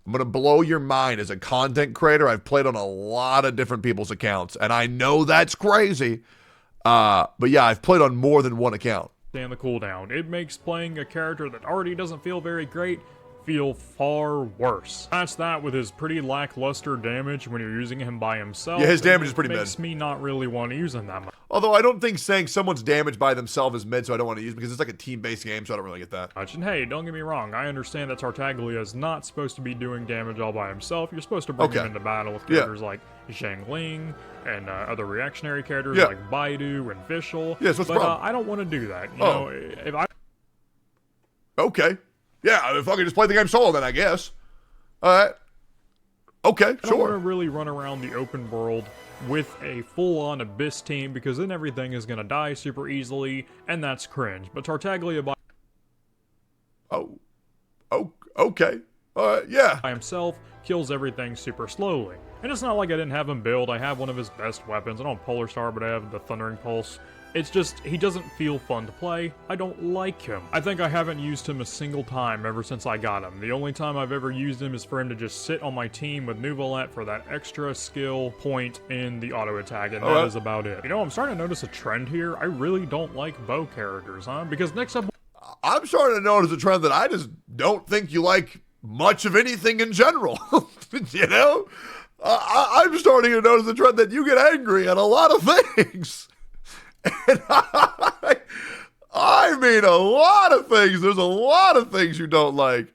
[SPEAKER 2] I'm going to blow your mind. As a content creator, I've played on a lot of different people's accounts, and I know that's crazy. But yeah, I've played on more than one account.
[SPEAKER 14] And the cooldown. It makes playing a character that already doesn't feel very great feel far worse. Match that with his pretty lackluster damage when you're using him by himself.
[SPEAKER 2] Yeah, his damage is pretty mid.
[SPEAKER 14] Makes me not really want to use him that much.
[SPEAKER 2] Although I don't think saying someone's damage by themselves is mid, so I don't want to use because it's like a team-based game, so I don't really get that.
[SPEAKER 14] And hey, don't get me wrong, I understand that Tartaglia is not supposed to be doing damage all by himself. You're supposed to bring him into battle with characters like Zhangling and other reactionary characters like Baidu and Vishal.
[SPEAKER 2] Yeah, so what's the problem?
[SPEAKER 14] I don't want to do that. You know, if I...
[SPEAKER 2] Okay. Yeah, if I could just play the game solo, then I guess. Alright. Okay,
[SPEAKER 14] I don't want to really run around the open world with a full-on Abyss team, because then everything is going to die super easily, and that's cringe. But Tartaglia by...
[SPEAKER 2] okay. Yeah.
[SPEAKER 14] By himself kills everything super slowly. And it's not like I didn't have him build. I have one of his best weapons. I don't have Polar Star, but I have the Thundering Pulse. It's just, he doesn't feel fun to play. I don't like him. I think I haven't used him a single time ever since I got him. The only time I've ever used him is for him to just sit on my team with Neuvillette for that extra skill point in the auto attack, and that is about it. You know, I'm starting to notice a trend here. I really don't like bow characters, huh? Because next up...
[SPEAKER 2] I'm starting to notice a trend that I just don't think you like much of anything in general. You know? I'm starting to notice the trend that you get angry at a lot of things. And I mean a lot of things. There's a lot of things you don't like.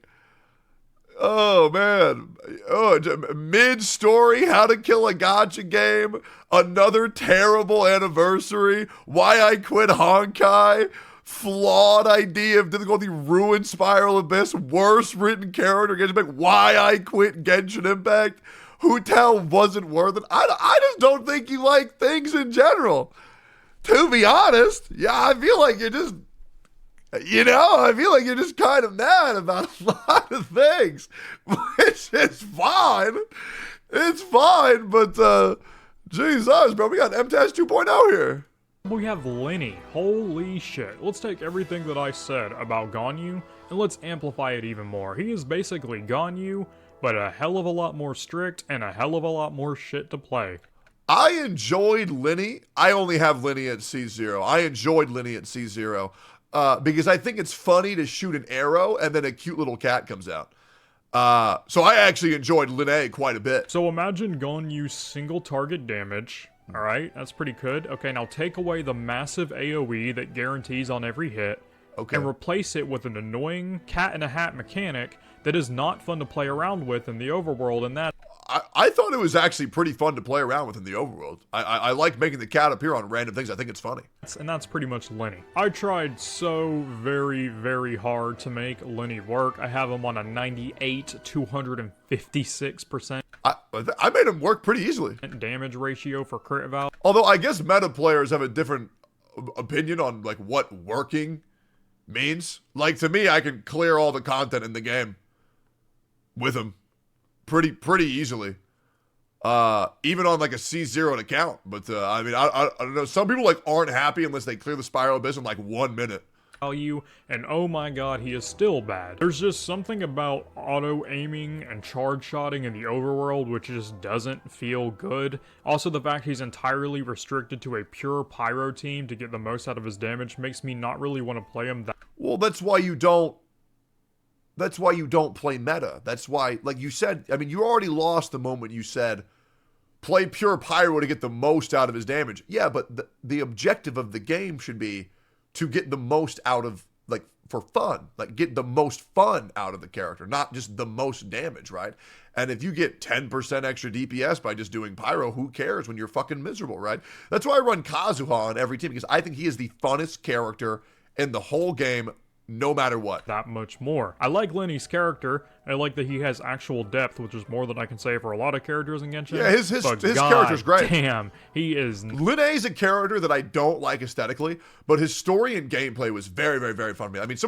[SPEAKER 2] Oh, man. Oh, mid-story, How to Kill a Gacha Game, another terrible anniversary, Why I Quit Honkai, flawed idea of difficulty, ruined Spiral Abyss, worst written character, Genshin Impact, Why I Quit Genshin Impact, Who Tell wasn't worth it. I just don't think you like things in general. To be honest, yeah, I feel like you're just... I feel like you're just kind of mad about a lot of things, which is fine. It's fine, but, Jesus, bro, we got MTAS 2.0 here.
[SPEAKER 14] We have Lenny. Holy shit. Let's take everything that I said about Ganyu, and let's amplify it even more. He is basically Ganyu, but a hell of a lot more strict, and a hell of a lot more shit to play.
[SPEAKER 2] I enjoyed Lenny. I only have Lenny at C0. I enjoyed Lenny at C0. Because I think it's funny to shoot an arrow and then a cute little cat comes out. So I actually enjoyed Linnae quite a bit.
[SPEAKER 14] So imagine Ganyu's single target damage. Alright, that's pretty good. Okay, now take away the massive AoE that guarantees on every hit.
[SPEAKER 2] Okay.
[SPEAKER 14] And replace it with an annoying cat-in-a-hat mechanic that is not fun to play around with in the overworld, and that...
[SPEAKER 2] I thought it was actually pretty fun to play around with in the overworld. I like making the cat appear on random things. I think it's funny.
[SPEAKER 14] And that's pretty much Lenny. I tried so very, very hard to make Lenny work. I have him on a 98, 256%.
[SPEAKER 2] I made him work pretty easily.
[SPEAKER 14] Damage ratio for crit value.
[SPEAKER 2] Although I guess meta players have a different opinion on like what working means. Like to me, I can clear all the content in the game with him. Pretty easily, even on like a C0 account. But I mean, I don't know. Some people like aren't happy unless they clear the Spiral Abyss in like 1 minute.
[SPEAKER 14] Value, and oh my god, he is still bad. There's just something about auto-aiming and charge-shotting in the overworld which just doesn't feel good. Also, the fact he's entirely restricted to a pure pyro team to get the most out of his damage makes me not really want to play him that.
[SPEAKER 2] Well, that's why you don't play meta. That's why, like you said, I mean, you already lost the moment you said, play pure pyro to get the most out of his damage. Yeah, but the objective of the game should be to get the most out of, like, for fun. Like, get the most fun out of the character, not just the most damage, right? And if you get 10% extra DPS by just doing pyro, who cares when you're fucking miserable, right? That's why I run Kazuha on every team, because I think he is the funnest character in the whole game, no matter what.
[SPEAKER 14] That much more. I like Lenny's character. I like that he has actual depth, which is more than I can say for a lot of characters in Genshin.
[SPEAKER 2] Yeah, his character's great.
[SPEAKER 14] Damn, he is...
[SPEAKER 2] Linnae's a character that I don't like aesthetically, but his story and gameplay was very, very, very fun to me. I mean,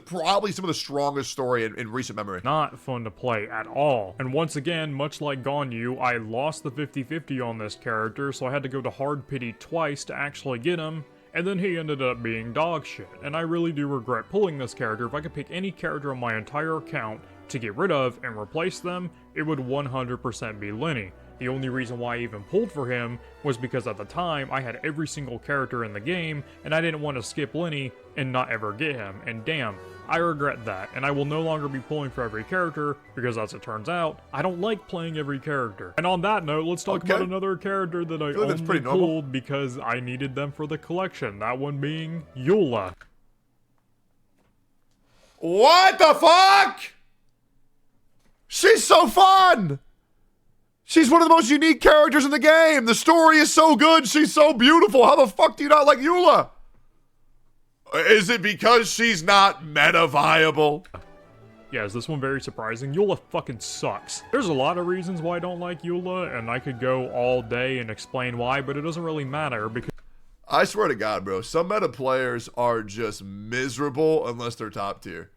[SPEAKER 2] probably some of the strongest story in recent memory.
[SPEAKER 14] Not fun to play at all. And once again, much like Ganyu, I lost the 50-50 on this character, so I had to go to hard pity twice to actually get him. And then he ended up being dog shit, and I really do regret pulling this character. If I could pick any character on my entire account to get rid of and replace them, it would 100% be Lenny. The only reason why I even pulled for him was because at the time I had every single character in the game, and I didn't want to skip Lenny and not ever get him, and damn, I regret that, and I will no longer be pulling for every character, because as it turns out, I don't like playing every character. And on that note, let's talk about another character that I only pulled because I needed them for the collection, that one being Eula.
[SPEAKER 2] What the fuck? She's so fun! She's one of the most unique characters in the game! The story is so good, she's so beautiful! How the fuck do you not like Eula? Is it because she's not meta viable?
[SPEAKER 14] Yeah, is this one very surprising? Eula fucking sucks. There's a lot of reasons why I don't like Eula, and I could go all day and explain why, but it doesn't really matter because...
[SPEAKER 2] I swear to God, bro, some meta players are just miserable unless they're top tier.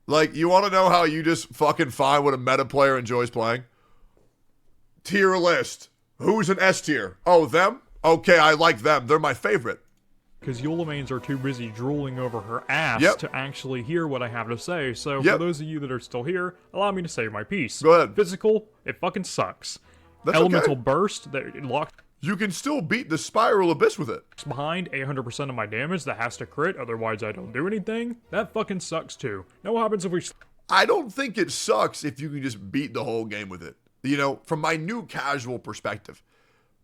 [SPEAKER 2] Like, you want to know how you just fucking find what a meta player enjoys playing? Tier list. Who's an S tier? Oh, them? Okay, I like them. They're my favorite.
[SPEAKER 14] Because Eula mains are too busy drooling over her ass to actually hear what I have to say. So for those of you that are still here, allow me to say my piece.
[SPEAKER 2] Go ahead.
[SPEAKER 14] Physical, it fucking sucks.
[SPEAKER 2] That's
[SPEAKER 14] Elemental
[SPEAKER 2] okay.
[SPEAKER 14] Burst, that locked.
[SPEAKER 2] You can still beat the Spiral Abyss with it.
[SPEAKER 14] Behind 800% of my damage that has to crit, otherwise I don't do anything. That fucking sucks too. Now what happens if we...
[SPEAKER 2] I don't think it sucks if you can just beat the whole game with it. You know, from my new casual perspective,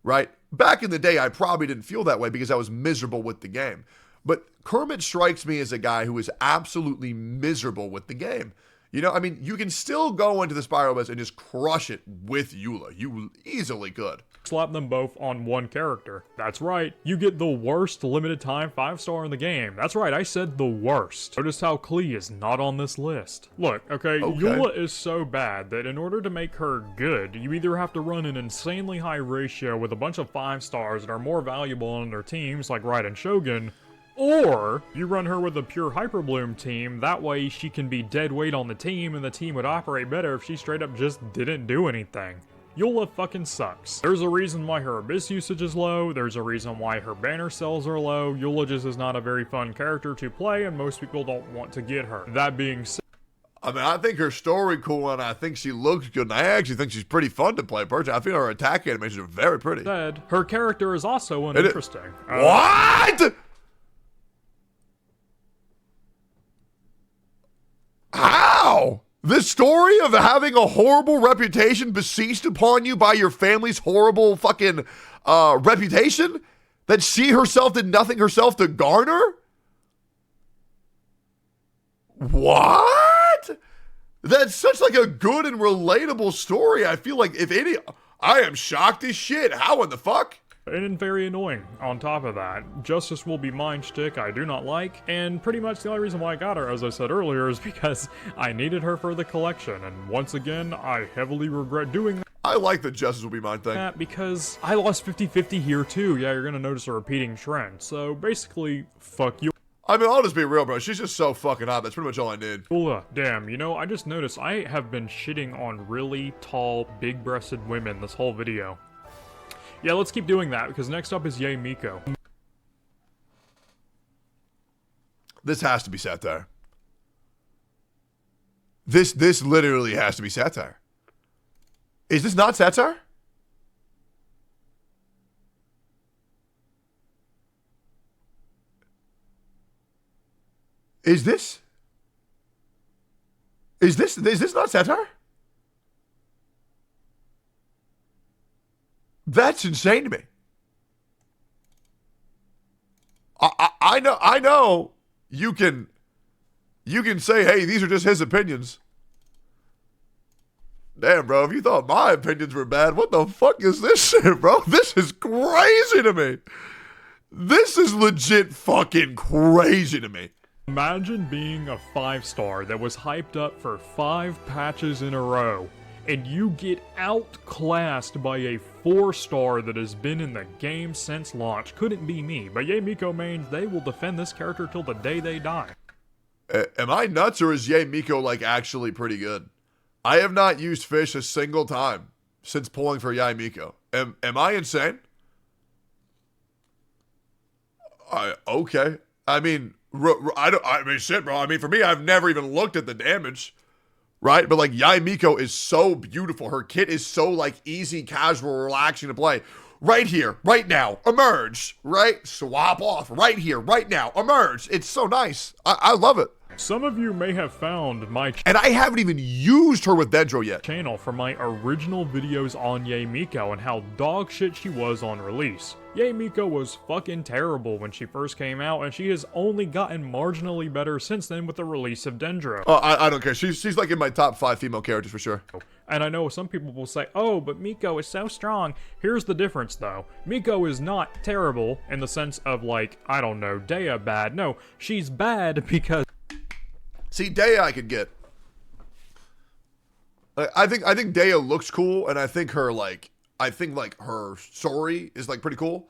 [SPEAKER 2] right? Back in the day, I probably didn't feel that way because I was miserable with the game. But Kermit strikes me as a guy who is absolutely miserable with the game. You know, I mean, you can still go into the Spiral Abyss and just crush it with Eula. You easily could.
[SPEAKER 14] Slap them both on one character. That's right, you get the worst limited time 5-star in the game. That's right, I said the worst. Notice how Klee is not on this list. Look, okay, Eula is so bad that in order to make her good, you either have to run an insanely high ratio with a bunch of 5-stars that are more valuable on their teams, like Raiden Shogun, or you run her with a pure Hyperbloom team. That way she can be dead weight on the team and the team would operate better if she straight up just didn't do anything. Eula fucking sucks. There's a reason why her Abyss usage is low, there's a reason why her banner cells are low. Eula just is not a very fun character to play and most people don't want to get her. That being said,
[SPEAKER 2] I mean, I think her story cool, and I think she looks good, and I actually think she's pretty fun to play. Personally, I feel her attack animations are very pretty.
[SPEAKER 14] Her character is also uninteresting.
[SPEAKER 2] What? How? The story of having a horrible reputation besieged upon you by your family's horrible fucking reputation that she herself did nothing herself to garner? What? That's such like a good and relatable story. I feel like if any, I am shocked as shit. How in the fuck?
[SPEAKER 14] And very annoying. On top of that, Justice Will Be Mine shtick I do not like, and pretty much the only reason why I got her, as I said earlier, is because I needed her for the collection, and once again, I heavily regret doing that.
[SPEAKER 2] I like the Justice Will Be Mine thing.
[SPEAKER 14] Because I lost 50-50 here too. Yeah, you're gonna notice a repeating trend. So basically, fuck you.
[SPEAKER 2] I mean, I'll just be real, bro. She's just so fucking hot. That's pretty much all I need.
[SPEAKER 14] Damn, you know, I just noticed I have been shitting on really tall, big-breasted women this whole video. Yeah, let's keep doing that, because next up is Yae Miko.
[SPEAKER 2] This has to be satire. This literally has to be satire. Is this not satire? Is this not satire? That's insane to me. I know you can say, hey, these are just his opinions. Damn, bro, if you thought my opinions were bad, what the fuck is this shit, bro? This is crazy to me. This is legit fucking crazy to me.
[SPEAKER 14] Imagine being a 5-star that was hyped up for 5 patches in a row, and you get outclassed by a 4-star that has been in the game since launch. Couldn't be me, but Yae Miko mains, they will defend this character till the day they die.
[SPEAKER 2] Am I nuts, or is Yae Miko, like, actually pretty good? I have not used fish a single time since pulling for Yae Miko. Am I insane? Okay. I mean, shit, bro. I mean, for me, I've never even looked at the damage. Right? But like Yae Miko is so beautiful. Her kit is so like easy, casual, relaxing to play. Right here, right now, emerge. Right? Swap off. Right here, right now, emerge. It's so nice. I love it.
[SPEAKER 14] Some of you may have found my
[SPEAKER 2] and I haven't even used her with Dendro yet.
[SPEAKER 14] Channel for my original videos on Yae Miko and how dog shit she was on release. Yae Miko was fucking terrible when she first came out, and she has only gotten marginally better since then with the release of Dendro.
[SPEAKER 2] Oh, I don't care. She's like in my top 5 female characters for sure.
[SPEAKER 14] And I know some people will say, oh, but Miko is so strong. Here's the difference, though. Miko is not terrible in the sense of, like, I don't know, Dea bad. No, she's bad because...
[SPEAKER 2] See, Dea I could get. I think Dea looks cool, and I think her her story is like pretty cool.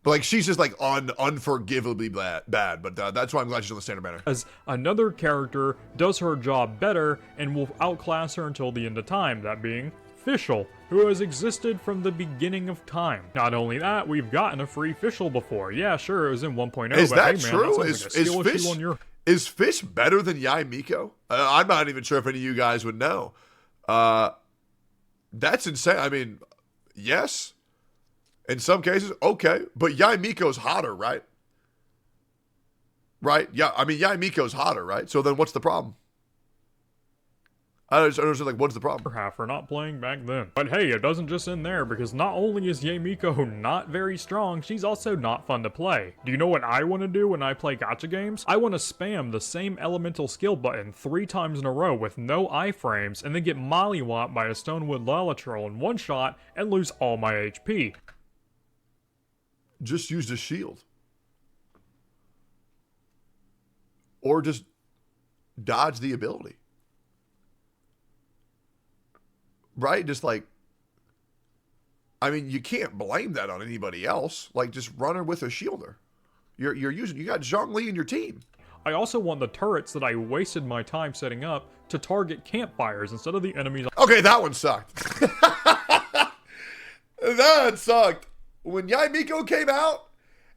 [SPEAKER 2] But like she's just like unforgivably bad. But that's why I'm glad she's on the standard banner.
[SPEAKER 14] As another character does her job better and will outclass her until the end of time. That being Fischl, who has existed from the beginning of time. Not only that, we've gotten a free Fischl before. Yeah, sure, it was in 1.0.
[SPEAKER 2] Is
[SPEAKER 14] but
[SPEAKER 2] that
[SPEAKER 14] hey, man,
[SPEAKER 2] true?
[SPEAKER 14] That sounds like a skill issue on your...
[SPEAKER 2] Is Fish better than Yae Miko? I'm not even sure if any of you guys would know. That's insane. I mean, yes. In some cases, okay. But Yae Miko's hotter, right? Right? Yeah, I mean, Yae Miko's hotter, right? So then what's the problem? I just understand, like, what's the problem?
[SPEAKER 14] Half for not playing back then. But hey, it doesn't just end there, because not only is Yamiko not very strong, she's also not fun to play. Do you know what I want to do when I play gacha games? I want to spam the same elemental skill button 3 times in a row with no iframes, and then get mollywopped by a Stonewood Lalatrol in one shot and lose all my HP.
[SPEAKER 2] Just use the shield. Or just dodge the ability. Right? Just like, I mean, you can't blame that on anybody else. Like, just run her with a shielder. You got Zhongli in your team.
[SPEAKER 14] I also want the turrets that I wasted my time setting up to target campfires instead of the enemies.
[SPEAKER 2] Okay, that one sucked. That sucked. When Yamiko came out,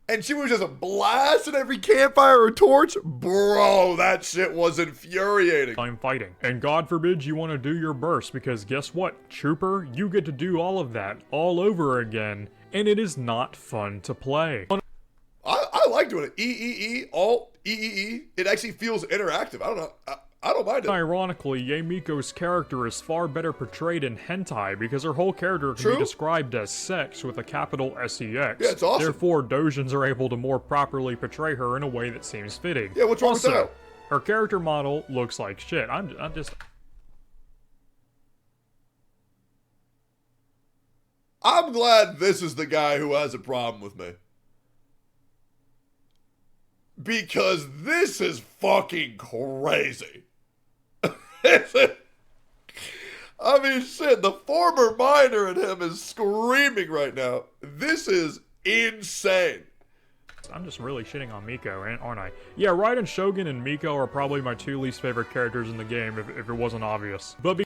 [SPEAKER 2] and she was just blasting every campfire or torch, bro, that shit was infuriating.
[SPEAKER 14] I'm fighting. And God forbid you want to do your burst, because guess what, Trooper? You get to do all of that all over again, and it is not fun to play.
[SPEAKER 2] I like doing it. E, Alt, E. It actually feels interactive. I don't know. I don't mind it.
[SPEAKER 14] Ironically, Yamiko's character is far better portrayed in hentai because her whole character can be described as sex with a capital SEX.
[SPEAKER 2] Yeah, it's awesome.
[SPEAKER 14] Therefore, Dojins are able to more properly portray her in a way that seems fitting.
[SPEAKER 2] Yeah, what's wrong with that?
[SPEAKER 14] Her character model looks like shit. I'm just...
[SPEAKER 2] I'm glad this is the guy who has a problem with me. Because this is fucking crazy. I mean, shit, the former miner in him is screaming right now. This is insane.
[SPEAKER 14] I'm just really shitting on Miko, aren't I? Yeah, Raiden Shogun and Miko are probably my 2 least favorite characters in the game, if it wasn't obvious. But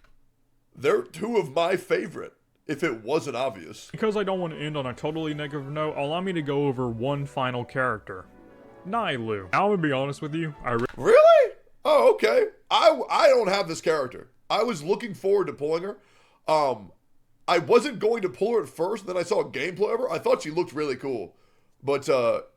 [SPEAKER 2] they're 2 of my favorite, if it wasn't obvious.
[SPEAKER 14] Because I don't want to end on a totally negative note, allow me to go over one final character. Nailu. Now, I'm gonna be honest with you,
[SPEAKER 2] Really? Oh, okay. I don't have this character. I was looking forward to pulling her. I wasn't going to pull her at first, then I saw a gameplay of her. I thought she looked really cool. But,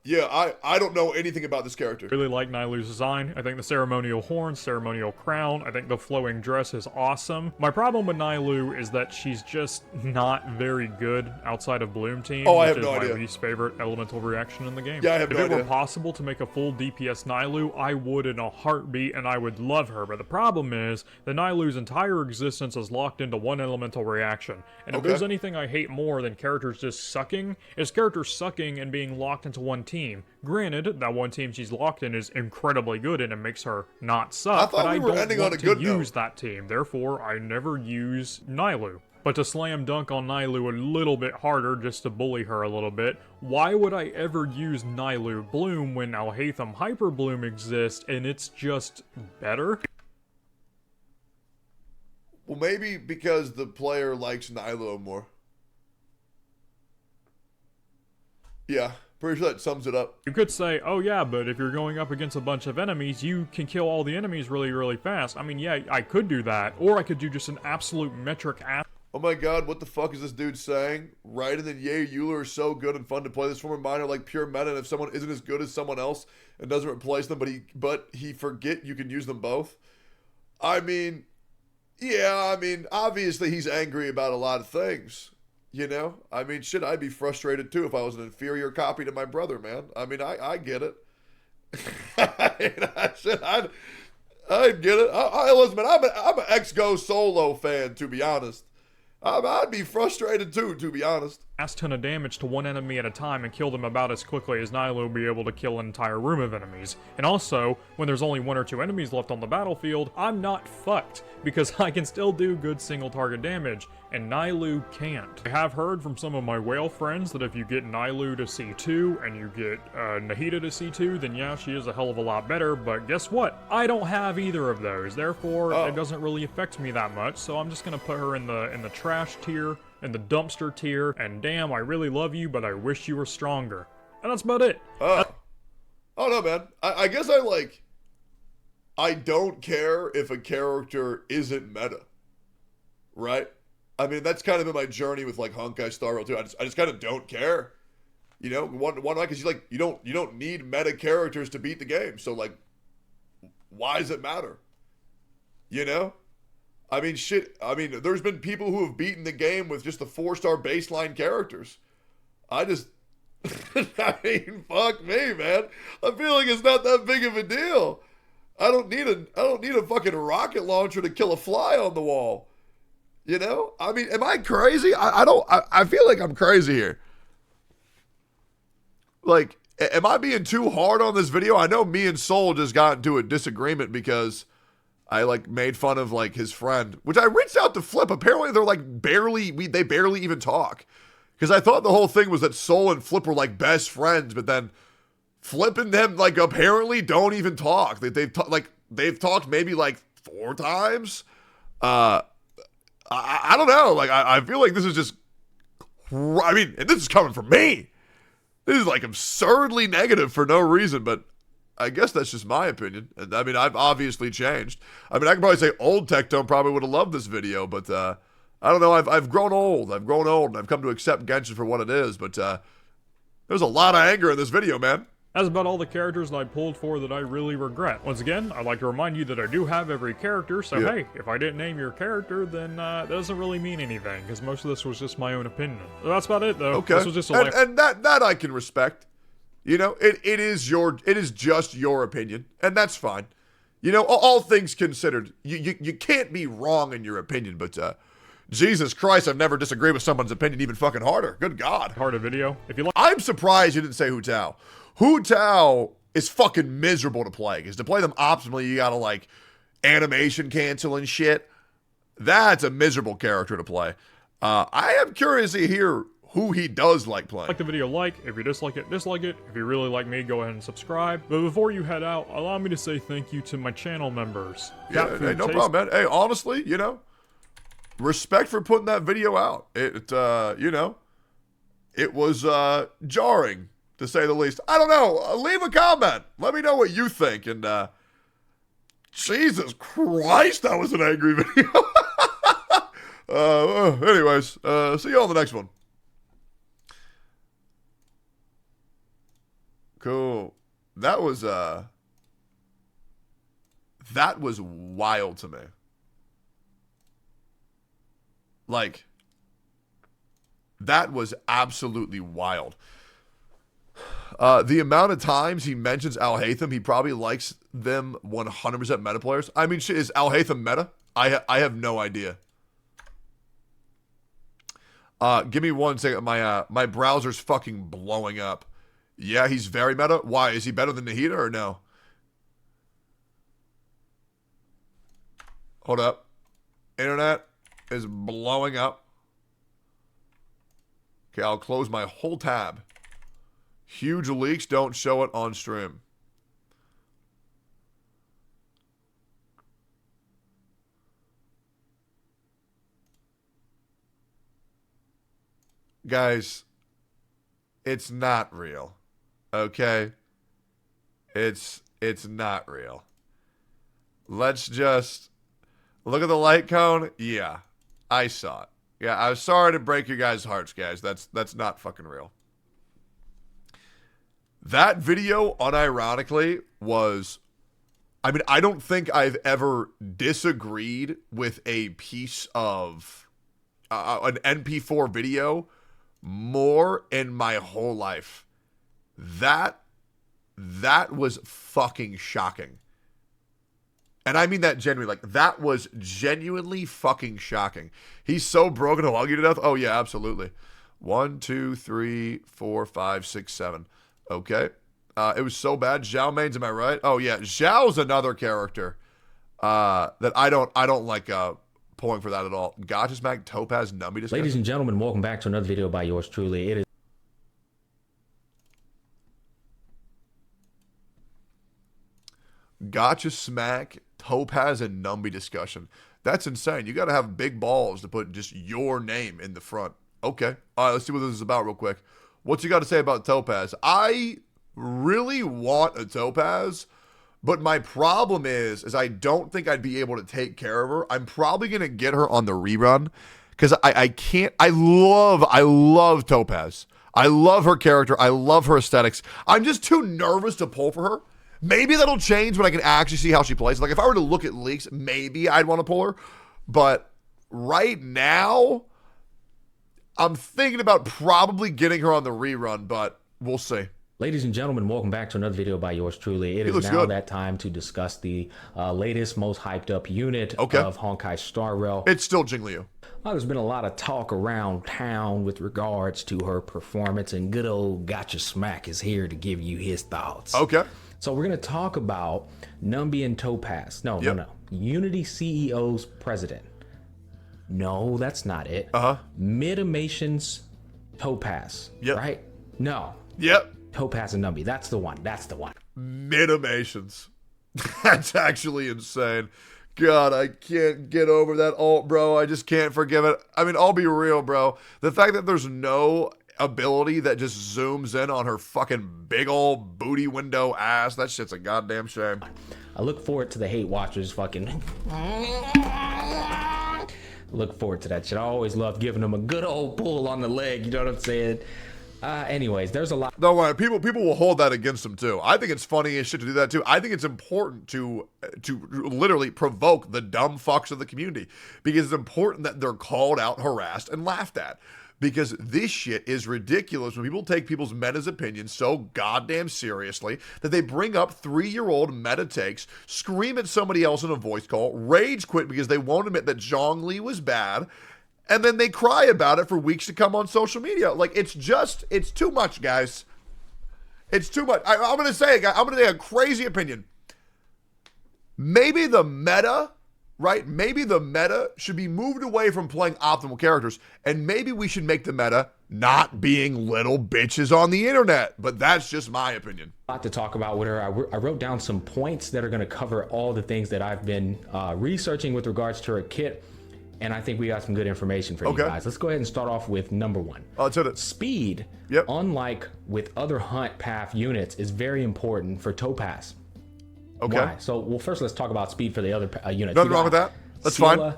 [SPEAKER 2] yeah, I don't know anything about this character.
[SPEAKER 14] Really like Nailu's design. I think the ceremonial horn, ceremonial crown, I think the flowing dress is awesome. My problem with Nailu is that she's just not very good outside of Bloom Team,
[SPEAKER 2] I have
[SPEAKER 14] which
[SPEAKER 2] no
[SPEAKER 14] is my
[SPEAKER 2] idea.
[SPEAKER 14] least favorite elemental reaction in the game.
[SPEAKER 2] Yeah, I have no idea.
[SPEAKER 14] If it were possible to make a full DPS Nailu, I would in a heartbeat, and I would love her. But the problem is that Nailu's entire existence is locked into one elemental reaction. And if there's anything I hate more than characters just sucking, it's characters sucking and being locked into one team. Granted, that one team she's locked in is incredibly good and it makes her not suck, but I don't want to use that team. Therefore, I never use Nailu. But to slam dunk on Nailu a little bit harder, just to bully her a little bit, why would I ever use Nailu Bloom when Alhaitham Hyper Bloom exists and it's just better?
[SPEAKER 2] Well, maybe because the player likes Nailu more. Yeah. Pretty sure that sums it up.
[SPEAKER 14] You could say, oh yeah, but if you're going up against a bunch of enemies, you can kill all the enemies really, really fast. I mean, yeah, I could do that. Or I could do just an absolute metric ass.
[SPEAKER 2] Oh my god, what the fuck is this dude saying? Raiden and Ye Euler are so good and fun to play. This former minor like pure meta, and if someone isn't as good as someone else and doesn't replace them, but he forget you can use them both. I mean, yeah, I mean, obviously he's angry about a lot of things. You know? I mean, shit, I'd be frustrated too if I was an inferior copy to my brother, man. I mean, I get it. I'd get it. Listen, man, I'm an ex-Go Solo fan, to be honest. I'd be frustrated too, to be honest.
[SPEAKER 14] Ton of damage to one enemy at a time and kill them about as quickly as Nailu will be able to kill an entire room of enemies. And also, when there's only 1 or 2 enemies left on the battlefield, I'm not fucked, because I can still do good single target damage, and Nailu can't. I have heard from some of my whale friends that if you get Nailu to C2 and you get Nahida to C2, then yeah, she is a hell of a lot better, but guess what? I don't have either of those, therefore it doesn't really affect me that much, so I'm just gonna put her in the trash tier, in the dumpster tier, and damn, I really love you, but I wish you were stronger. And that's about it.
[SPEAKER 2] Oh no, man. I guess I don't care if a character isn't meta. Right? I mean, that's kind of been my journey with like Honkai Star Rail too. I just kind of don't care. You know, one because you don't need meta characters to beat the game. So like, why does it matter? You know? I mean, shit. I mean, there's been people who have beaten the game with just the 4-star baseline characters. I mean, fuck me, man. I feel like it's not that big of a deal. I don't need a fucking rocket launcher to kill a fly on the wall. You know? I mean, am I crazy? I feel like I'm crazy here. Like, am I being too hard on this video? I know me and Soul just got into a disagreement because I like made fun of like his friend, which I reached out to Flip. Apparently they're like they barely even talk. Because I thought the whole thing was that Soul and Flip were like best friends, but then Flip and them like apparently don't even talk. They've talked maybe like 4 times. I don't know. Like I feel like this is just. I mean, and this is coming from me. This is like absurdly negative for no reason, but I guess that's just my opinion. And I mean, I've obviously changed. I mean, I can probably say old Tectone probably would have loved this video, but I don't know. I've grown old. I've grown old, and I've come to accept Genshin for what it is. But there's a lot of anger in this video, man.
[SPEAKER 14] That's about all the characters that I pulled for that I really regret. Once again, I'd like to remind you that I do have every character, so hey, if I didn't name your character, then that doesn't really mean anything, because most of this was just my own opinion. That's about it, though.
[SPEAKER 2] Okay.
[SPEAKER 14] This was just
[SPEAKER 2] and that I can respect. You know, it is just your opinion, and that's fine. You know, all things considered, you can't be wrong in your opinion, but Jesus Christ, I've never disagreed with someone's opinion even fucking harder. Good God.
[SPEAKER 14] Harder video. If you like,
[SPEAKER 2] I'm surprised you didn't say Hu Tao. Hu Tao is fucking miserable to play, because to play them optimally, you gotta like animation cancel and shit. That's a miserable character to play. I am curious to hear who he does like playing.
[SPEAKER 14] Like the video, like. If you dislike it, dislike it. If you really like me, go ahead and subscribe. But before you head out, allow me to say thank you to my channel members.
[SPEAKER 2] Yeah, hey, no problem, man. Hey, honestly, you know, respect for putting that video out. You know, it was jarring, to say the least. I don't know. Leave a comment. Let me know what you think. And Jesus Christ, that was an angry video. Anyways, see you on the next one. Cool. That was wild to me. Like, that was absolutely wild. The amount of times he mentions Al-Haytham, he probably likes them 100% meta players. I mean, shit, is Al-Haytham meta? I have no idea. Give me 1 second. My browser's fucking blowing up. Yeah, he's very meta. Why? Is he better than Nahida or no? Hold up. Internet is blowing up. Okay, I'll close my whole tab. Huge leaks, don't show it on stream. Guys, it's not real. Okay? It's not real. Let's just look at the light cone. Yeah, I saw it. Yeah, I'm sorry to break your guys' hearts, guys. That's not fucking real. That video, unironically, was... I mean, I don't think I've ever disagreed with a piece of... an NP4 video more in my whole life. That was fucking shocking. And I mean that genuinely. Like, that was genuinely fucking shocking. He's so broken he'll hug you to death. Oh, yeah, absolutely. 1, 2, 3, 4, 5, 6, 7. Okay. It was so bad. Zhao mains, am I right? Oh, yeah. Zhao's another character that I don't like pulling for that at all. Gotcha Smack, Topaz, Numby discussion.
[SPEAKER 15] Ladies and gentlemen, welcome back to another video by yours truly. It is
[SPEAKER 2] Gotcha Smack, Topaz, and Numby discussion. That's insane. You got to have big balls to put just your name in the front. Okay. All right, let's see what this is about real quick. What you got to say about Topaz? I really want a Topaz, but my problem is I don't think I'd be able to take care of her. I'm probably going to get her on the rerun because I can't. I love Topaz. I love her character. I love her aesthetics. I'm just too nervous to pull for her. Maybe that'll change when I can actually see how she plays. Like, if I were to look at leaks, maybe I'd want to pull her. But right now, I'm thinking about probably getting her on the rerun, but we'll see.
[SPEAKER 15] Ladies and gentlemen, welcome back to another video by yours truly. It is now that time to discuss the latest, most hyped up unit of Honkai Star Rail.
[SPEAKER 2] It's still Jingliu.
[SPEAKER 15] There's been a lot of talk around town with regards to her performance, and good old Gotcha Smack is here to give you his thoughts.
[SPEAKER 2] Okay.
[SPEAKER 15] So we're going to talk about Numby and Topaz. No. Unity CEO's president. No, that's not it. Midimation's Topaz. Right? No. Topaz and Numby. That's the one.
[SPEAKER 2] Midimations. That's actually insane. God, I can't get over that alt, bro. I just can't forgive it. I mean, I'll be real, bro. The fact that there's no ability that just zooms in on her fucking big old booty window ass, that shit's a goddamn shame.
[SPEAKER 15] I look forward to the hate watchers fucking... look forward to that shit. I always love giving them a good old pull on the leg, you know what I'm saying? Anyways, there's a lot.
[SPEAKER 2] Don't worry, people will hold that against them too. I think it's funny as shit to do that too. I think it's important to literally provoke the dumb fucks of the community, because it's important that they're called out, harassed, and laughed at. Because this shit is ridiculous when people take people's meta's opinions so goddamn seriously that they bring up 3-year-old meta takes, scream at somebody else in a voice call, rage quit because they won't admit that Zhongli was bad, and then they cry about it for weeks to come on social media. Like, it's too much, guys. It's too much. I'm going to say it, guys. I'm going to say a crazy opinion. Maybe the meta, right? Maybe the meta should be moved away from playing optimal characters, and maybe we should make the meta not being little bitches on the internet. But that's just my opinion.
[SPEAKER 15] A lot to talk about with her. I wrote down some points that are going to cover all the things that I've been researching with regards to her kit. And I think we got some good information for you guys. Let's go ahead and start off with number one. Speed, unlike with other hunt path units, is very important for Topaz. Why? So, well, first let's talk about speed for the other units.
[SPEAKER 2] Nothing wrong with that. That's fine.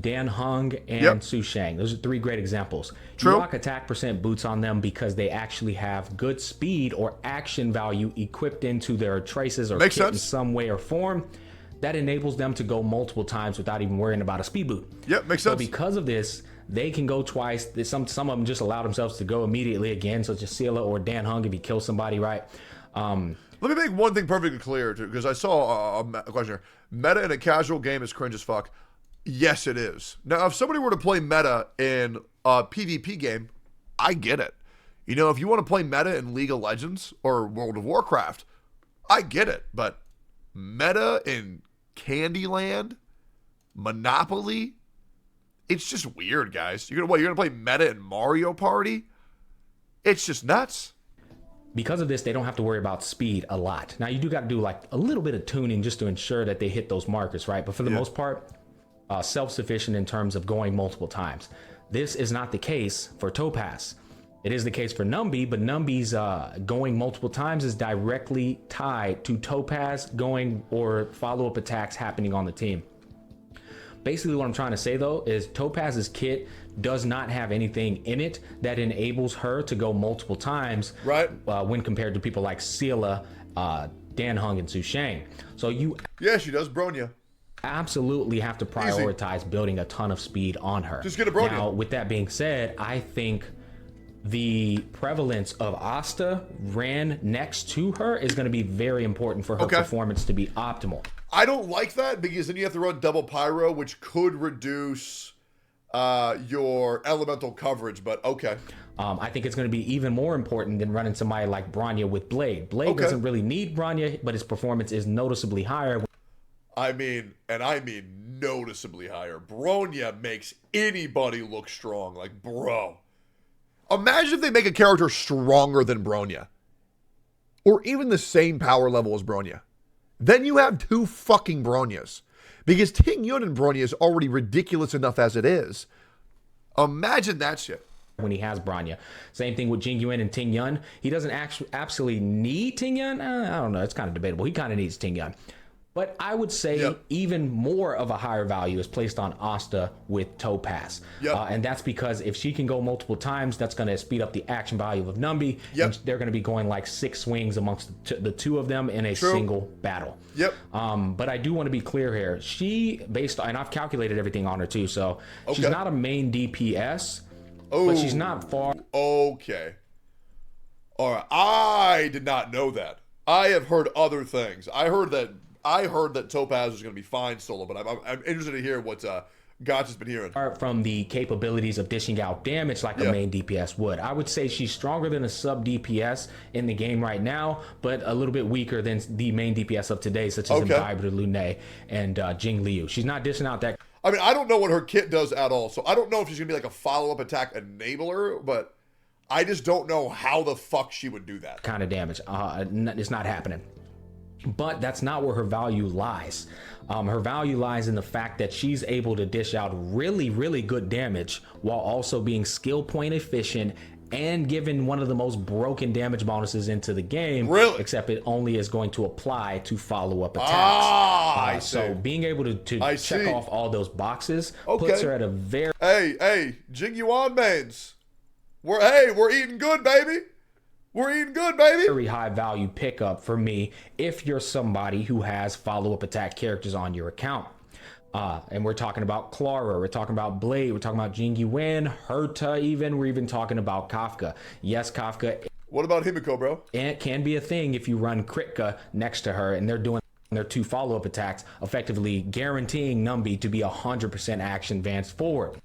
[SPEAKER 15] Dan Hung, and Su Shang. Those are 3 great examples. You rock attack percent boots on them because they actually have good speed or action value equipped into their traces or kit in some way or form. That enables them to go multiple times without even worrying about a speed boot.
[SPEAKER 2] Makes sense.
[SPEAKER 15] So because of this, they can go twice. Some of them just allow themselves to go immediately again, such as Scylla or Dan Hung if he kills somebody, right?
[SPEAKER 2] Let me make one thing perfectly clear, too, because I saw a question here. Meta in a casual game is cringe as fuck. Yes, it is. Now, if somebody were to play meta in a PvP game, I get it. You know, if you want to play meta in League of Legends or World of Warcraft, I get it. But meta in Candyland, Monopoly, it's just weird, guys. You're gonna play meta in Mario Party? It's just nuts.
[SPEAKER 15] Because of this, they don't have to worry about speed a lot. Now, you do got to do like a little bit of tuning just to ensure that they hit those markers, right? But for the most part, self-sufficient in terms of going multiple times. This is not the case for Topaz. It is the case for Numby, but Numby's going multiple times is directly tied to Topaz going or follow-up attacks happening on the team. Basically, what I'm trying to say, though, is Topaz's kit does not have anything in it that enables her to go multiple times when compared to people like Scylla, Dan Hung, and Su Shang. So you...
[SPEAKER 2] Yeah, she does Bronya.
[SPEAKER 15] Absolutely have to prioritize building a ton of speed on her.
[SPEAKER 2] Just get a Bronya.
[SPEAKER 15] Now, with that being said, I think the prevalence of Asta ran next to her is going to be very important for her performance to be optimal.
[SPEAKER 2] I don't like that because then you have to run double pyro, which could reduce your elemental coverage, but
[SPEAKER 15] I think it's going to be even more important than running somebody like Bronya with Blade. Blade doesn't really need Bronya, but his performance is noticeably higher.
[SPEAKER 2] I mean noticeably higher. Bronya makes anybody look strong. Like, bro. Imagine if they make a character stronger than Bronya. Or even the same power level as Bronya. Then you have 2 fucking Bronyas. Because Ting Yun and Bronya is already ridiculous enough as it is. Imagine that shit.
[SPEAKER 15] When he has Bronya. Same thing with Jing Yuan and Ting Yun. He doesn't actually absolutely need Ting Yun. I don't know. It's kind of debatable. He kind of needs Ting Yun. But I would say even more of a higher value is placed on Asta with Topaz. And that's because if she can go multiple times, that's going to speed up the action value of Numby. And they're going to be going like 6 swings amongst the two of them in a single battle. But I do want to be clear here. She, and I've calculated everything on her too, so she's not a main DPS, but she's not far.
[SPEAKER 2] Okay. All right. I did not know that. I have heard other things. I heard that Topaz is going to be fine solo, but I'm interested to hear what Gotcha's been hearing.
[SPEAKER 15] From the capabilities of dishing out damage like a main DPS would. I would say she's stronger than a sub DPS in the game right now, but a little bit weaker than the main DPS of today, such as Imbiber Lune and Jing Liu. She's not dishing out that.
[SPEAKER 2] I mean, I don't know what her kit does at all, so I don't know if she's going to be like a follow-up attack enabler, but I just don't know how the fuck she would do that.
[SPEAKER 15] Kind of damage. It's not happening. But that's not where her value lies. Her value lies in the fact that she's able to dish out really, really good damage while also being skill point efficient and given one of the most broken damage bonuses into the game. Except it only is going to apply to follow-up attacks. So being able to check off all those boxes puts her at a very...
[SPEAKER 2] Hey, Jing Yuan mains. We're eating good, baby. We're eating good, baby.
[SPEAKER 15] Very high value pickup for me if you're somebody who has follow-up attack characters on your account. And we're talking about Clara, we're talking about Blade, we're talking about Jing Yuan, Herta even, we're even talking about Kafka. Yes, Kafka.
[SPEAKER 2] What about Himiko, bro?
[SPEAKER 15] And it can be a thing if you run Kritka next to her and they're doing their 2 follow-up attacks, effectively guaranteeing Numby to be 100% action advanced forward.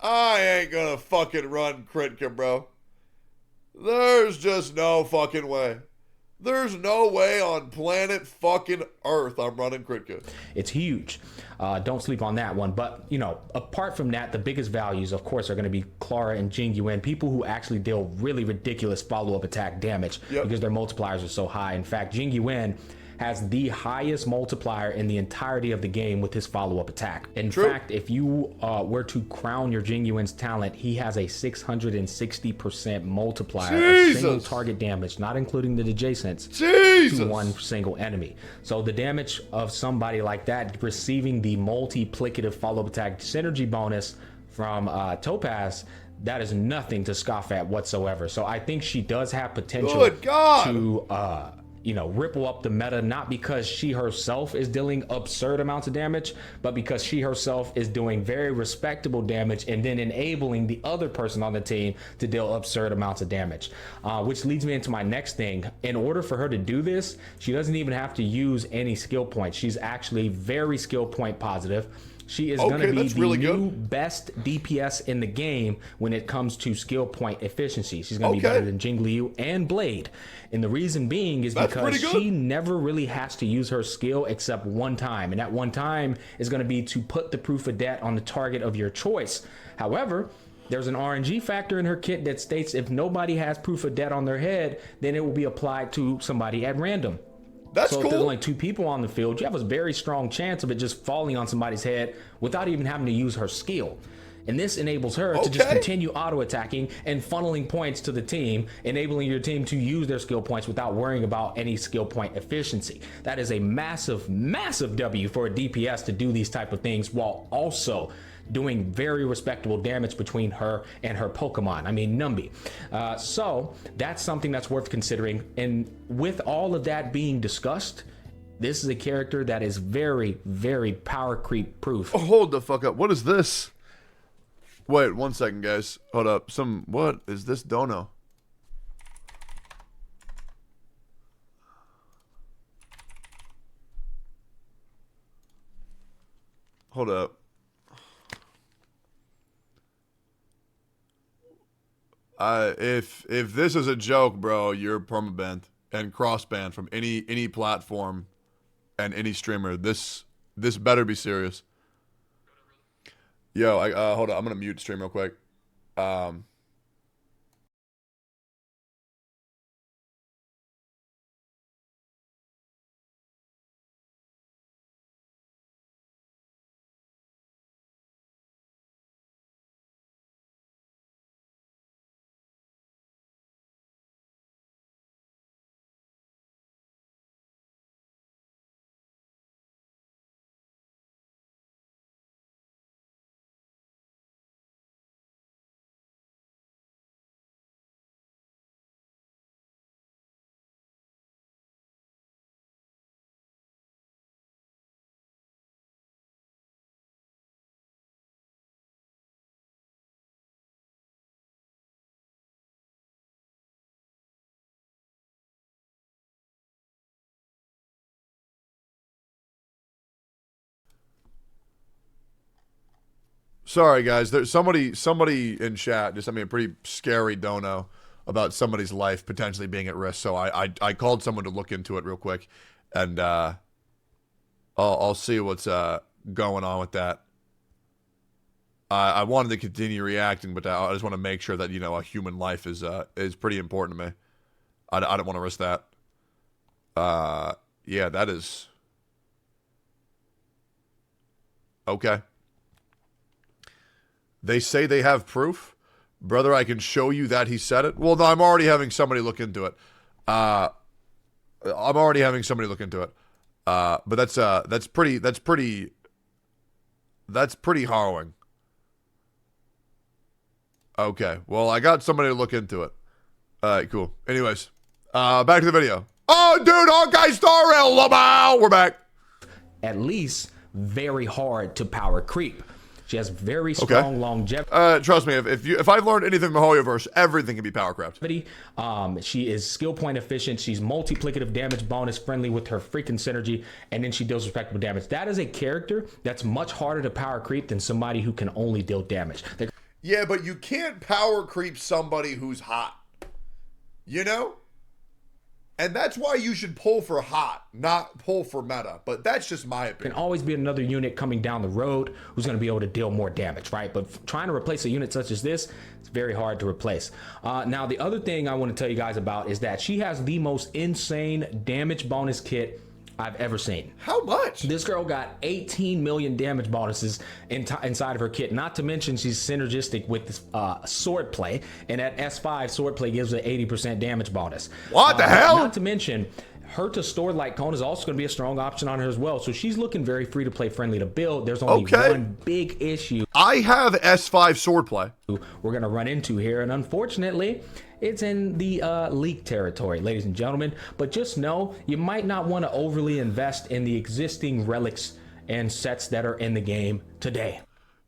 [SPEAKER 2] I ain't gonna fucking run Kritka, bro. There's just no fucking way. There's no way on planet fucking Earth I'm running Kritka.
[SPEAKER 15] It's huge. Don't sleep on that one. But, you know, apart from that, the biggest values, of course, are going to be Clara and Jing Yuan, people who actually deal really ridiculous follow-up attack damage because their multipliers are so high. In fact, Jing Yuan has the highest multiplier in the entirety of the game with his follow-up attack. In fact, if you were to crown your Jing Yuan's talent, he has a 660% multiplier of single target damage, not including the adjacents, to one single enemy. So the damage of somebody like that receiving the multiplicative follow-up attack synergy bonus from Topaz, that is nothing to scoff at whatsoever. So I think she does have potential to you know, ripple up the meta, not because she herself is dealing absurd amounts of damage, but because she herself is doing very respectable damage and then enabling the other person on the team to deal absurd amounts of damage. Which leads me into my next thing. In order for her to do this, she doesn't even have to use any skill points. She's actually very skill point positive. She is going to be the new best DPS in the game when it comes to skill point efficiency. She's going to be better than Jing Liu and Blade. And the reason being is because she never really has to use her skill except one time. And that one time is going to be to put the proof of debt on the target of your choice. However, there's an RNG factor in her kit that states if nobody has proof of debt on their head, then it will be applied to somebody at random. So if there's only 2 people on the field, you have a very strong chance of it just falling on somebody's head without even having to use her skill. And this enables her to just continue auto-attacking and funneling points to the team, enabling your team to use their skill points without worrying about any skill point efficiency. That is a massive, massive W for a DPS to do these type of things while also doing very respectable damage between her and her Pokemon. I mean, Numby. So that's something that's worth considering. And with all of that being discussed, this is a character that is very, very power creep proof.
[SPEAKER 2] Oh, hold the fuck up. What is this? Wait, 1 second, guys. Hold up. What is this dono? Hold up. If this is a joke, bro, you're permabanned and cross-banned from any platform and any streamer. This better be serious. Yo, hold on. I'm gonna mute stream real quick. Sorry, guys. There's somebody in chat just sent me a pretty scary dono about somebody's life potentially being at risk. So I called someone to look into it real quick, and I'll see what's going on with that. I wanted to continue reacting, but I just want to make sure that, you know, a human life is pretty important to me. I don't want to risk that. Yeah, that is okay. They say they have proof. Brother, I can show you that he said it. Well, no, I'm already having somebody look into it. But that's pretty harrowing. Okay, well, I got somebody to look into it. All right, cool. Anyways, back to the video. Oh, dude, Hawkeye Star Rail, Lamau, we're back.
[SPEAKER 15] At least very hard to power creep. She has very strong longevity.
[SPEAKER 2] Trust me, if I've learned anything from Hoyoverse, everything can be power crept.
[SPEAKER 15] She is skill point efficient. She's multiplicative damage bonus friendly with her freaking synergy, and then she deals respectable damage. That is a character that's much harder to power creep than somebody who can only deal damage.
[SPEAKER 2] Yeah, but you can't power creep somebody who's hot. You know? And that's why you should pull for hot, not pull for meta. But that's just my opinion.
[SPEAKER 15] Can always be another unit coming down the road who's going to be able to deal more damage, right? But trying to replace a unit such as this, it's very hard to replace. Now, the other thing I want to tell you guys about is that she has the most insane damage bonus kit I've ever seen.
[SPEAKER 2] How much?
[SPEAKER 15] This girl got 18 million damage bonuses inside of her kit. Not to mention she's synergistic with this, swordplay, and at S5 swordplay gives her 80% damage bonus.
[SPEAKER 2] What the hell?
[SPEAKER 15] Not to mention her to store light cone is also going to be a strong option on her as well. So she's looking very free to play, friendly to build. There's only one big issue
[SPEAKER 2] I have S5 swordplay
[SPEAKER 15] we're going to run into here, and unfortunately it's in the leak territory, ladies and gentlemen. But just know you might not want to overly invest in the existing relics and sets that are in the game today.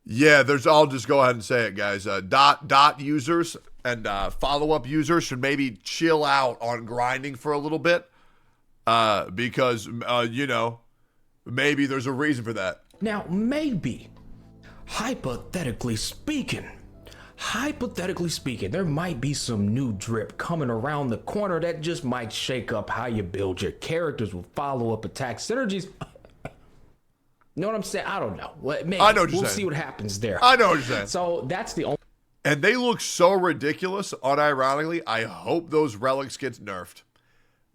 [SPEAKER 2] Yeah, I'll just go ahead and say it, guys. Dot users and follow-up users should maybe chill out on grinding for a little bit. Because, you know, maybe there's a reason for that.
[SPEAKER 15] Now, maybe, hypothetically speaking, there might be some new drip coming around the corner that just might shake up how you build your characters with follow-up attack synergies. Know what I'm saying? I don't know. Maybe.
[SPEAKER 2] I know what you're saying.
[SPEAKER 15] We'll see what happens there.
[SPEAKER 2] I know what you're saying.
[SPEAKER 15] So that's the only...
[SPEAKER 2] And they look so ridiculous, unironically. I hope those relics get nerfed.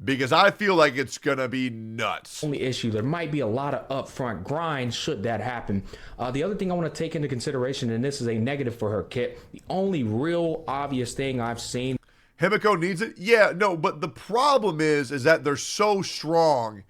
[SPEAKER 2] Because I feel like it's going to be nuts.
[SPEAKER 15] Only issue, there might be a lot of upfront grind should that happen. The other thing I want to take into consideration, and this is a negative for her kit, the only real obvious thing I've seen.
[SPEAKER 2] Himiko needs it? Yeah, no, but the problem is that they're so strong.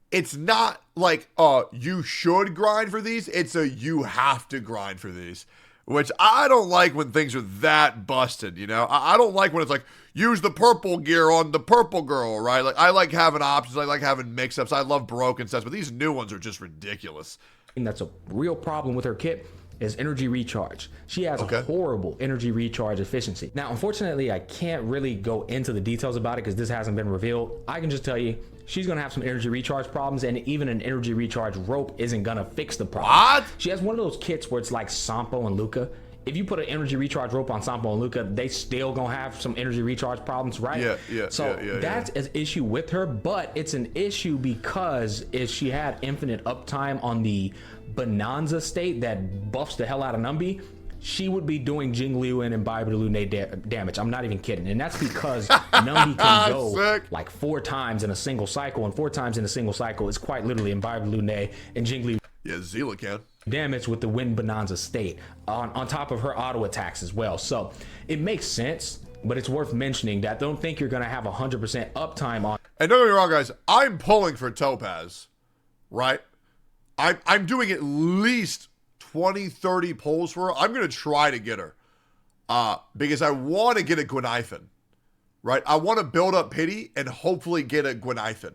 [SPEAKER 2] It's not like, you should grind for these. It's you have to grind for these. Which I don't like when things are that busted, you know? I don't like when it's like, use the purple gear on the purple girl, right? Like, I like having options. I like having mix-ups. I love broken sets, but these new ones are just ridiculous.
[SPEAKER 15] And that's a real problem with her kit is energy recharge. She has a horrible energy recharge efficiency. Now, unfortunately, I can't really go into the details about it because this hasn't been revealed. I can just tell you, she's gonna have some energy recharge problems, and even an energy recharge rope isn't gonna fix the problem.
[SPEAKER 2] What?
[SPEAKER 15] She has one of those kits where it's like Sampo and Luca. If you put an energy recharge rope on Sampo and Luca, they still gonna have some energy recharge problems, right? So that's an issue with her, but it's an issue because if she had infinite uptime on the Bonanza state that buffs the hell out of Numby, she would be doing Jingliu and Imbibe Lune damage. I'm not even kidding. And that's because Numby can go like 4 times in a single cycle, and 4 times in a single cycle is quite literally Imbibe Lune and Jingliu.
[SPEAKER 2] Yeah, Zila can.
[SPEAKER 15] Damage with the Wind Bonanza state on top of her auto attacks as well. So it makes sense, but it's worth mentioning that don't think you're going to have 100% uptime on.
[SPEAKER 2] And don't get me wrong, guys. I'm pulling for Topaz, right? I'm doing at least 20, 30 pulls for her. I'm going to try to get her because I want to get a Gwenithan, right? I want to build up pity and hopefully get a Gwenithan.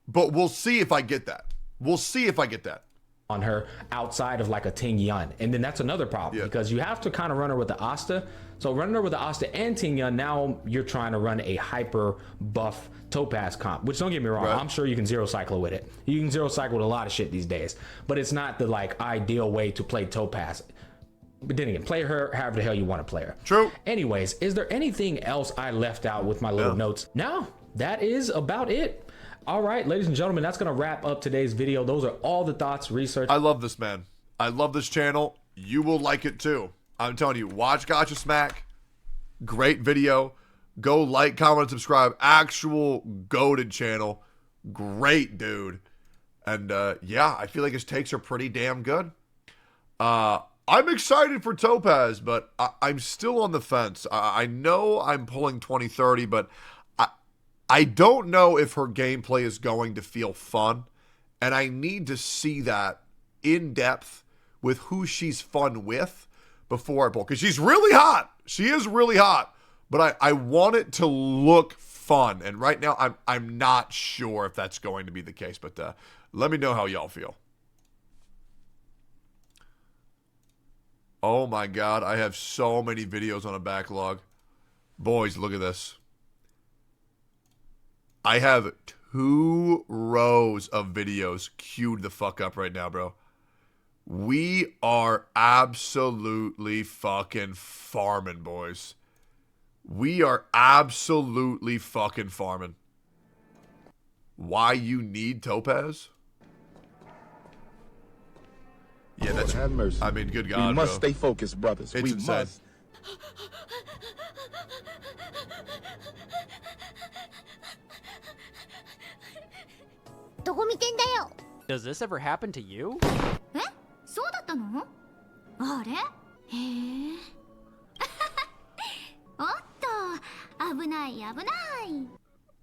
[SPEAKER 2] But we'll see if I get that. We'll see if I get that.
[SPEAKER 15] on her outside of like a Ting Yun. And then that's another problem because you have to kind of run her with the Asta. So running her with the Asta and Ting Yun, now you're trying to run a hyper buff Topaz comp, which don't get me wrong, I'm sure you can zero cycle with it. You can zero cycle with a lot of shit these days, but it's not the like ideal way to play Topaz. But then again, play her however the hell you want to play her.
[SPEAKER 2] True.
[SPEAKER 15] Anyways, is there anything else I left out with my little notes? No, that is about it. All right, ladies and gentlemen, that's going to wrap up today's video. Those are all the thoughts, research.
[SPEAKER 2] I love this, man. I love this channel. You will like it too. I'm telling you, watch Gotcha Smack. Great video. Go like, comment, and subscribe. Actual goated channel. Great dude. And yeah, I feel like his takes are pretty damn good. I'm excited for Topaz, but I'm still on the fence. I know I'm pulling 2030, but I don't know if her gameplay is going to feel fun, and I need to see that in depth with who she's fun with before I pull. Because she's really hot. She is really hot, but I want it to look fun. And right now, I'm not sure if that's going to be the case. But let me know how y'all feel. Oh my God, I have so many videos on a backlog. Boys, look at this. I have 2 rows of videos queued the fuck up right now, bro. We are absolutely fucking farming, boys. We are absolutely fucking farming. Why you need Topaz? Yeah, that's...
[SPEAKER 16] Have mercy.
[SPEAKER 2] I mean, good God,
[SPEAKER 16] we must
[SPEAKER 2] bro.
[SPEAKER 16] stay focused, brothers.
[SPEAKER 2] It's
[SPEAKER 16] we
[SPEAKER 2] insane.
[SPEAKER 16] must.
[SPEAKER 17] Does this ever happen to you?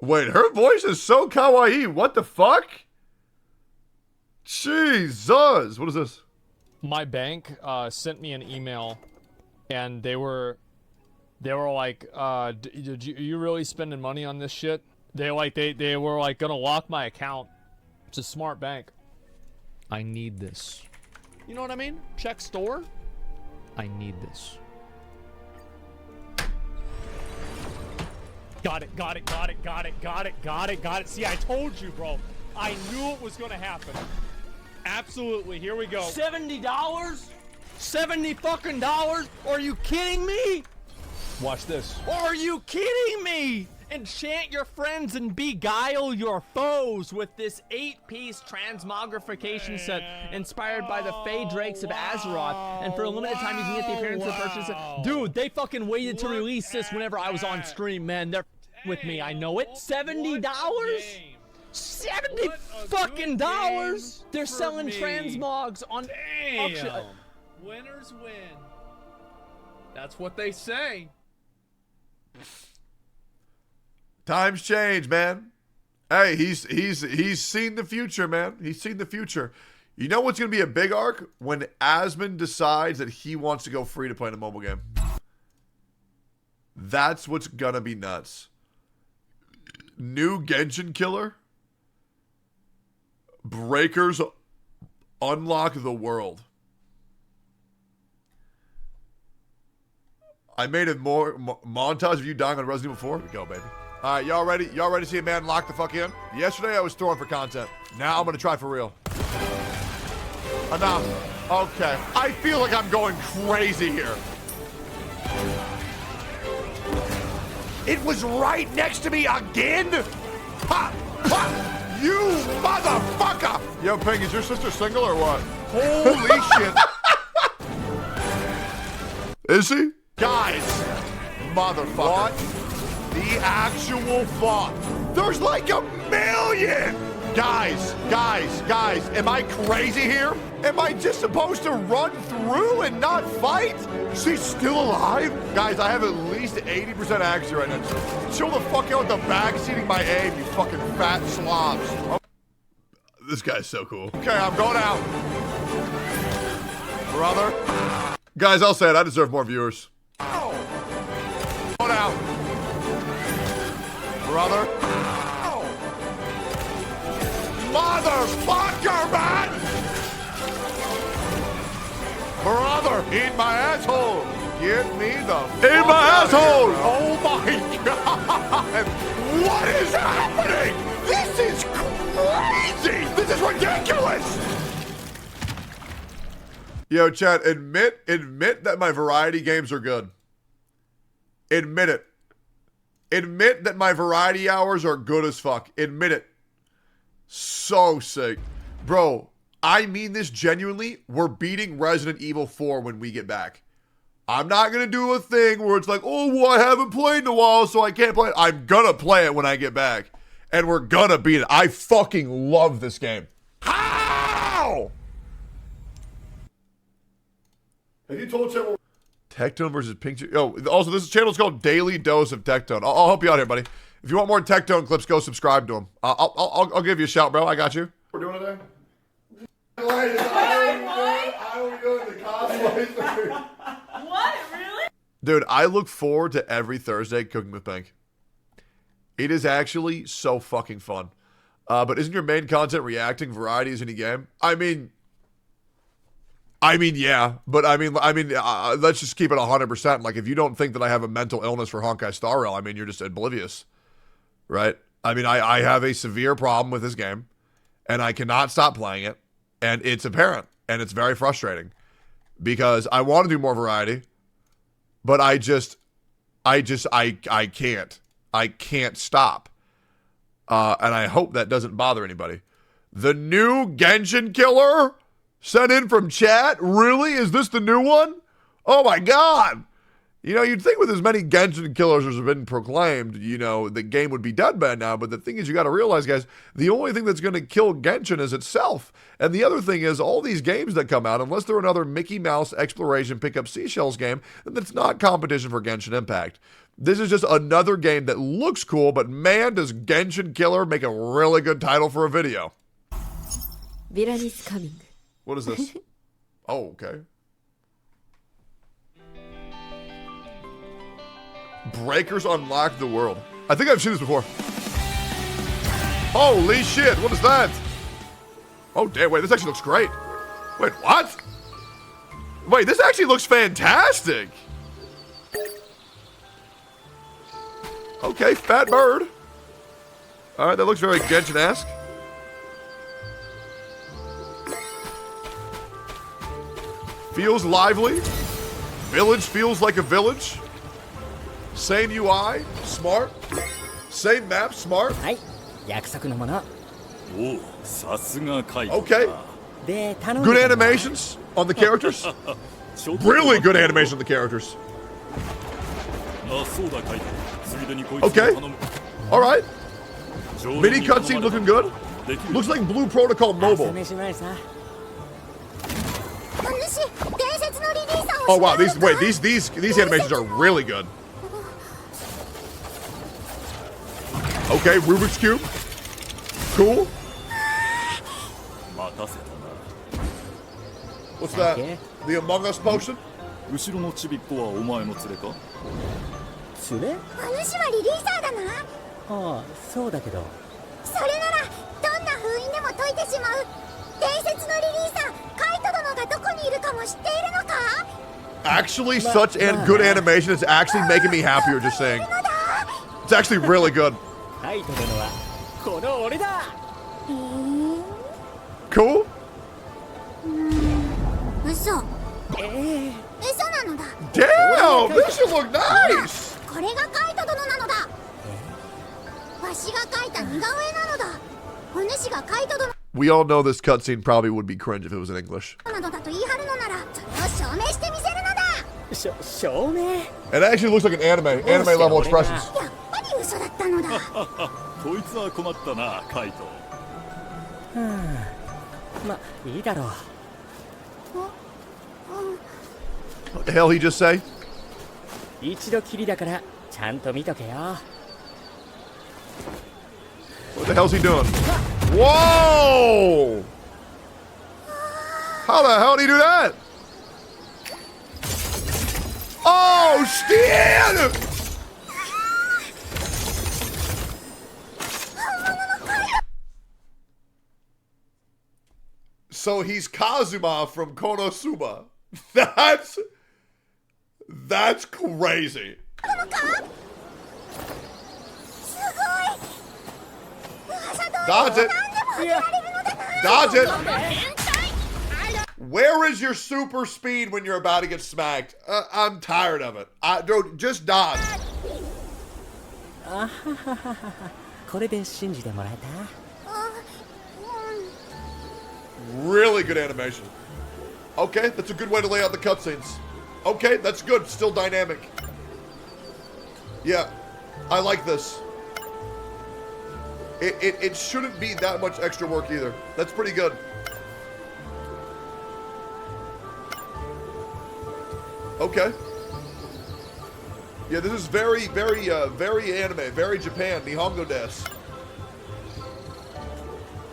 [SPEAKER 2] Wait, her voice is so kawaii. What the fuck? Jesus. What is this?
[SPEAKER 12] My bank sent me an email, and they were like, "Did you really spending money on this shit?" They were like gonna lock my account. It's a smart bank. I need this. You know what I mean? Check store. I need this. Got it. See, I told you, bro. I knew it was gonna happen. Absolutely. Here we go.
[SPEAKER 17] $70? $70 fucking dollars? Are you kidding me?
[SPEAKER 12] Watch this.
[SPEAKER 17] Are you kidding me? Enchant your friends and beguile your foes with this 8-piece transmogrification set inspired by the Fey Drakes of Azeroth. And for a limited time, you can get the appearance of the purchase. Dude, they fucking waited to release this whenever I was on stream, man. They're with me. I know it. $70? $70 fucking dollars? They're selling transmogs on auction.
[SPEAKER 12] Winners win. That's what they say.
[SPEAKER 2] Times change, man. Hey, he's seen the future, man. He's seen the future. You know what's going to be a big arc? When Asmund decides that he wants to go free to play in a mobile game. That's what's going to be nuts. New Genshin killer. Breakers unlock the world. I made a montage of you dying on Resident Evil 4. Here we go, baby. All right, y'all ready? Y'all ready to see a man lock the fuck in? Yesterday I was throwing for content. Now I'm gonna try for real. Enough. Okay. I feel like I'm going crazy here. It was right next to me again? Ha! Ha! You motherfucker! Yo, Ping, is your sister single or what? Holy shit. Is she? Guys, motherfucker. What? The actual fuck. There's like 1 million! Guys, am I crazy here? Am I just supposed to run through and not fight? She's still alive? Guys, I have at least 80% accuracy right now. Just chill the fuck out with the backseating my aim, you fucking fat slobs. Oh. This guy's so cool. Okay, I'm going out. Brother. Guys, I'll say it, I deserve more viewers. Going out. Brother. Motherfucker, man! In my asshole! Get me the in my asshole! Oh my god! What is happening? This is crazy! This is ridiculous! Yo, chat, admit that my variety games are good. Admit it. Admit that my variety hours are good as fuck. Admit it. So sick. Bro, I mean this genuinely. We're beating Resident Evil 4 when we get back. I'm not going to do a thing where it's like, oh, well, I haven't played in a while, so I can't play it. I'm going to play it when I get back. And we're going to beat it. I fucking love this game. How? Have you told someone? Tectone versus Pink. Oh, also, this channel's called Daily Dose of Tectone. I'll help you out here, buddy. If you want more Tectone clips, go subscribe to him. I'll give you a shout, bro. I got you. We're doing it there. I don't go the cosplay.
[SPEAKER 16] What? Really?
[SPEAKER 2] Dude, I look forward to every Thursday cooking with Pink. It is actually so fucking fun. But isn't your main content reacting varieties in a game? I mean, yeah, but let's just keep it 100%. Like, if you don't think that I have a mental illness for Honkai Star Rail, I mean, you're just oblivious, right? I mean, I have a severe problem with this game, and I cannot stop playing it, and it's apparent, and it's very frustrating, because I want to do more variety, but I can't. I can't stop, and I hope that doesn't bother anybody. The new Genshin killer? Sent in from chat? Really? Is this the new one? Oh my god! You know, you'd think with as many Genshin killers as have been proclaimed, you know, the game would be dead by now, but the thing is, you gotta realize, guys, the only thing that's gonna kill Genshin is itself. And the other thing is, all these games that come out, unless they're another Mickey Mouse exploration pick up seashells game, then it's not competition for Genshin Impact. This is just another game that looks cool, but man, does Genshin Killer make a really good title for a video.
[SPEAKER 18] Villain is coming.
[SPEAKER 2] What is this? Oh, okay. Breakers unlock the world. I think I've seen this before. Holy shit, what is that? Oh, damn, wait, this actually looks great. Wait, what? Wait, this actually looks fantastic. Okay, fat bird. All right, that looks very Genshin-esque. Feels lively. Village feels like a village. Same UI, smart. Same map, smart. Okay. Good animations on the characters. Really good animation on the characters. Okay. All right. Mini cutscene looking good. Looks like Blue Protocol Mobile. Oh wow, these animations are really good. Okay, Rubik's Cube. Cool. What's that? The Among Us potion? Actually, such good animation. It's actually making me happier just saying. It's actually really good. Cool. Damn, this should look nice. We all know this cutscene probably would be cringe if it was in English. It actually looks like an anime level expressions. What the hell he just say? What the hell's he doing? Whoa! How the hell did he do that? Oh, Stan! So he's Kazuma from Konosuba. That's crazy. Dodge it. Dodge it. Where is your super speed when you're about to get smacked? I'm tired of it. Dude, just dodge. Really good animation. Okay, that's a good way to lay out the cutscenes. Okay, that's good. Still dynamic. Yeah, I like this. It shouldn't be that much extra work either. That's pretty good. Okay. Yeah, this is very, very anime, very Japan. Nihongo desu.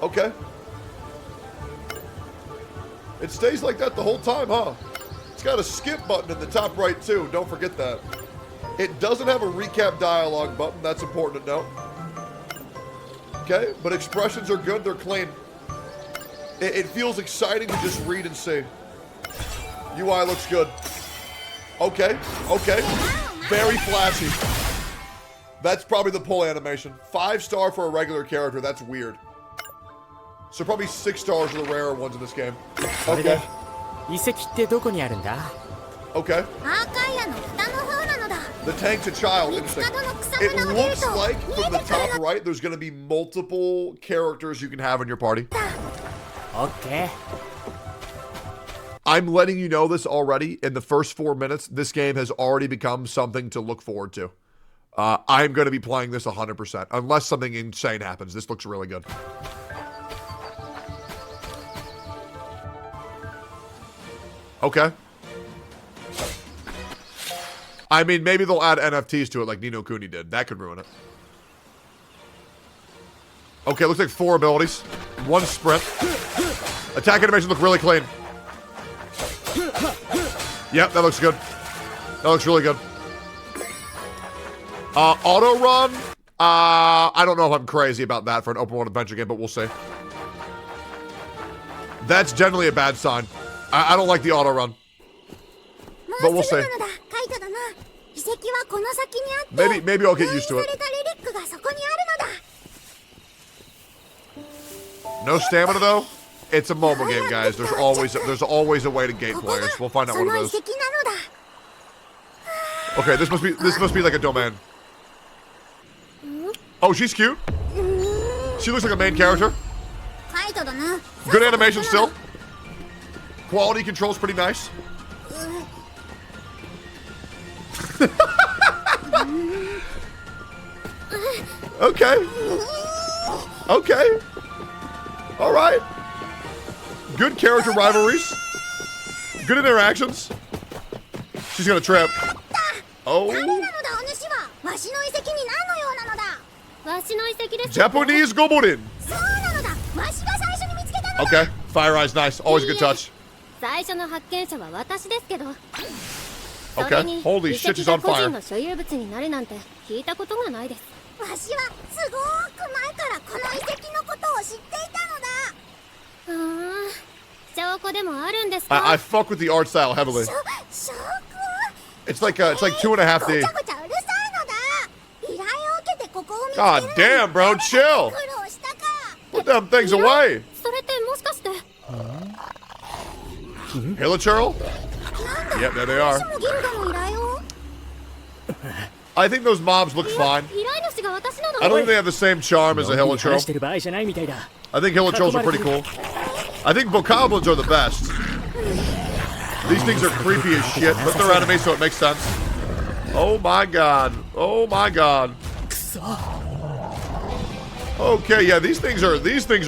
[SPEAKER 2] Okay. It stays like that the whole time, huh? It's got a skip button in the top right, too. Don't forget that. It doesn't have a recap dialogue button. That's important to note. Okay, but expressions are good. They're clean. It feels exciting to just read and see. UI looks good. Okay, okay. Very flashy. That's probably the pull animation. 5-star for a regular character. That's weird. So probably 6 stars for the rarer ones in this game. Okay. Okay. The tank's a child. Interesting. It looks like from the top right, there's going to be multiple characters you can have in your party.
[SPEAKER 16] Okay.
[SPEAKER 2] I'm letting you know this already. In the first 4 minutes, this game has already become something to look forward to. I'm going to be playing this 100%. Unless something insane happens. This looks really good. Okay. I mean, maybe they'll add NFTs to it like Ni no Kuni did. That could ruin it. Okay, looks like 4 abilities. 1 sprint. Attack animations look really clean. Yep, that looks good. That looks really good. Auto run. I don't know if I'm crazy about that for an open world adventure game, but we'll see. That's generally a bad sign. I don't like the auto run. But we'll see. Maybe I'll get used to it. No stamina though? It's a mobile game, guys. There's always a way to gate players. We'll find out what it is. Okay, this must be like a domain. Oh, she's cute. She looks like a main character. Good animation still. Quality control's pretty nice. Okay. Okay. All right. Good character rivalries. Good interactions. She's gonna trip. Oh. Japanese goblin. Okay. Fire Eye's nice. Always a good touch. Okay. Holy shit, she's on fire. I fuck with the art style heavily. It's like 2.5D. God damn, bro, chill. Put them things away. Hilichurl? Yep, there they are. I think those mobs look fine. I don't think they have the same charm as a Hilichurl. I think Hilichurls are pretty cool. I think Bokoblins are the best. These things are creepy as shit, but they're anime, so it makes sense. Oh my god. Oh my god. Okay, yeah, these things are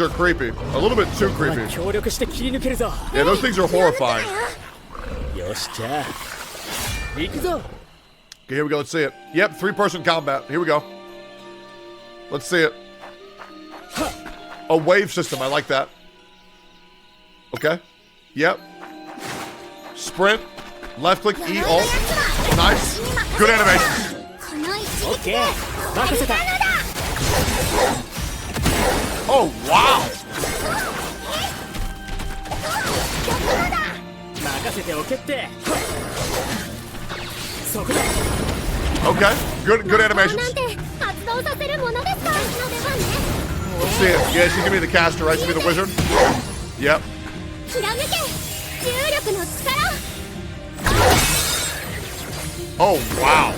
[SPEAKER 2] creepy. A little bit too creepy. Yeah, those things are horrifying. Okay, here we go. Let's see it. Yep, 3-person combat. Here we go. Let's see it. A wave system. I like that. Okay. Yep. Sprint. Left click. E. Alt. Nice. Good animation.
[SPEAKER 16] Okay.
[SPEAKER 2] Oh, wow. Okay, good animations. Let's see it. Yeah, she's gonna be the caster, right? She's gonna be the wizard. Yep. Oh, wow.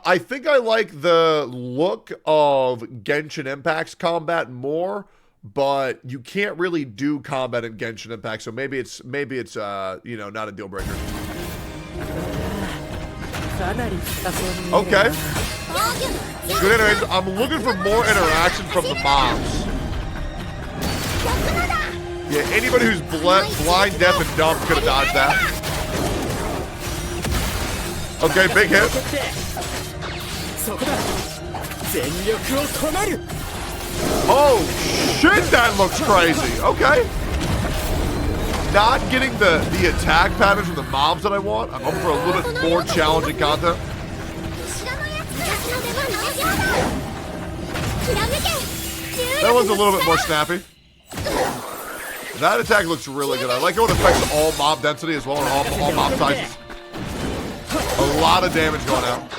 [SPEAKER 2] I think I like the look of Genshin Impact's combat more, but you can't really do combat in Genshin Impact, so maybe it's you know, not a deal breaker. Okay. Good animation. I'm looking for more interaction from the mobs. Yeah, anybody who's blind, deaf, and dumb could have dodged that. Okay, big hit. Oh, shit, that looks crazy. Okay. Not getting the attack patterns from the mobs that I want. I'm hoping for a little bit more challenging content. That one's a little bit more snappy. That attack looks really good. I like how it affects all mob density as well, or all mob sizes. A lot of damage going out.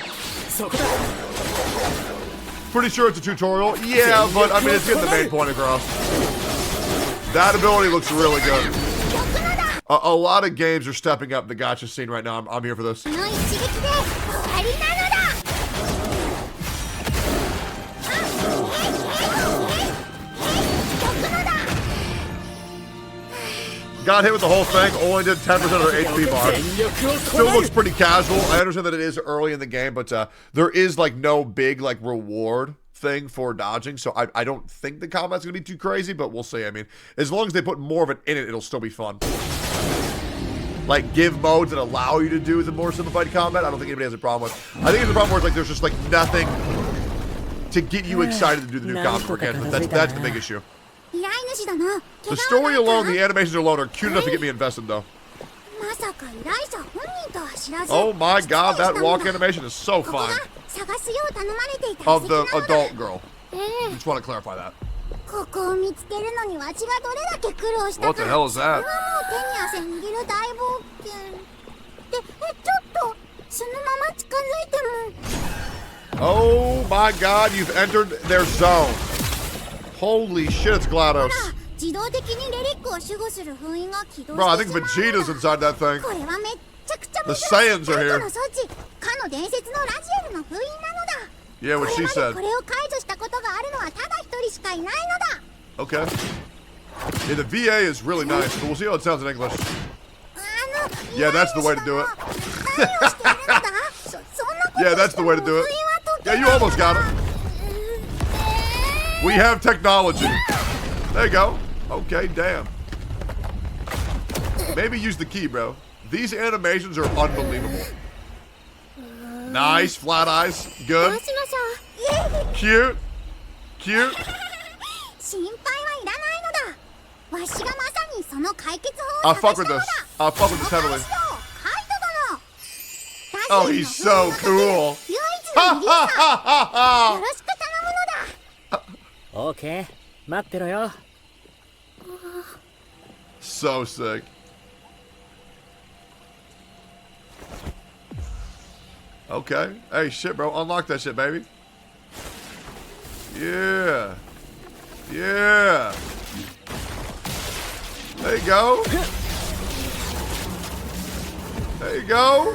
[SPEAKER 2] Pretty sure it's a tutorial. Yeah, but I mean, it's getting the main point across. That ability looks really good. A lot of games are stepping up the gacha scene right now. I'm here for this. Got hit with the whole thing, only did 10% of their HP bar. Still looks pretty casual. I understand that it is early in the game, but there is like no big like reward thing for dodging, so I don't think the combat's gonna be too crazy, but we'll see. I mean, as long as they put more of it in it, it'll still be fun. Like, give modes that allow you to do the more simplified combat, I don't think anybody has a problem with. I think it's a problem where it's like there's just like nothing to get you excited to do the new combat for Genshin. That's the big issue. The story alone, the animations alone are cute enough to get me invested, though. Oh my god, that walk animation is so fun. Of the adult girl. I just want to clarify that. What the hell is that? Oh my god, you've entered their zone. Holy shit, it's GLaDOS. Bro, I think Vegeta's inside that thing. The Saiyans are here. Yeah, what she said. Okay. Yeah, the VA is really nice, but we'll see how it sounds in English. Yeah, that's the way to do it. Yeah, that's the way to do it. Yeah, you almost got it. We have technology. There you go. Okay, damn. Maybe use the key, bro. These animations are unbelievable. Nice, flat eyes. Good. Cute. Cute. I'll fuck with this. I'll fuck with this heavily. Oh, he's so cool. Ha ha ha ha ha!
[SPEAKER 16] Okay, 待ってろよ.
[SPEAKER 2] So sick. Okay. Hey, shit, bro. Unlock that shit, baby. Yeah. Yeah. There you go. There you go.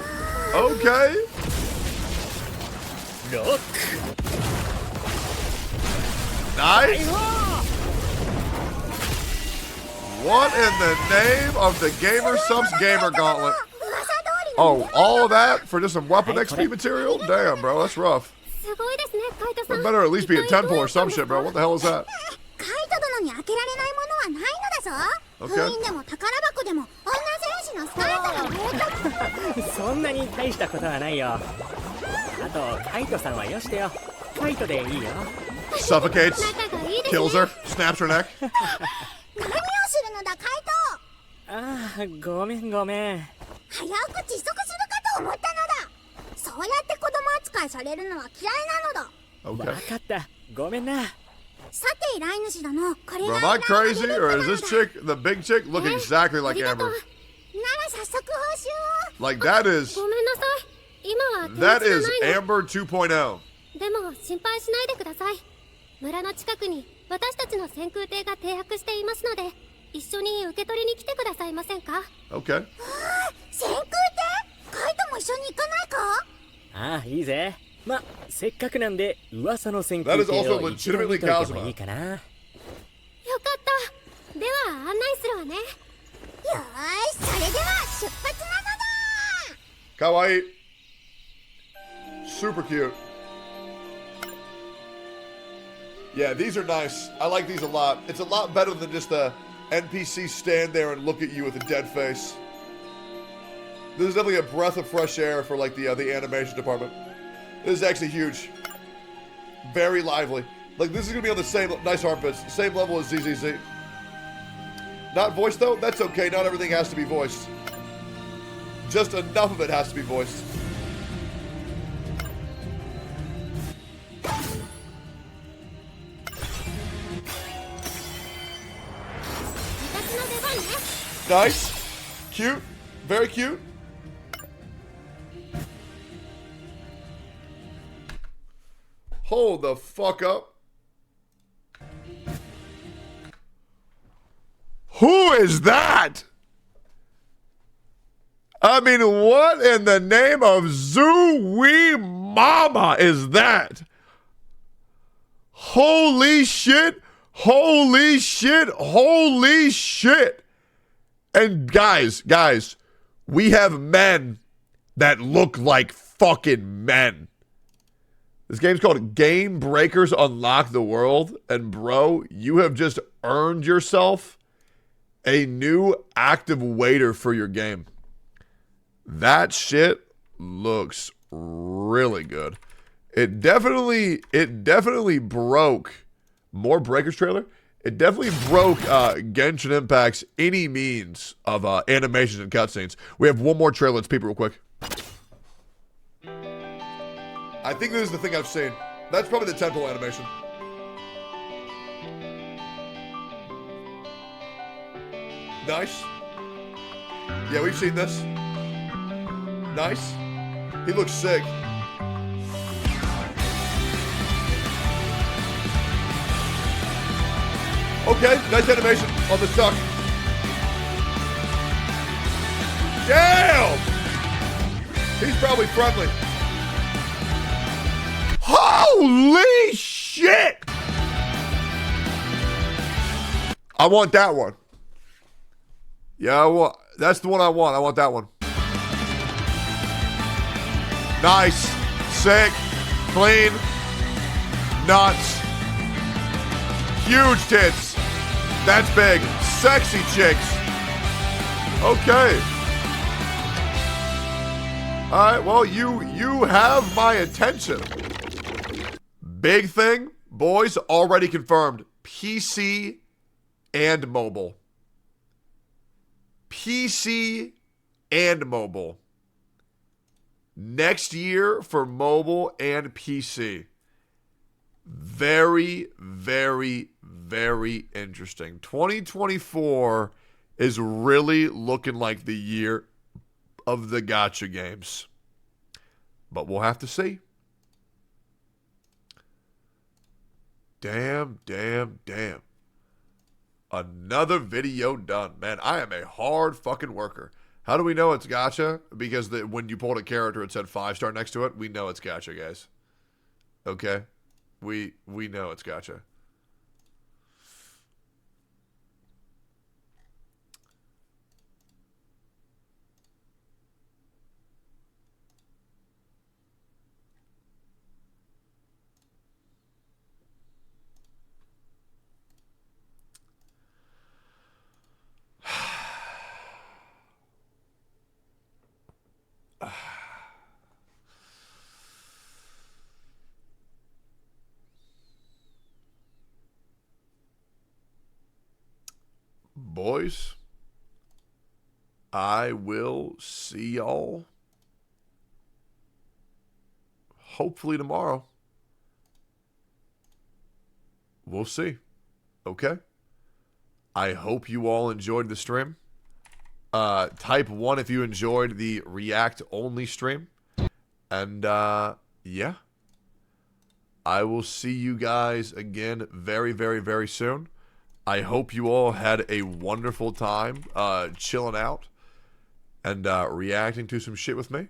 [SPEAKER 2] Okay.
[SPEAKER 16] Look.
[SPEAKER 2] Nice. What in the name of the Gamer Subs Gamer Gauntlet? Oh, all of that for just some weapon XP material? Damn, bro, that's rough. We better at least be a 10 pull or some shit, bro. What the hell is that? Okay.
[SPEAKER 16] そんなに大したことはないよ。あとカイトさんはよしてよ。カイトでいいよ。
[SPEAKER 2] Suffocates, kills her, snaps her neck.
[SPEAKER 16] ああ、ごめんごめん。
[SPEAKER 4] 早く窒息するかと思ったのだ。そうやって子供扱いされるのは嫌いなのだ。
[SPEAKER 16] わかった。ごめんな。
[SPEAKER 4] さて
[SPEAKER 2] Bro, am I crazy, or is this chick, the big chick, look exactly like Amber? Like, that is Amber 2.0.
[SPEAKER 4] でも心配しないでください。村の近くに私たちの先空艇が停泊していますので、一緒に受け取りに来てくださいませんか？
[SPEAKER 2] Okay.
[SPEAKER 4] 先空艇？カイトも一緒に行かないか？
[SPEAKER 16] ああ、いいぜ。ま、せっかくなんで噂の先空艇を一度見といてもいいかな。よかった。
[SPEAKER 4] では案内するわね。よーし、それでは出発なのだ。
[SPEAKER 2] かわいい。Super cute. Yeah, these are nice. I like these a lot. It's a lot better than just a NPC stand there and look at you with a dead face. This is definitely a breath of fresh air for like the animation department. This is actually huge. Very lively. Like, this is gonna be on the same nice armpits, same level as ZZZ. Not voiced though. That's okay. Not everything has to be voiced. Just enough of it has to be voiced. Nice. Cute. Very cute. Hold the fuck up. Who is that? I mean, what in the name of Zoo-wee Mama is that? Holy shit. Holy shit. Holy shit. And guys, we have men that look like fucking men. This game's called Game Breakers Unlock the World. And bro, you have just earned yourself a new active waiter for your game. That shit looks really good. It definitely broke more Breakers trailer. It definitely broke Genshin Impact's any means of animations and cutscenes. We have one more trailer. Let's peep it real quick. I think this is the thing I've seen. That's probably the temple animation. Nice. Yeah, we've seen this. Nice. He looks sick. Okay, nice animation on the tuck. Damn! He's probably friendly. Holy shit! I want that one. Yeah, that's the one I want. I want that one. Nice. Sick. Clean. Nuts. Huge tits. That's big. Sexy chicks. Okay. Alright, well, you have my attention. Big thing, boys, already confirmed. PC and mobile. PC and mobile. Next year for mobile and PC. Very, very, very interesting. 2024 is really looking like the year of the gacha games. But we'll have to see. Damn. Another video done. Man, I am a hard fucking worker. How do we know it's gacha? Because when you pulled a character, it said 5-star next to it. We know it's gacha, guys. Okay? We know it's gacha. Boys, I will see y'all hopefully tomorrow. We'll see. Okay? I hope you all enjoyed the stream. Type 1 if you enjoyed the React-only stream. And, yeah. I will see you guys again very, very, very soon. I hope you all had a wonderful time chilling out and reacting to some shit with me.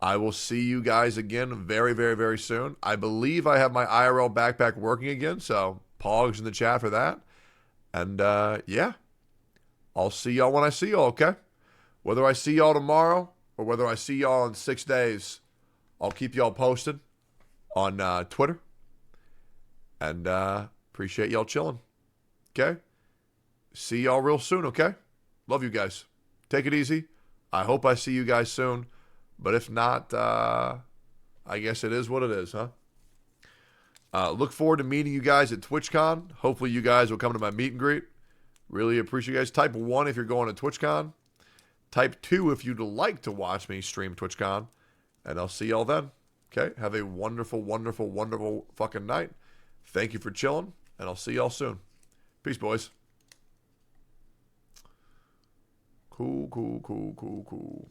[SPEAKER 2] I will see you guys again very, very, very soon. I believe I have my IRL backpack working again, so pogs in the chat for that. And, yeah. I'll see y'all when I see y'all, okay? Whether I see y'all tomorrow or whether I see y'all in 6 days, I'll keep y'all posted on Twitter. And appreciate y'all chilling. Okay? See y'all real soon, okay? Love you guys. Take it easy. I hope I see you guys soon. But if not, I guess it is what it is, huh? Look forward to meeting you guys at TwitchCon. Hopefully you guys will come to my meet and greet. Really appreciate you guys. Type 1 if you're going to TwitchCon. Type 2 if you'd like to watch me stream TwitchCon. And I'll see y'all then. Okay? Have a wonderful, wonderful, wonderful fucking night. Thank you for chilling. And I'll see y'all soon. Peace, boys. Cool, cool, cool, cool, cool.